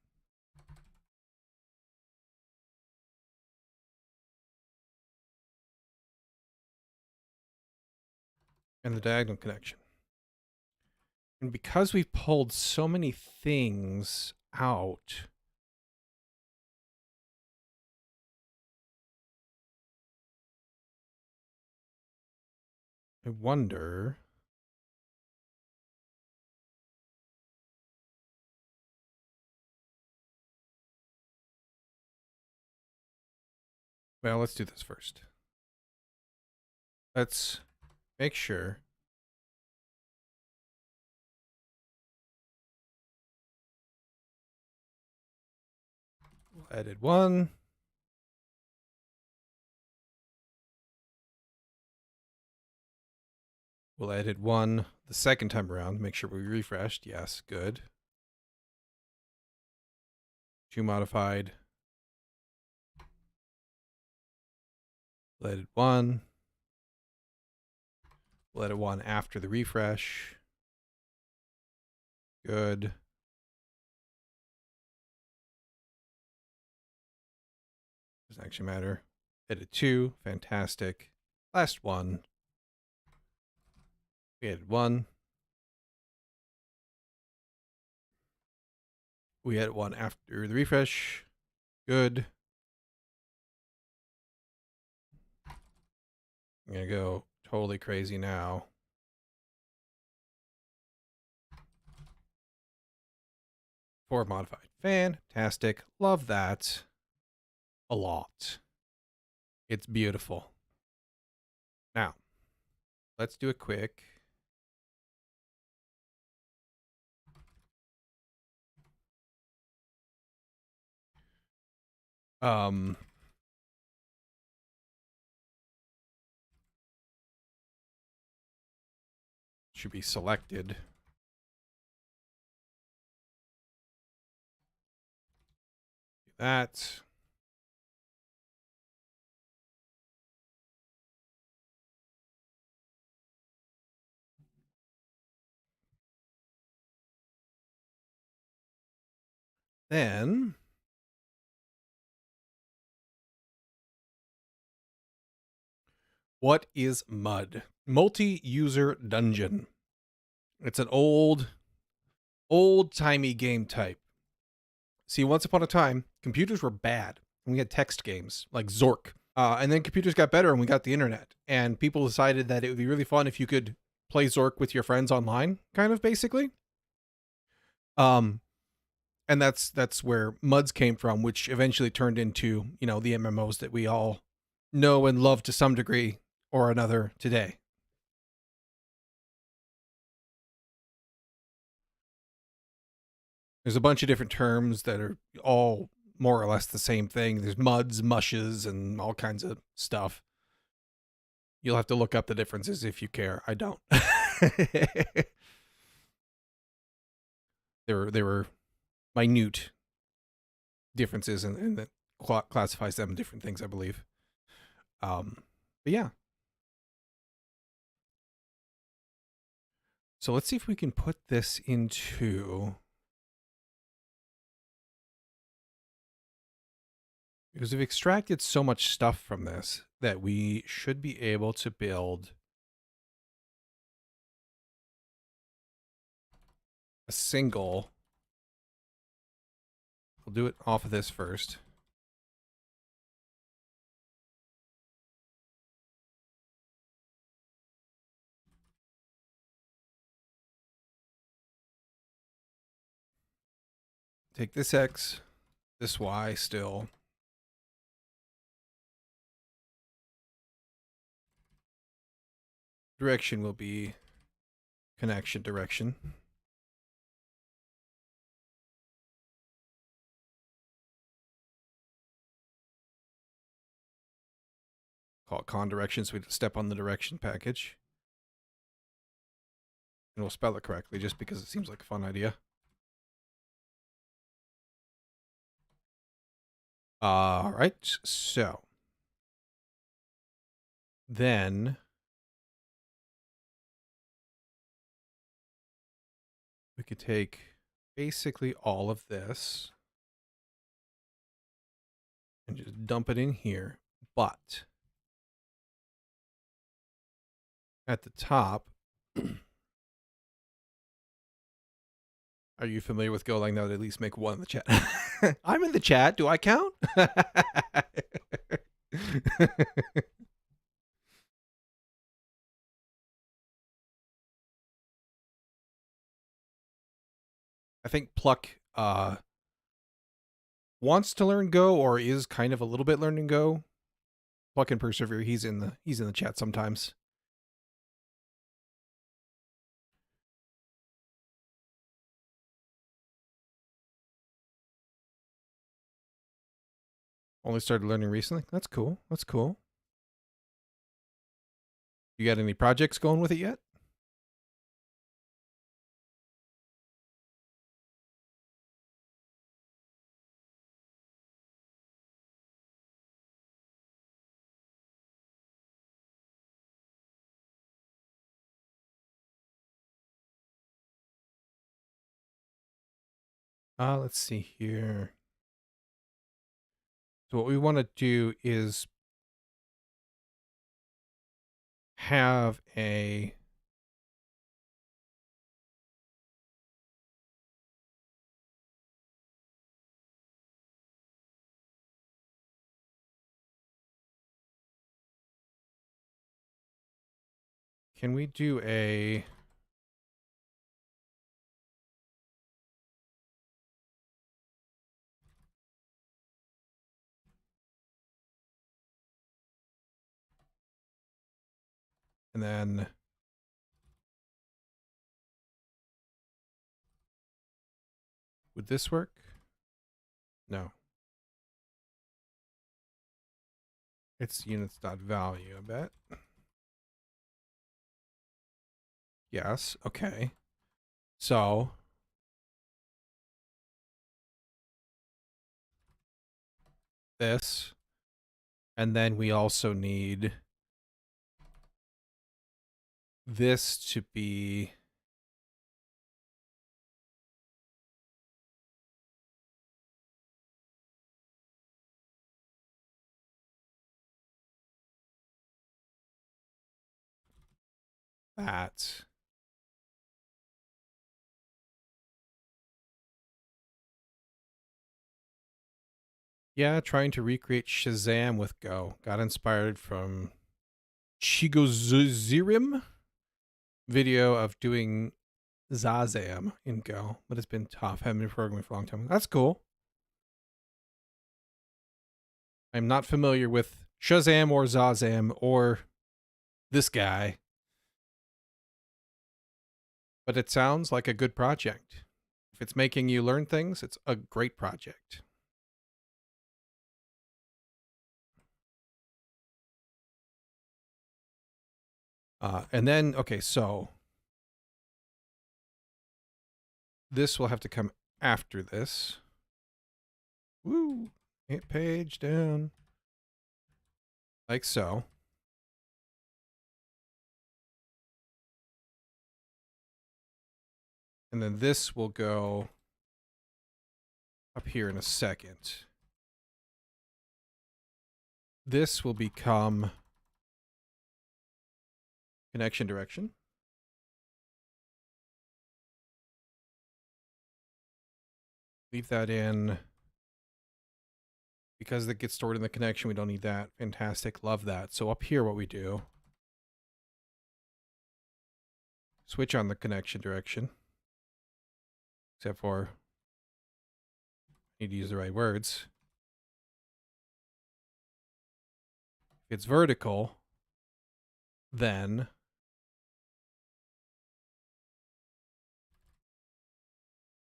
And the diagonal connection. And because we've pulled so many things out, I wonder, well, let's do this first. Let's make sure we'll edit one. We'll edit one the second time around. Make sure we refreshed. Yes, good. Two modified. We'll edit one. We'll edit one after the refresh. Good. Doesn't actually matter. Edit two. Fantastic. Last one. We added one. We added one after the refresh. Good. I'm going to go totally crazy now. Four modified. Fantastic. Love that a lot. It's beautiful. Now, let's do a quick. Should be selected. Do that. Then what is MUD? Multi-user dungeon. It's an old-timey game type. See, once upon a time, computers were bad. We had text games like Zork. And then computers got better and we got the internet. And people decided that it would be really fun if you could play Zork with your friends online, kind of basically. And that's where MUDs came from, which eventually turned into, you know, the MMOs that we all know and love to some degree or another today. There's a bunch of different terms that are all more or less the same thing. There's muds, mushes, and all kinds of stuff. You'll have to look up the differences if you care. I don't. There were minute differences, and that classifies them different things, I believe. But yeah. So let's see if we can put this into, because we've extracted so much stuff from this that we should be able to build a single. We'll do it off of this first. Take this X, this Y still. Direction will be connection direction. Call it con direction, so we step on the direction package. And we'll spell it correctly just because it seems like a fun idea. All right, so then we could take basically all of this and just dump it in here. But at the top, are you familiar with Golang? That would at least make one in the chat. I'm in the chat. Do I count? I think Pluck wants to learn Go, or is kind of a little bit learning Go. Pluck and Persevere. He's in the chat sometimes. Only started learning recently. That's cool. That's cool. You got any projects going with it yet? Let's see here. So what we want to do is have a can we do a and then would this work? No. It's units.value, I bet. Yes, okay. So this, and then we also need this to be that. Yeah, trying to recreate Shazam with Go. Got inspired from Chigozirim video of doing Zazam in Go, but it's been tough. Haven't been programming for a long time. That's cool. I'm not familiar with Shazam or Zazam or this guy, but it sounds like a good project. it's making you learn things, it's a great project. And then, okay, so this will have to come after this. Woo! Hit page down. Like so. And then this will go up here in a second. This will become connection direction. Leave that in. Because it gets stored in the connection, we don't need that. Fantastic. Love that. So up here, what we do, switch on the connection direction. Except for, I need to use the right words. If it's vertical, then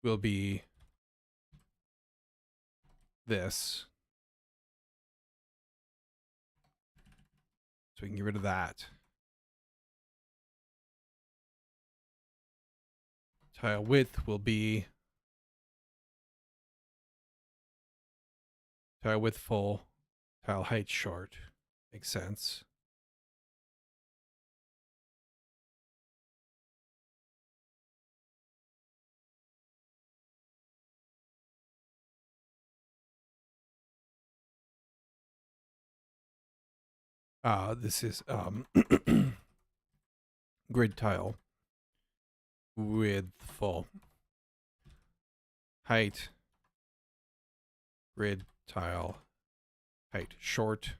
will be this. So we can get rid of that. Tile width will be tile width full, tile height short. Makes sense. This is grid tile width full, height grid tile height short.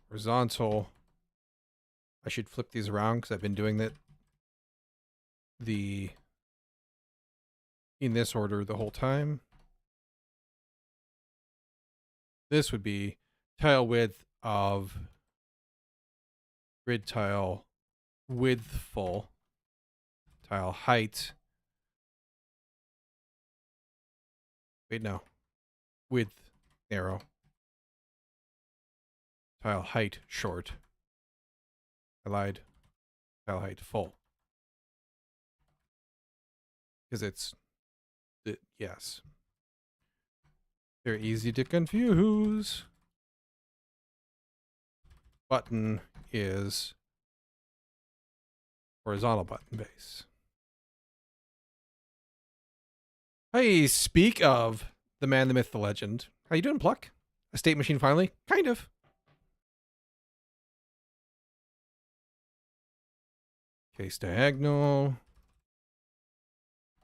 Horizontal. I should flip these around because I've been doing that in this order the whole time. This would be tile width of grid tile width full, tile height. Wait, no. Width narrow. Tile height short. I lied. Tile height full. Because it's, yes. They're easy to confuse. Button is horizontal button base. Hey, speak of the man, the myth, the legend. How you doing, Pluck? A state machine finally? Kind of. Case diagonal.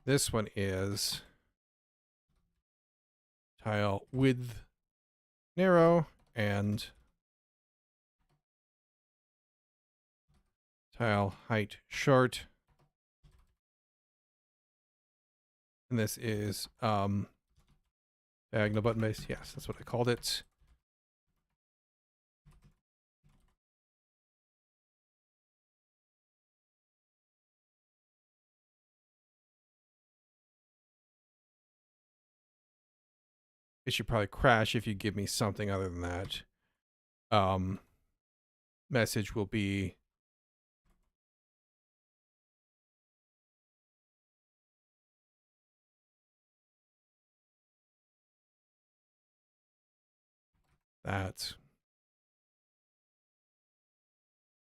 This one is tile width narrow and tile height short. And this is diagonal button base. Yes, that's what I called it. It should probably crash if you give me something other than that. Message will be that.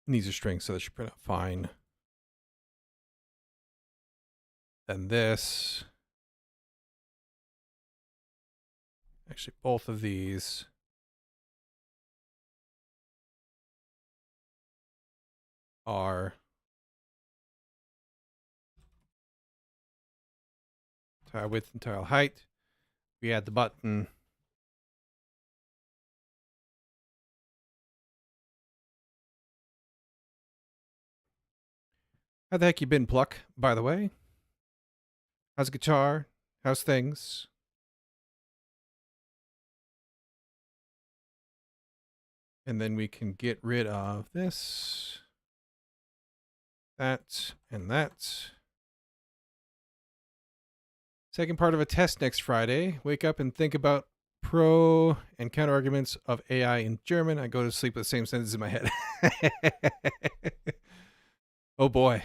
And these are strings, so that should print out fine. Then this. Actually, both of these are tile width and tile height. We add the button. How the heck you been, Pluck, by the way? How's guitar? How's things? And then we can get rid of this. that, and that. Second part of a test next Friday. Wake up and think about pro and counter arguments of AI in German. I go to sleep with the same sentence in my head. Oh boy.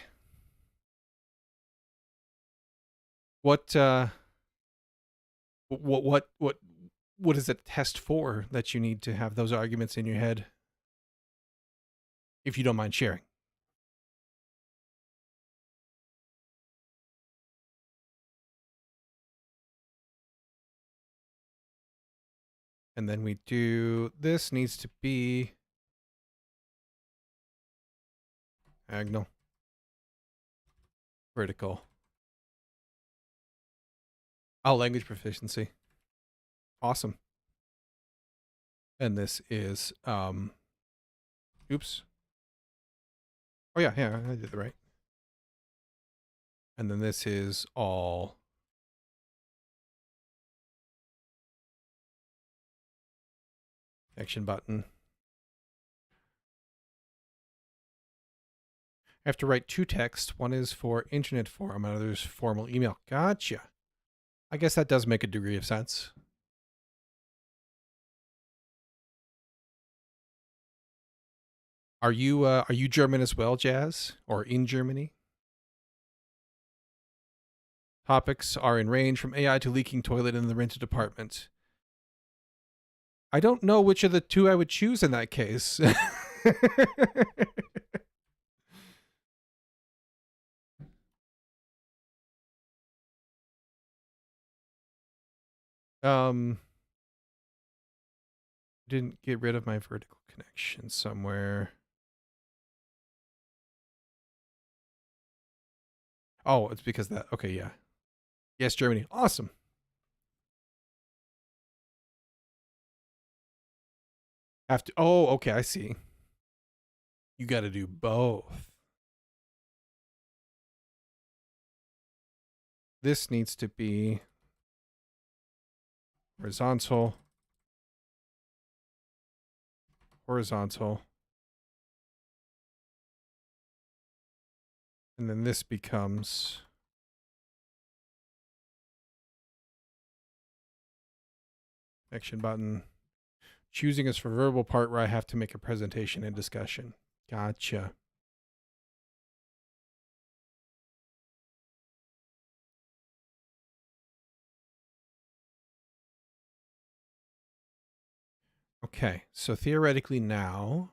What is it test for that you need to have those arguments in your head? If you don't mind sharing. And then we do, this needs to be diagonal, vertical. Oh, language proficiency. Awesome. And this is, oops. Oh yeah, I did it right. And then this is all action button. I have to write two texts. One is for internet forum, another is formal email. Gotcha. I guess that does make a degree of sense. Are you German as well, Jazz? Or in Germany? Topics are in range from AI to leaking toilet in the rented apartment. I don't know which of the two I would choose in that case. Didn't get rid of my vertical connection somewhere. Oh, it's because that. Okay, yeah. Yes, Germany. Awesome. Have to. Oh, okay. I see. You got to do both. This needs to be horizontal, horizontal. And then this becomes action button. Choosing is for verbal part where I have to make a presentation and discussion. Gotcha. Okay, so theoretically now,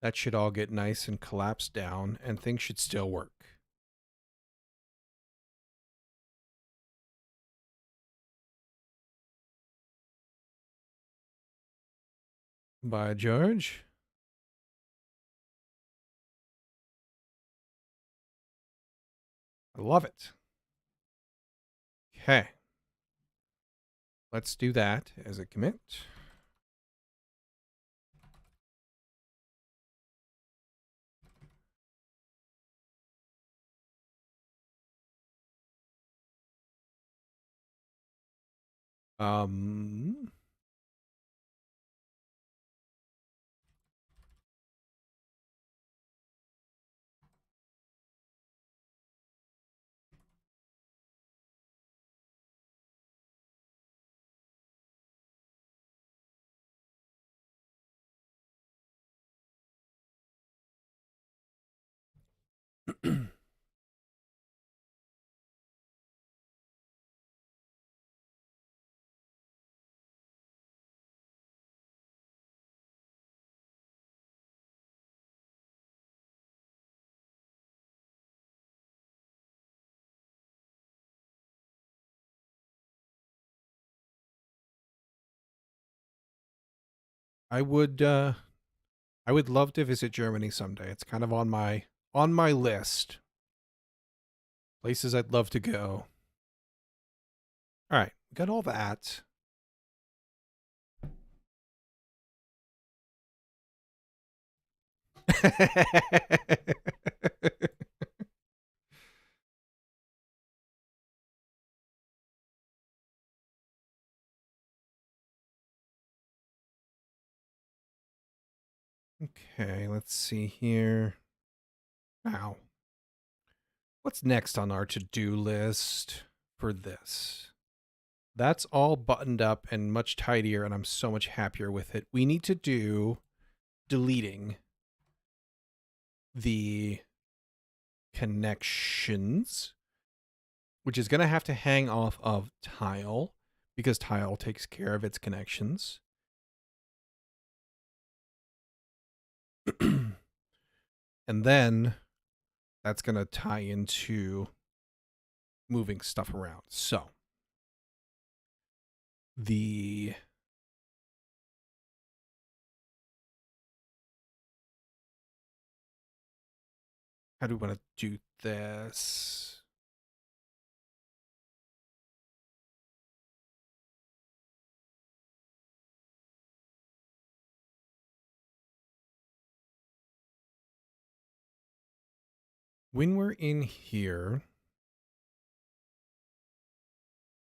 that should all get nice and collapsed down, and things should still work. Bye, George. I love it. Okay. Let's do that as a commit. I would love to visit Germany someday. It's kind of on my list. Places I'd love to go. All right, got all that. Okay, let's see here. Wow. What's next on our to-do list for this? That's all buttoned up and much tidier, and I'm so much happier with it. We need to do deleting the connections, which is going to have to hang off of Tile because Tile takes care of its connections. And then that's going to tie into moving stuff around. So how do we want to do this? When we're in here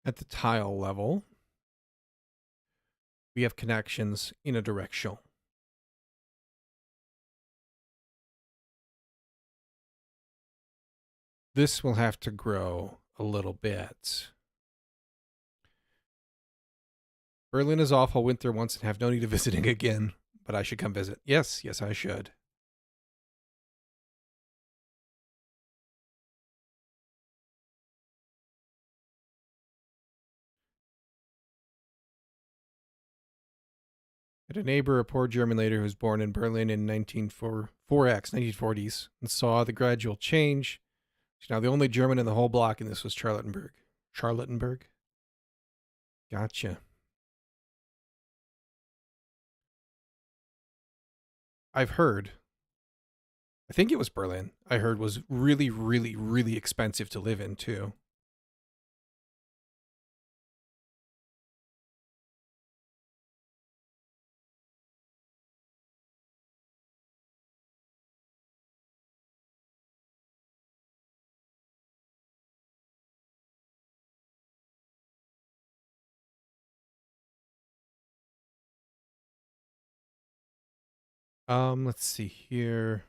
at the tile level, we have connections in a directional. This will have to grow a little bit. Berlin is off. I'll went there once and have no need of visiting again, but I should come visit. Yes, I should. I had a neighbor, a poor German lady who was born in Berlin in 1940s, and saw the gradual change. She's now the only German in the whole block, and this was Charlottenburg. Gotcha. I've heard, I think it was Berlin, I heard was really, really, really expensive to live in, too. Let's see here.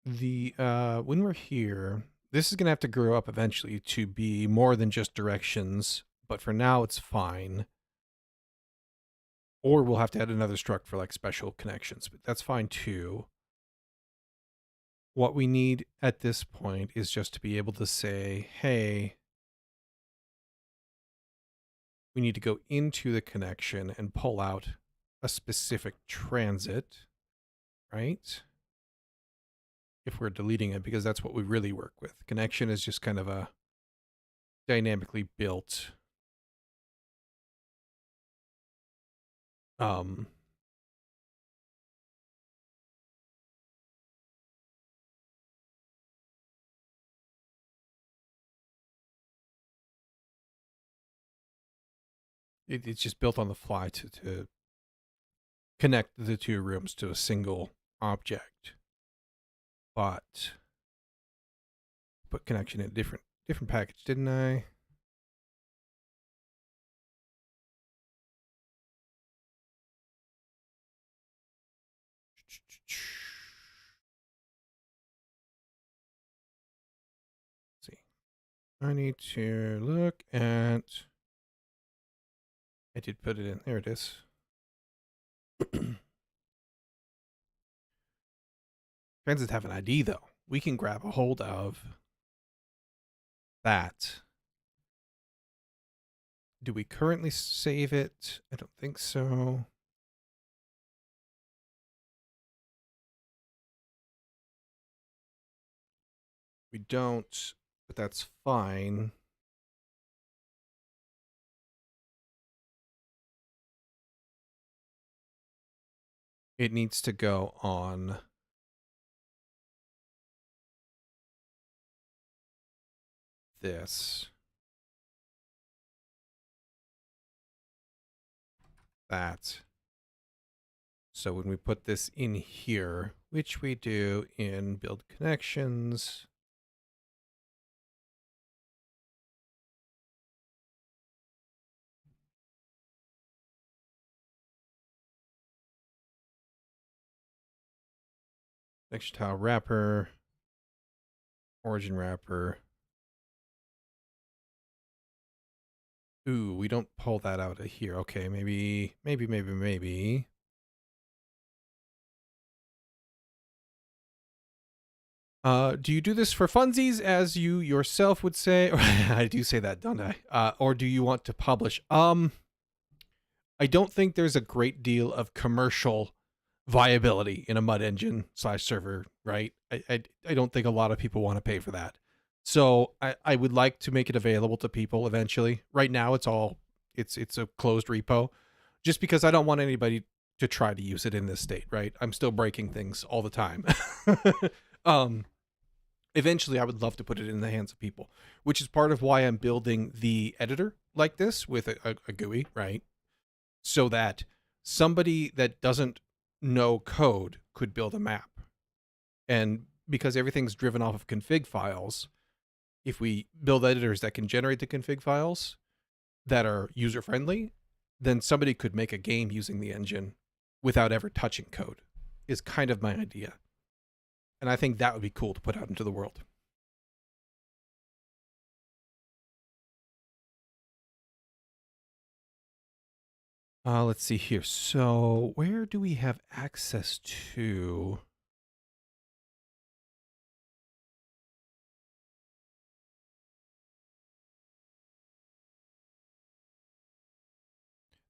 When we're here, this is gonna have to grow up eventually to be more than just directions, but for now it's fine. Or we'll have to add another struct for like special connections, but that's fine too. What we need at this point is just to be able to say, hey, we need to go into the connection and pull out a specific transit, right? If we're deleting it, because that's what we really work with. Connection is just kind of a dynamically built it's just built on the fly to connect the two rooms to a single object. But put connection in a different package, didn't I? Let's see. I need to look at, I did put it in. There it is. Transits have an ID though. We can grab a hold of that. Do we currently save it? I don't think so. We don't, but that's fine. It needs to go on this. That. So when we put this in here, which we do in build connections, Connection tile wrapper. Origin wrapper. Ooh, we don't pull that out of here. Okay, maybe. Do you do this for funsies, as you yourself would say? I do say that, don't I? Or do you want to publish? I don't think there's a great deal of commercial viability in a mud engine / server, right? I don't think a lot of people want to pay for that. So I would like to make it available to people eventually. Right now it's a closed repo, just because I don't want anybody to try to use it in this state, right? I'm still breaking things all the time. Eventually I would love to put it in the hands of people, which is part of why I'm building the editor like this with a GUI, right? So that somebody that doesn't know code could build a map. And because everything's driven off of config files, if we build editors that can generate the config files that are user friendly, then somebody could make a game using the engine without ever touching code, is kind of my idea. And I think that would be cool to put out into the world. Let's see here. So where do we have access to?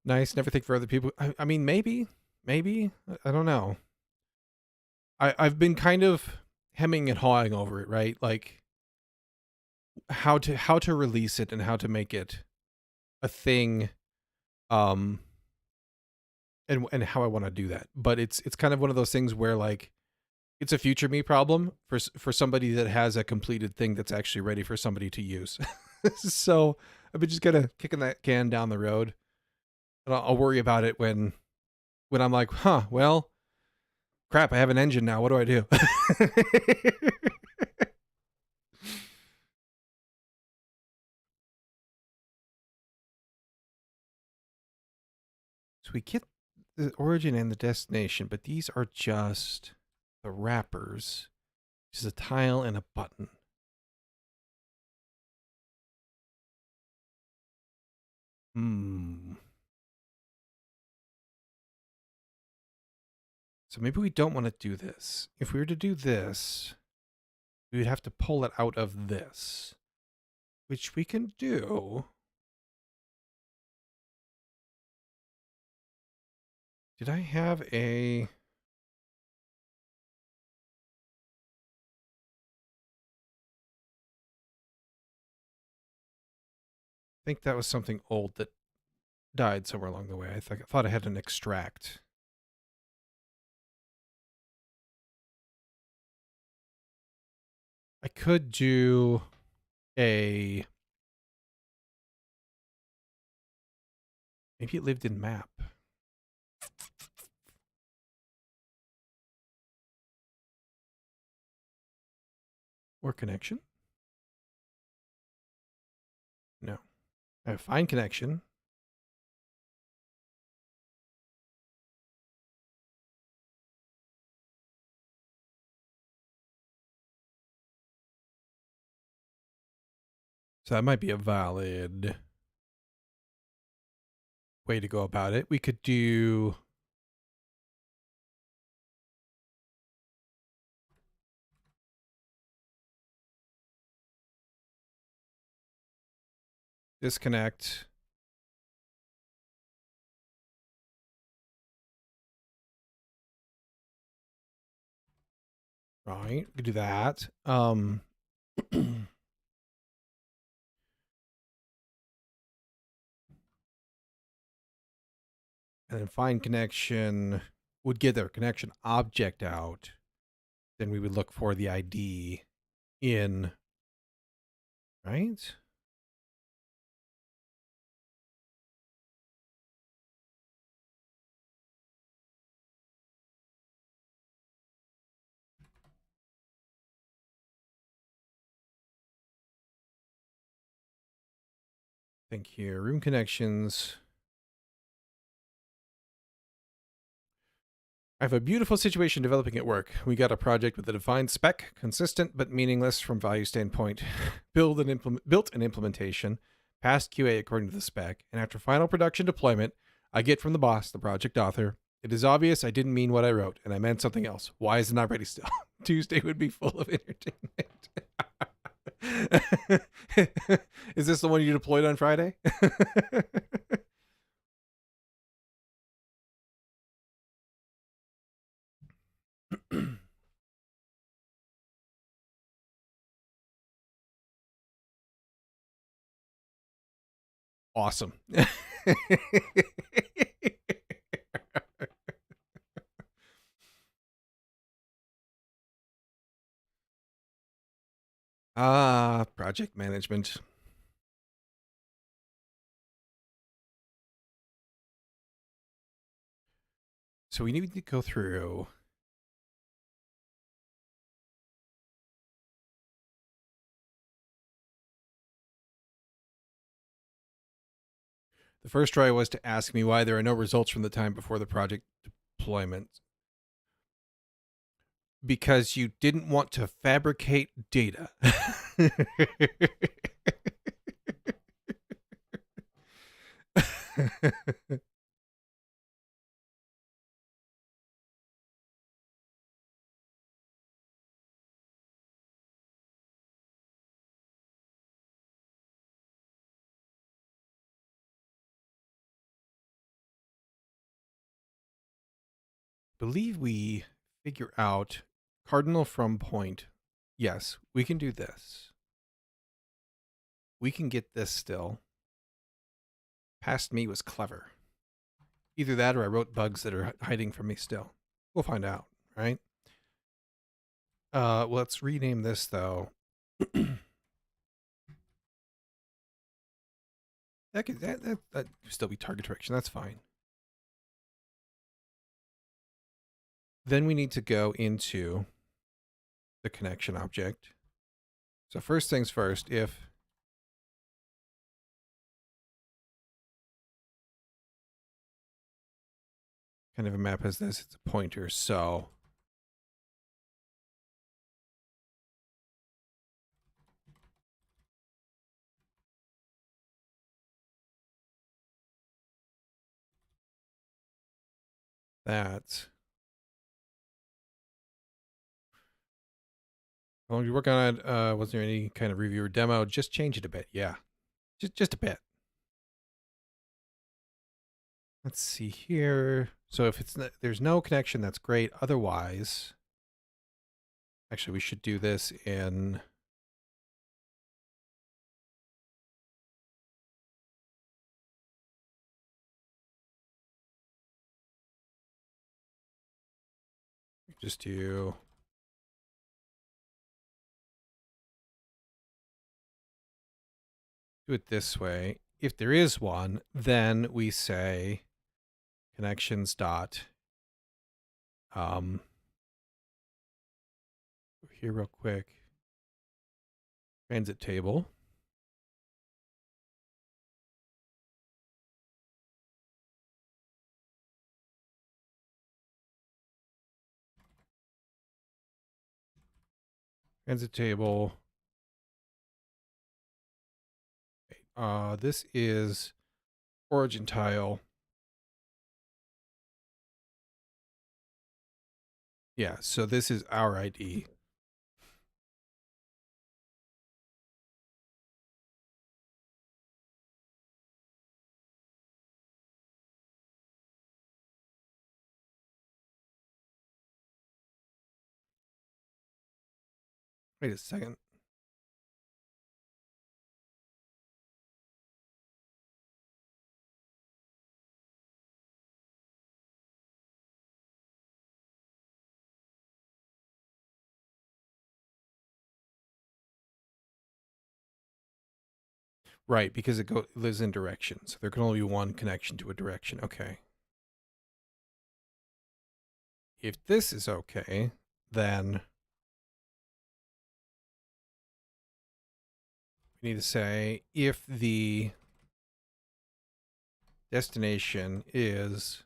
Nice. Never think for other people. I mean, maybe. I don't know. I've been kind of hemming and hawing over it, right? Like how to release it and how to make it a thing, and how I want to do that. But it's kind of one of those things where, like, it's a future me problem for somebody that has a completed thing that's actually ready for somebody to use. So I've been just kind of kicking that can down the road, and I'll worry about it when I'm like, well, crap, I have an engine now. What do I do? So we get the origin and the destination, but these are just the wrappers. Which is a tile and a button. So maybe we don't want to do this. If we were to do this, we would have to pull it out of this, which we can do. Did I have a... I think that was something old that died somewhere along the way. I thought I had an extract. I could do a... Maybe it lived in map. Or connection? No. I have find connection. So that might be a valid way to go about it. We could do... disconnect. Right, we could do that. And then find connection would get their connection object out. Then we would look for the ID in, right? Think here, room connections. I have a beautiful situation developing at work. We got a project with a defined spec, consistent but meaningless from value standpoint. Built an implementation, passed QA according to the spec, and after final production deployment, I get from the boss, the project author, it is obvious I didn't mean what I wrote, and I meant something else. Why is it not ready still? Tuesday would be full of entertainment. Is this the one you deployed on Friday? Awesome. Project management. So we need to go through. The first try was to ask me why there are no results from the time before the project deployment. Because you didn't want to fabricate data. Believe we figure out cardinal from point. Yes, we can do this. We can get this still. Past me was clever. Either that or I wrote bugs that are hiding from me still. We'll find out, right? Let's rename this though. that could still be target direction. That's fine. Then we need to go into the connection object. So first things first, if kind of a map has this, it's a pointer, so that. How long did you work on it? Was there any kind of review or demo? Just change it a bit. Yeah, just a bit. Let's see here. So if it's there's no connection, that's great. Otherwise, actually, we should do this in. Just do. Do it this way. If there is one, then we say connections dot here real quick. Transit table. Transit table. This is origin tile. Yeah, so this is our ID. Wait a second. Right, because it lives in directions. There can only be one connection to a direction. Okay. If this is okay, then we need to say if the destination is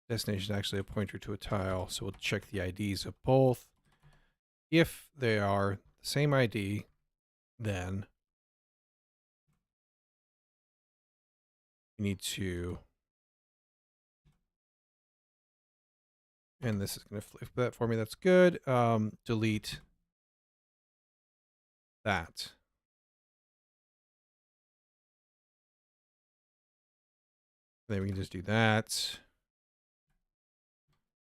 Destination is actually a pointer to a tile, so we'll check the IDs of both. If they are the same ID, then you need to, and this is going to flip that for me. That's good. Delete that. Then we can just do that.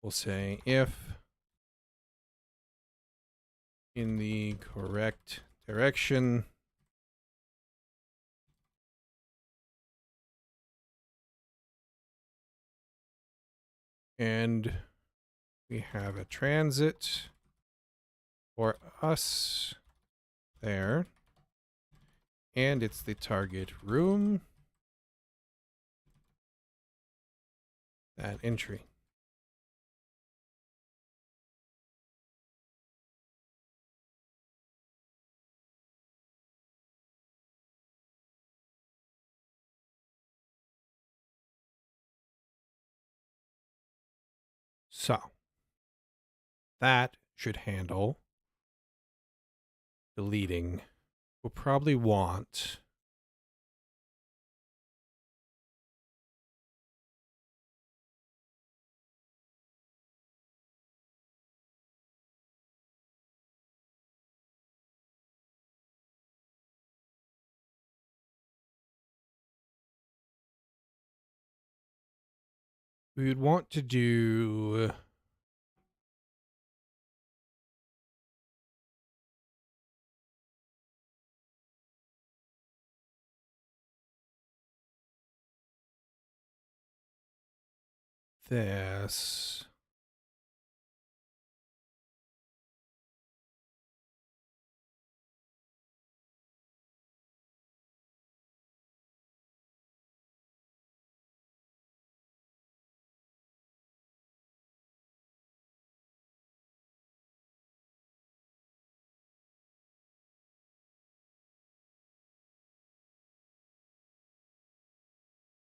We'll say if in the correct direction, and we have a transit for us there, and it's the target room, that entry. So that should handle deleting. We'll probably want we would want to do this.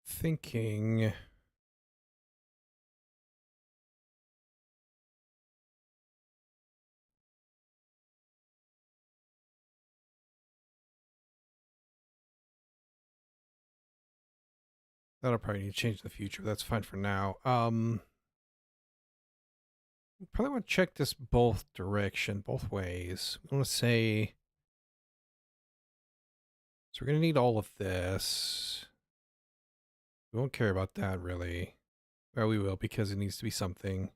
Thinking that'll probably need to change in the future, but that's fine for now. Probably want to check this both ways. I want to say, so we're going to need all of this. We won't care about that really. Well, we will because it needs to be something.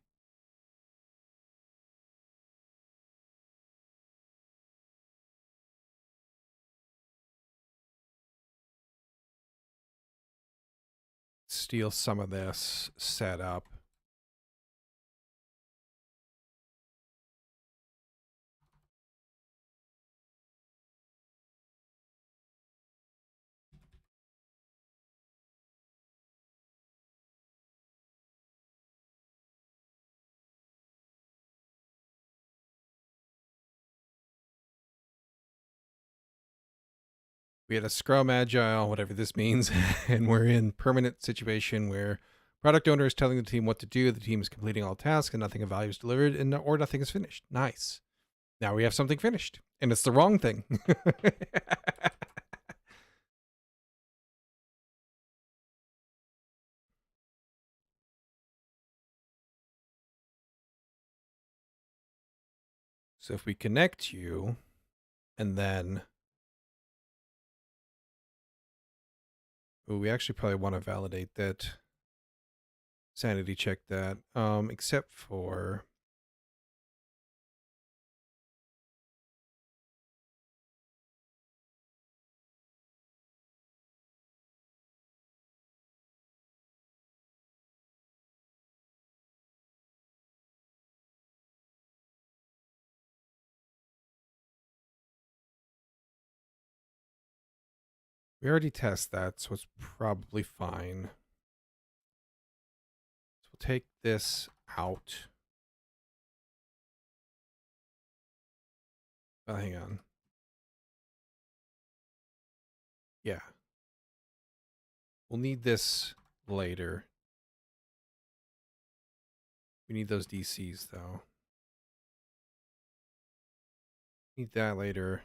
Steal some of this setup. We had a Scrum Agile, whatever this means, and we're in permanent situation where product owner is telling the team what to do, the team is completing all tasks, and nothing of value is delivered, and or nothing is finished. Nice. Now we have something finished, and it's the wrong thing. So if we connect you, and then we actually probably want to validate that, sanity check that, except for we already test that, so it's probably fine. So we'll take this out. Oh, hang on. Yeah. We'll need this later. We need those DCs though. Need that later.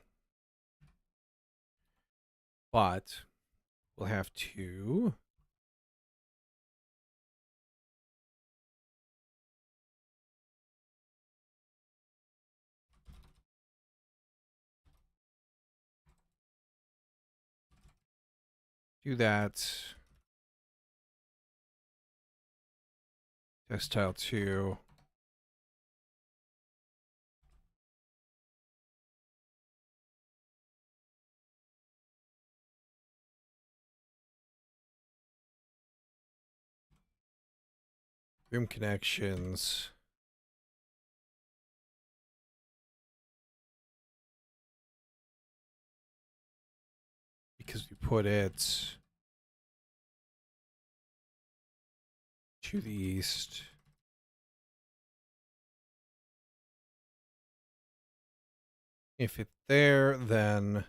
But we'll have to do that. Test tile 2. Room connections. Because we put it to the east. If it's there, then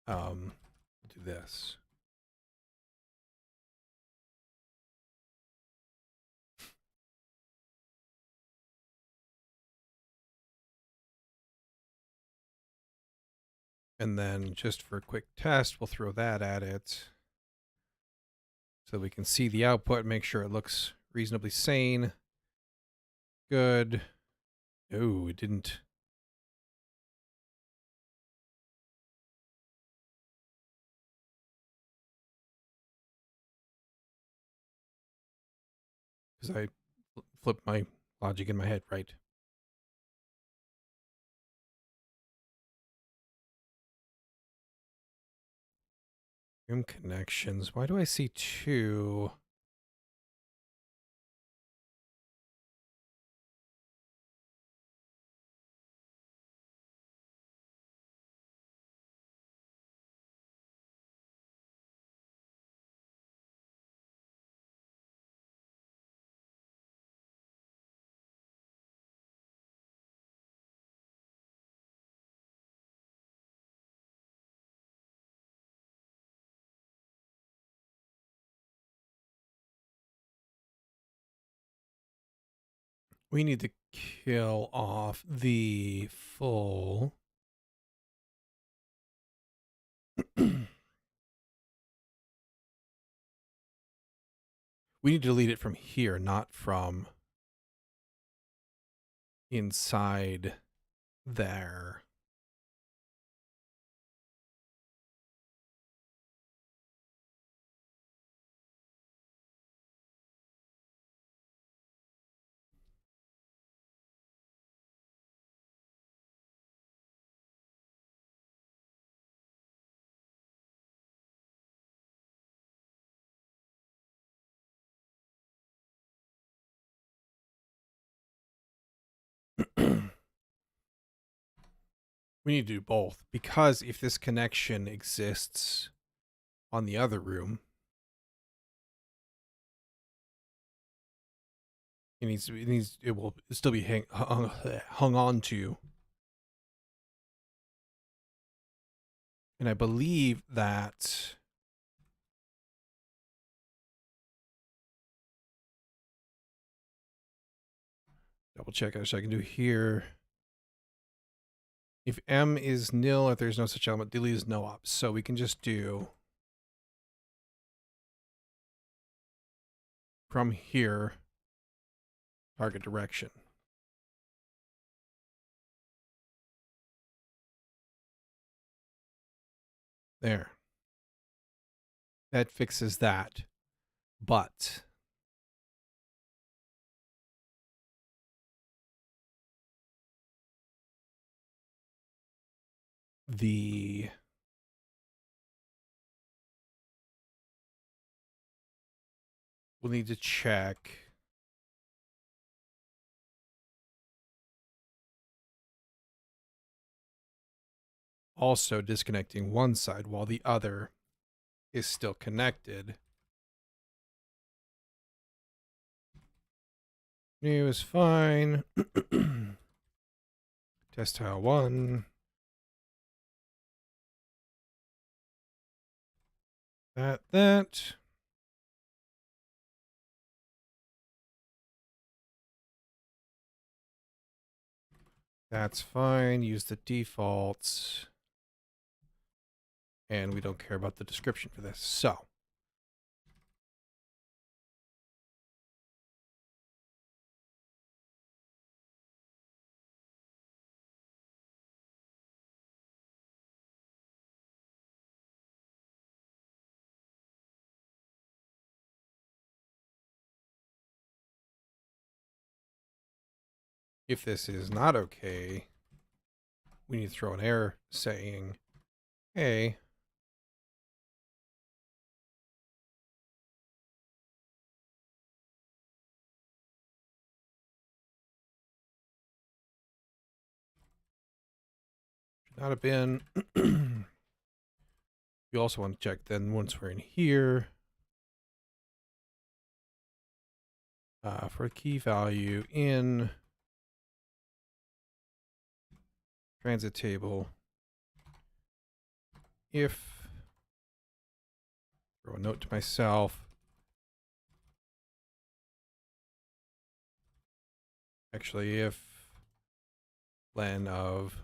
do this. And then just for a quick test, we'll throw that at it. So we can see the output, make sure it looks reasonably sane. Good. Oh, it didn't. Because I flipped my logic in my head, right? Room connections. Why do I see 2? We need to kill off the full. We need to delete it from here, not from inside there. We need to do both, because if this connection exists on the other room, it will still be hung on to. And I believe that double check what I can do here. If M is nil, if there's no such element, delete is no op. So we can just do from here, target direction. There. That fixes that. But we'll need to check also disconnecting one side while the other is still connected. New is fine. Test tile 1. That. That's fine. Use the defaults. And we don't care about the description for this. So. If this is not okay, we need to throw an error saying, hey, should not have been. You also want to check then once we're in here for a key value in transit table. If, throw a note to myself. Actually, if len of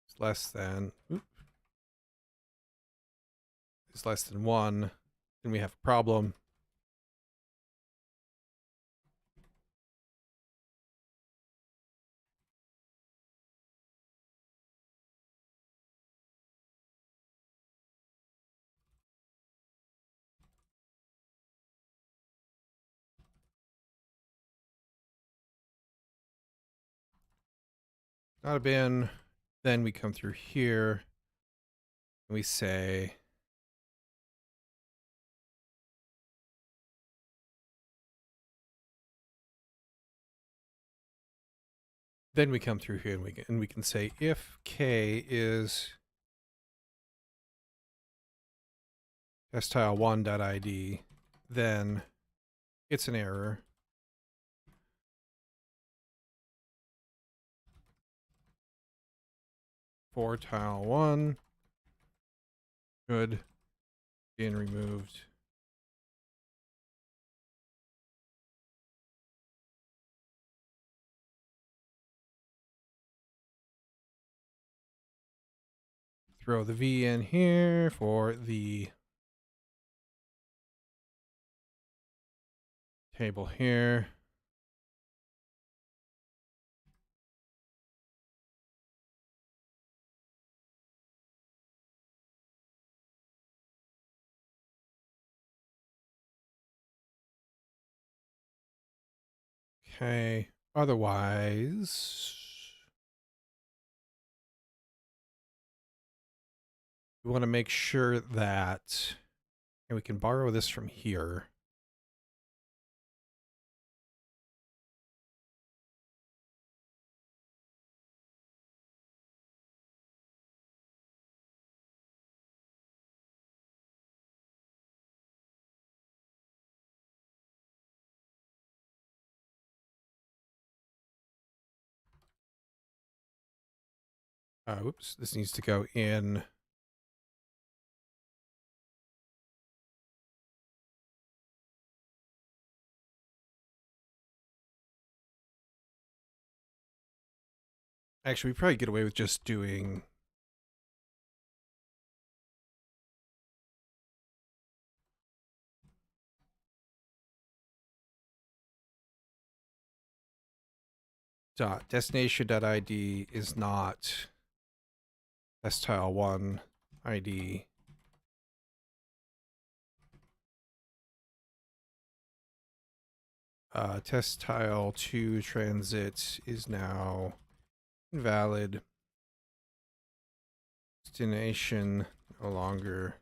is less than, is less than 1, then we have a problem. Not a bin. Then we come through here and we say, then we come through here and we can say if k is testtile1.id, then it's an error. For tile 1 should be removed. Throw the V in here for the table here. Okay, otherwise, we want to make sure that, and we can borrow this from here. Oops, this needs to go in. Actually, we probably get away with just doing destination.id is not testtile1 ID. Testtile2 transit is now invalid. Destination no longer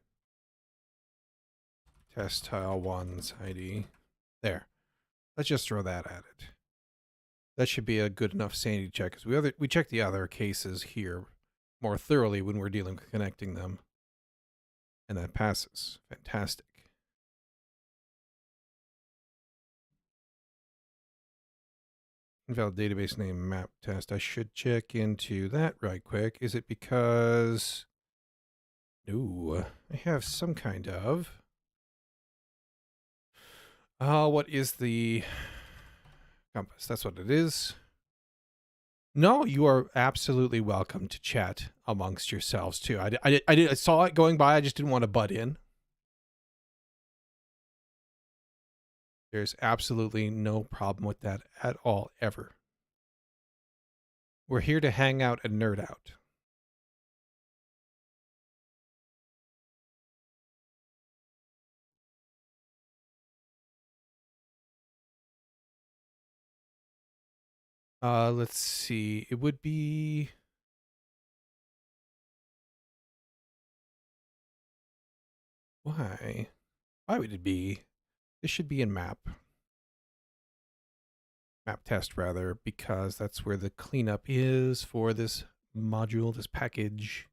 testtile1's ID. There. Let's just throw that at it. That should be a good enough sanity check, because we check the other cases here more thoroughly when we're dealing with connecting them. And that passes. Fantastic. Invalid database name map test. I should check into that right quick. Is it because... No, I have some kind of... what is the compass? That's what it is. No, you are absolutely welcome to chat amongst yourselves too. I saw it going by. I just didn't want to butt in. There's absolutely no problem with that at all, ever. We're here to hang out and nerd out. Let's see. It would be... Why? Why would it be? This should be in map. Map test, rather, because that's where the cleanup is for this module, this package.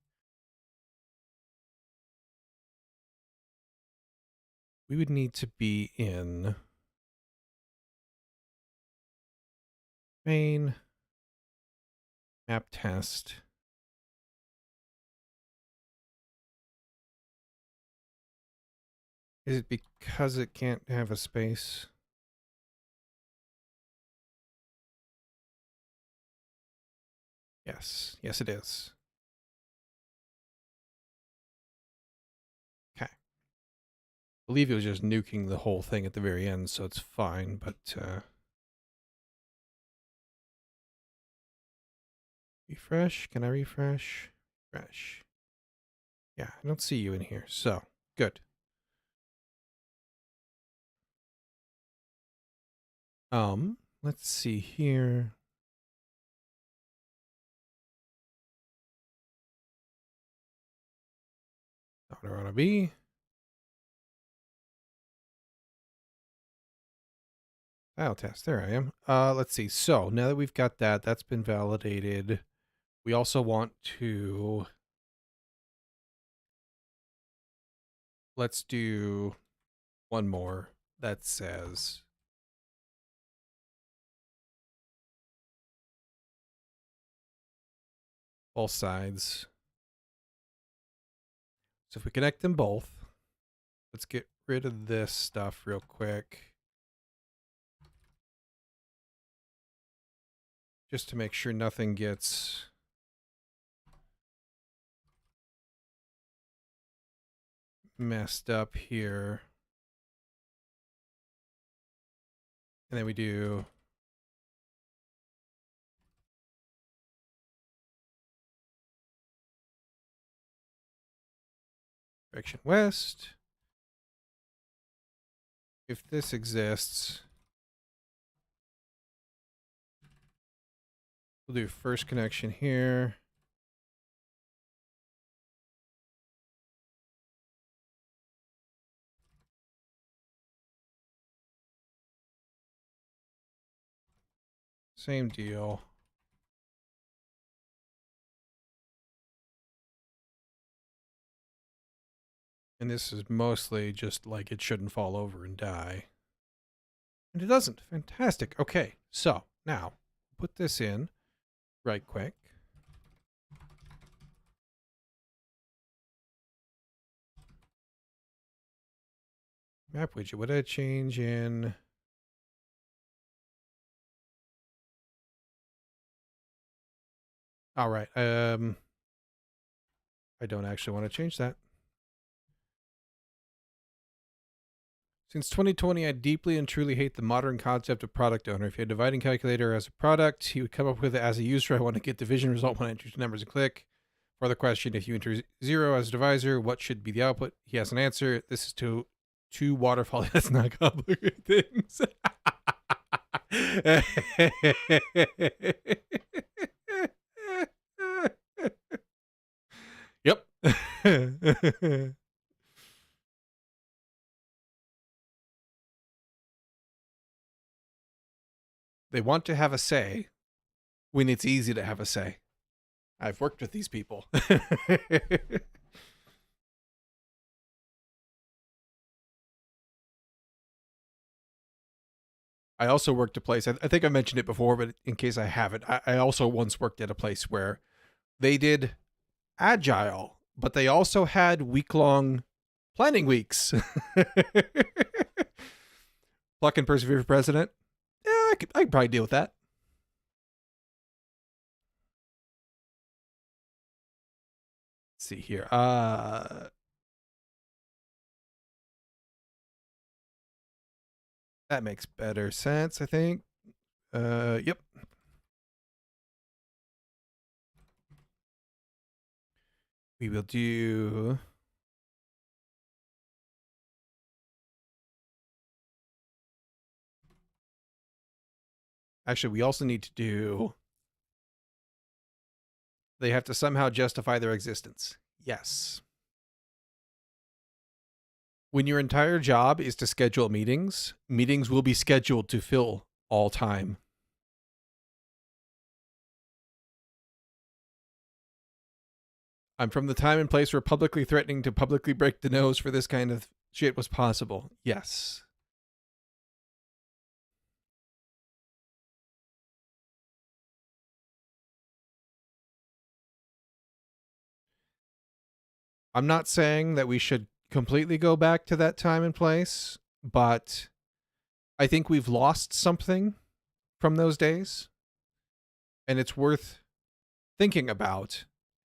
We would need to be in main, map test. Is it because it can't have a space? Yes. Yes, it is. Okay. I believe it was just nuking the whole thing at the very end, so it's fine, but... refresh? Can I refresh? Refresh. Yeah, I don't see you in here, so good. Let's see here. Not where I want to be. File test, there I am. Let's see. So now that we've got that, that's been validated. We also want to... Let's do one more that says... both sides. So if we connect them both, let's get rid of this stuff real quick. Just to make sure nothing gets messed up here. And then we do direction west. If this exists, we'll do first connection here. Same deal. And this is mostly just like it shouldn't fall over and die. And it doesn't. Fantastic. Okay, so now put this in right quick. Map widget. What did I change in? All right. I don't actually want to change that. Since 2020, I deeply and truly hate the modern concept of product owner. If you had a dividing calculator as a product, he would come up with it as a user. I want to get division result when I enter numbers and click. Further question, if you enter 0 as a divisor, what should be the output? He has an answer. This is two waterfall. That's not complicated things. Yep. They want to have a say when it's easy to have a say. I've worked with these people. I also worked a place, I think I mentioned it before, but in case I haven't, I also once worked at a place where they did agile, but they also had week-long planning weeks. Pluck and persevere for president. Yeah, I could probably deal with that. Let's see here. That makes better sense, I think. Yep. We will do... Actually, we also need to do... They have to somehow justify their existence. Yes. When your entire job is to schedule meetings, meetings will be scheduled to fill all time. I'm from the time and place where publicly threatening to publicly break the nose for this kind of shit was possible. Yes. I'm not saying that we should completely go back to that time and place, but I think we've lost something from those days, and it's worth thinking about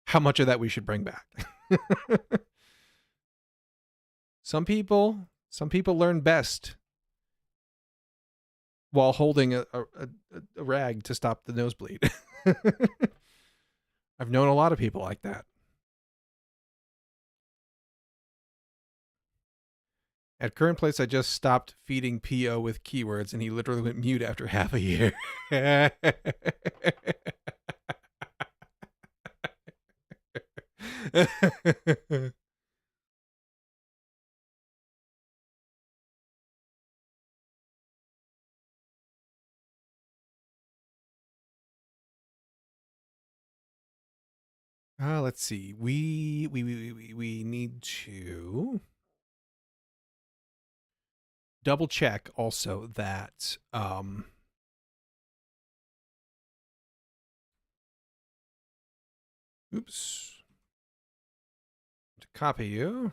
how much of that we should bring back. Some people learn best while holding a rag to stop the nosebleed. I've known a lot of people like that. At current place, I just stopped feeding PO with keywords, and he literally went mute after half a year. Let's see. We need to double check also that oops. To copy you.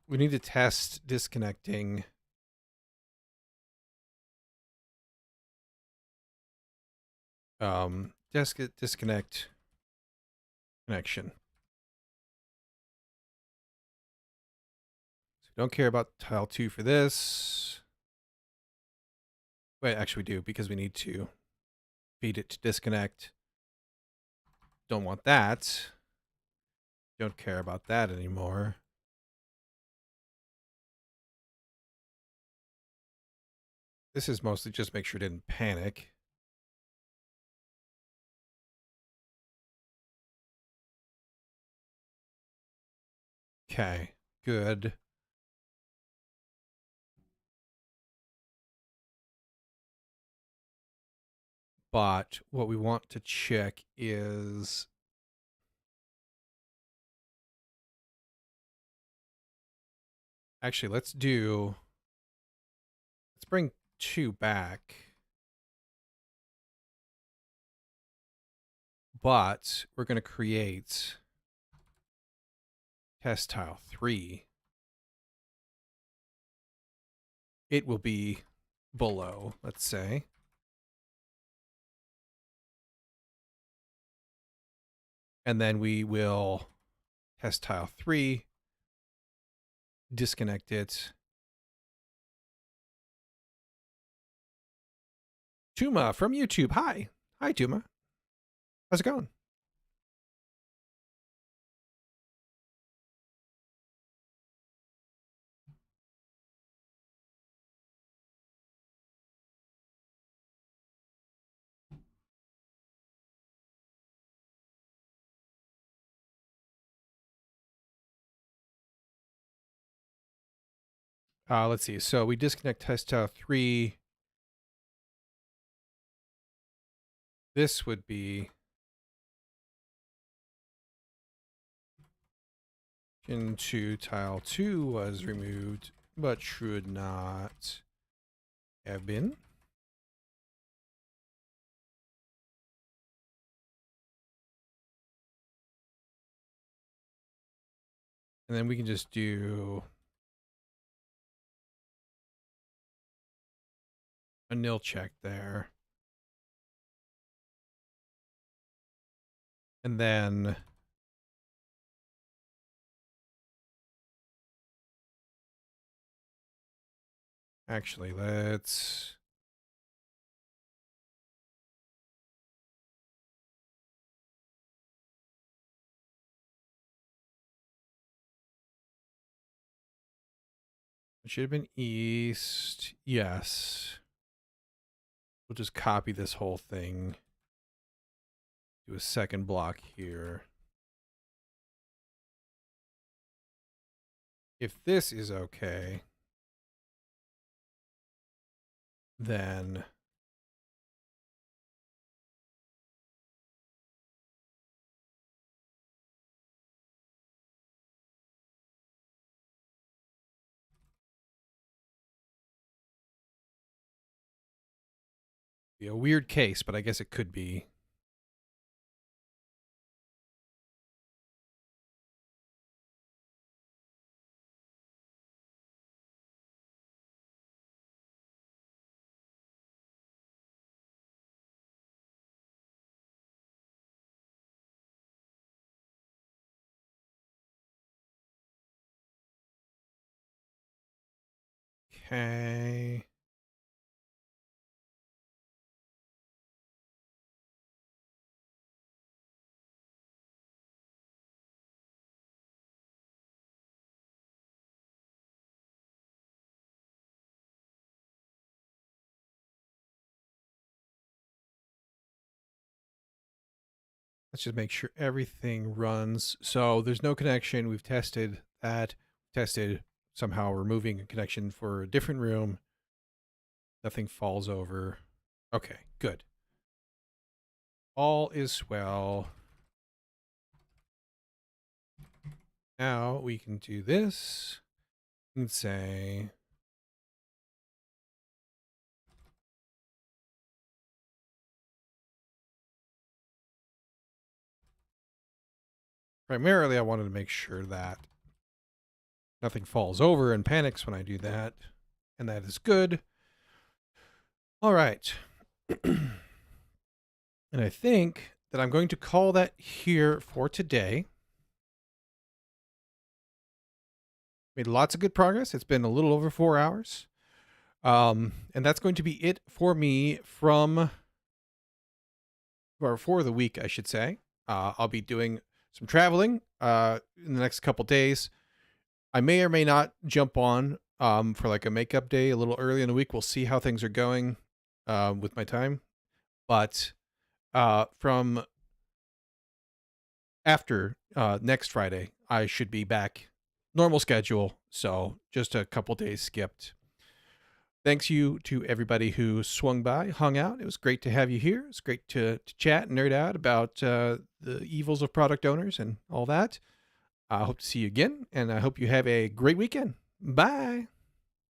We need to test disconnecting disconnect connection. So don't care about tile 2 for this. Wait, actually we do, because we need to feed it to disconnect. Don't want that. Don't care about that anymore. This is mostly just make sure it didn't panic. Okay, good. But what we want to check is actually let's bring 2 back. But we're going to create test tile 3. It will be below, let's say. And then we will test tile 3, disconnect it. Tuma from YouTube. Hi. Hi, Tuma. How's it going? Let's see. So we disconnect test tile 3. This would be into tile 2 was removed, but should not have been. And then we can just do a nil check there. And then actually, let's it should have been east. Yes. We'll just copy this whole thing. Do a second block here. If this is okay, then be a weird case, but I guess it could be. Okay. Let's just make sure everything runs. So there's no connection. We've tested that. Tested somehow removing a connection for a different room. Nothing falls over. Okay, good. All is well. Now we can do this and say primarily I wanted to make sure that nothing falls over and panics when I do that, and that is good. All right. And I think that I'm going to call that here for today. Made lots of good progress. It's been a little over 4 hours. And that's going to be it for me for the week, I should say. I'll be doing some traveling in the next couple days. I may or may not jump on for like a makeup day a little early in the week. We'll see how things are going with my time. But from after next Friday, I should be back normal schedule. So just a couple days skipped. Thanks you to everybody who swung by, hung out. It was great to have you here. It's great to chat and nerd out about the evils of product owners and all that. I hope to see you again, and I hope you have a great weekend. Bye.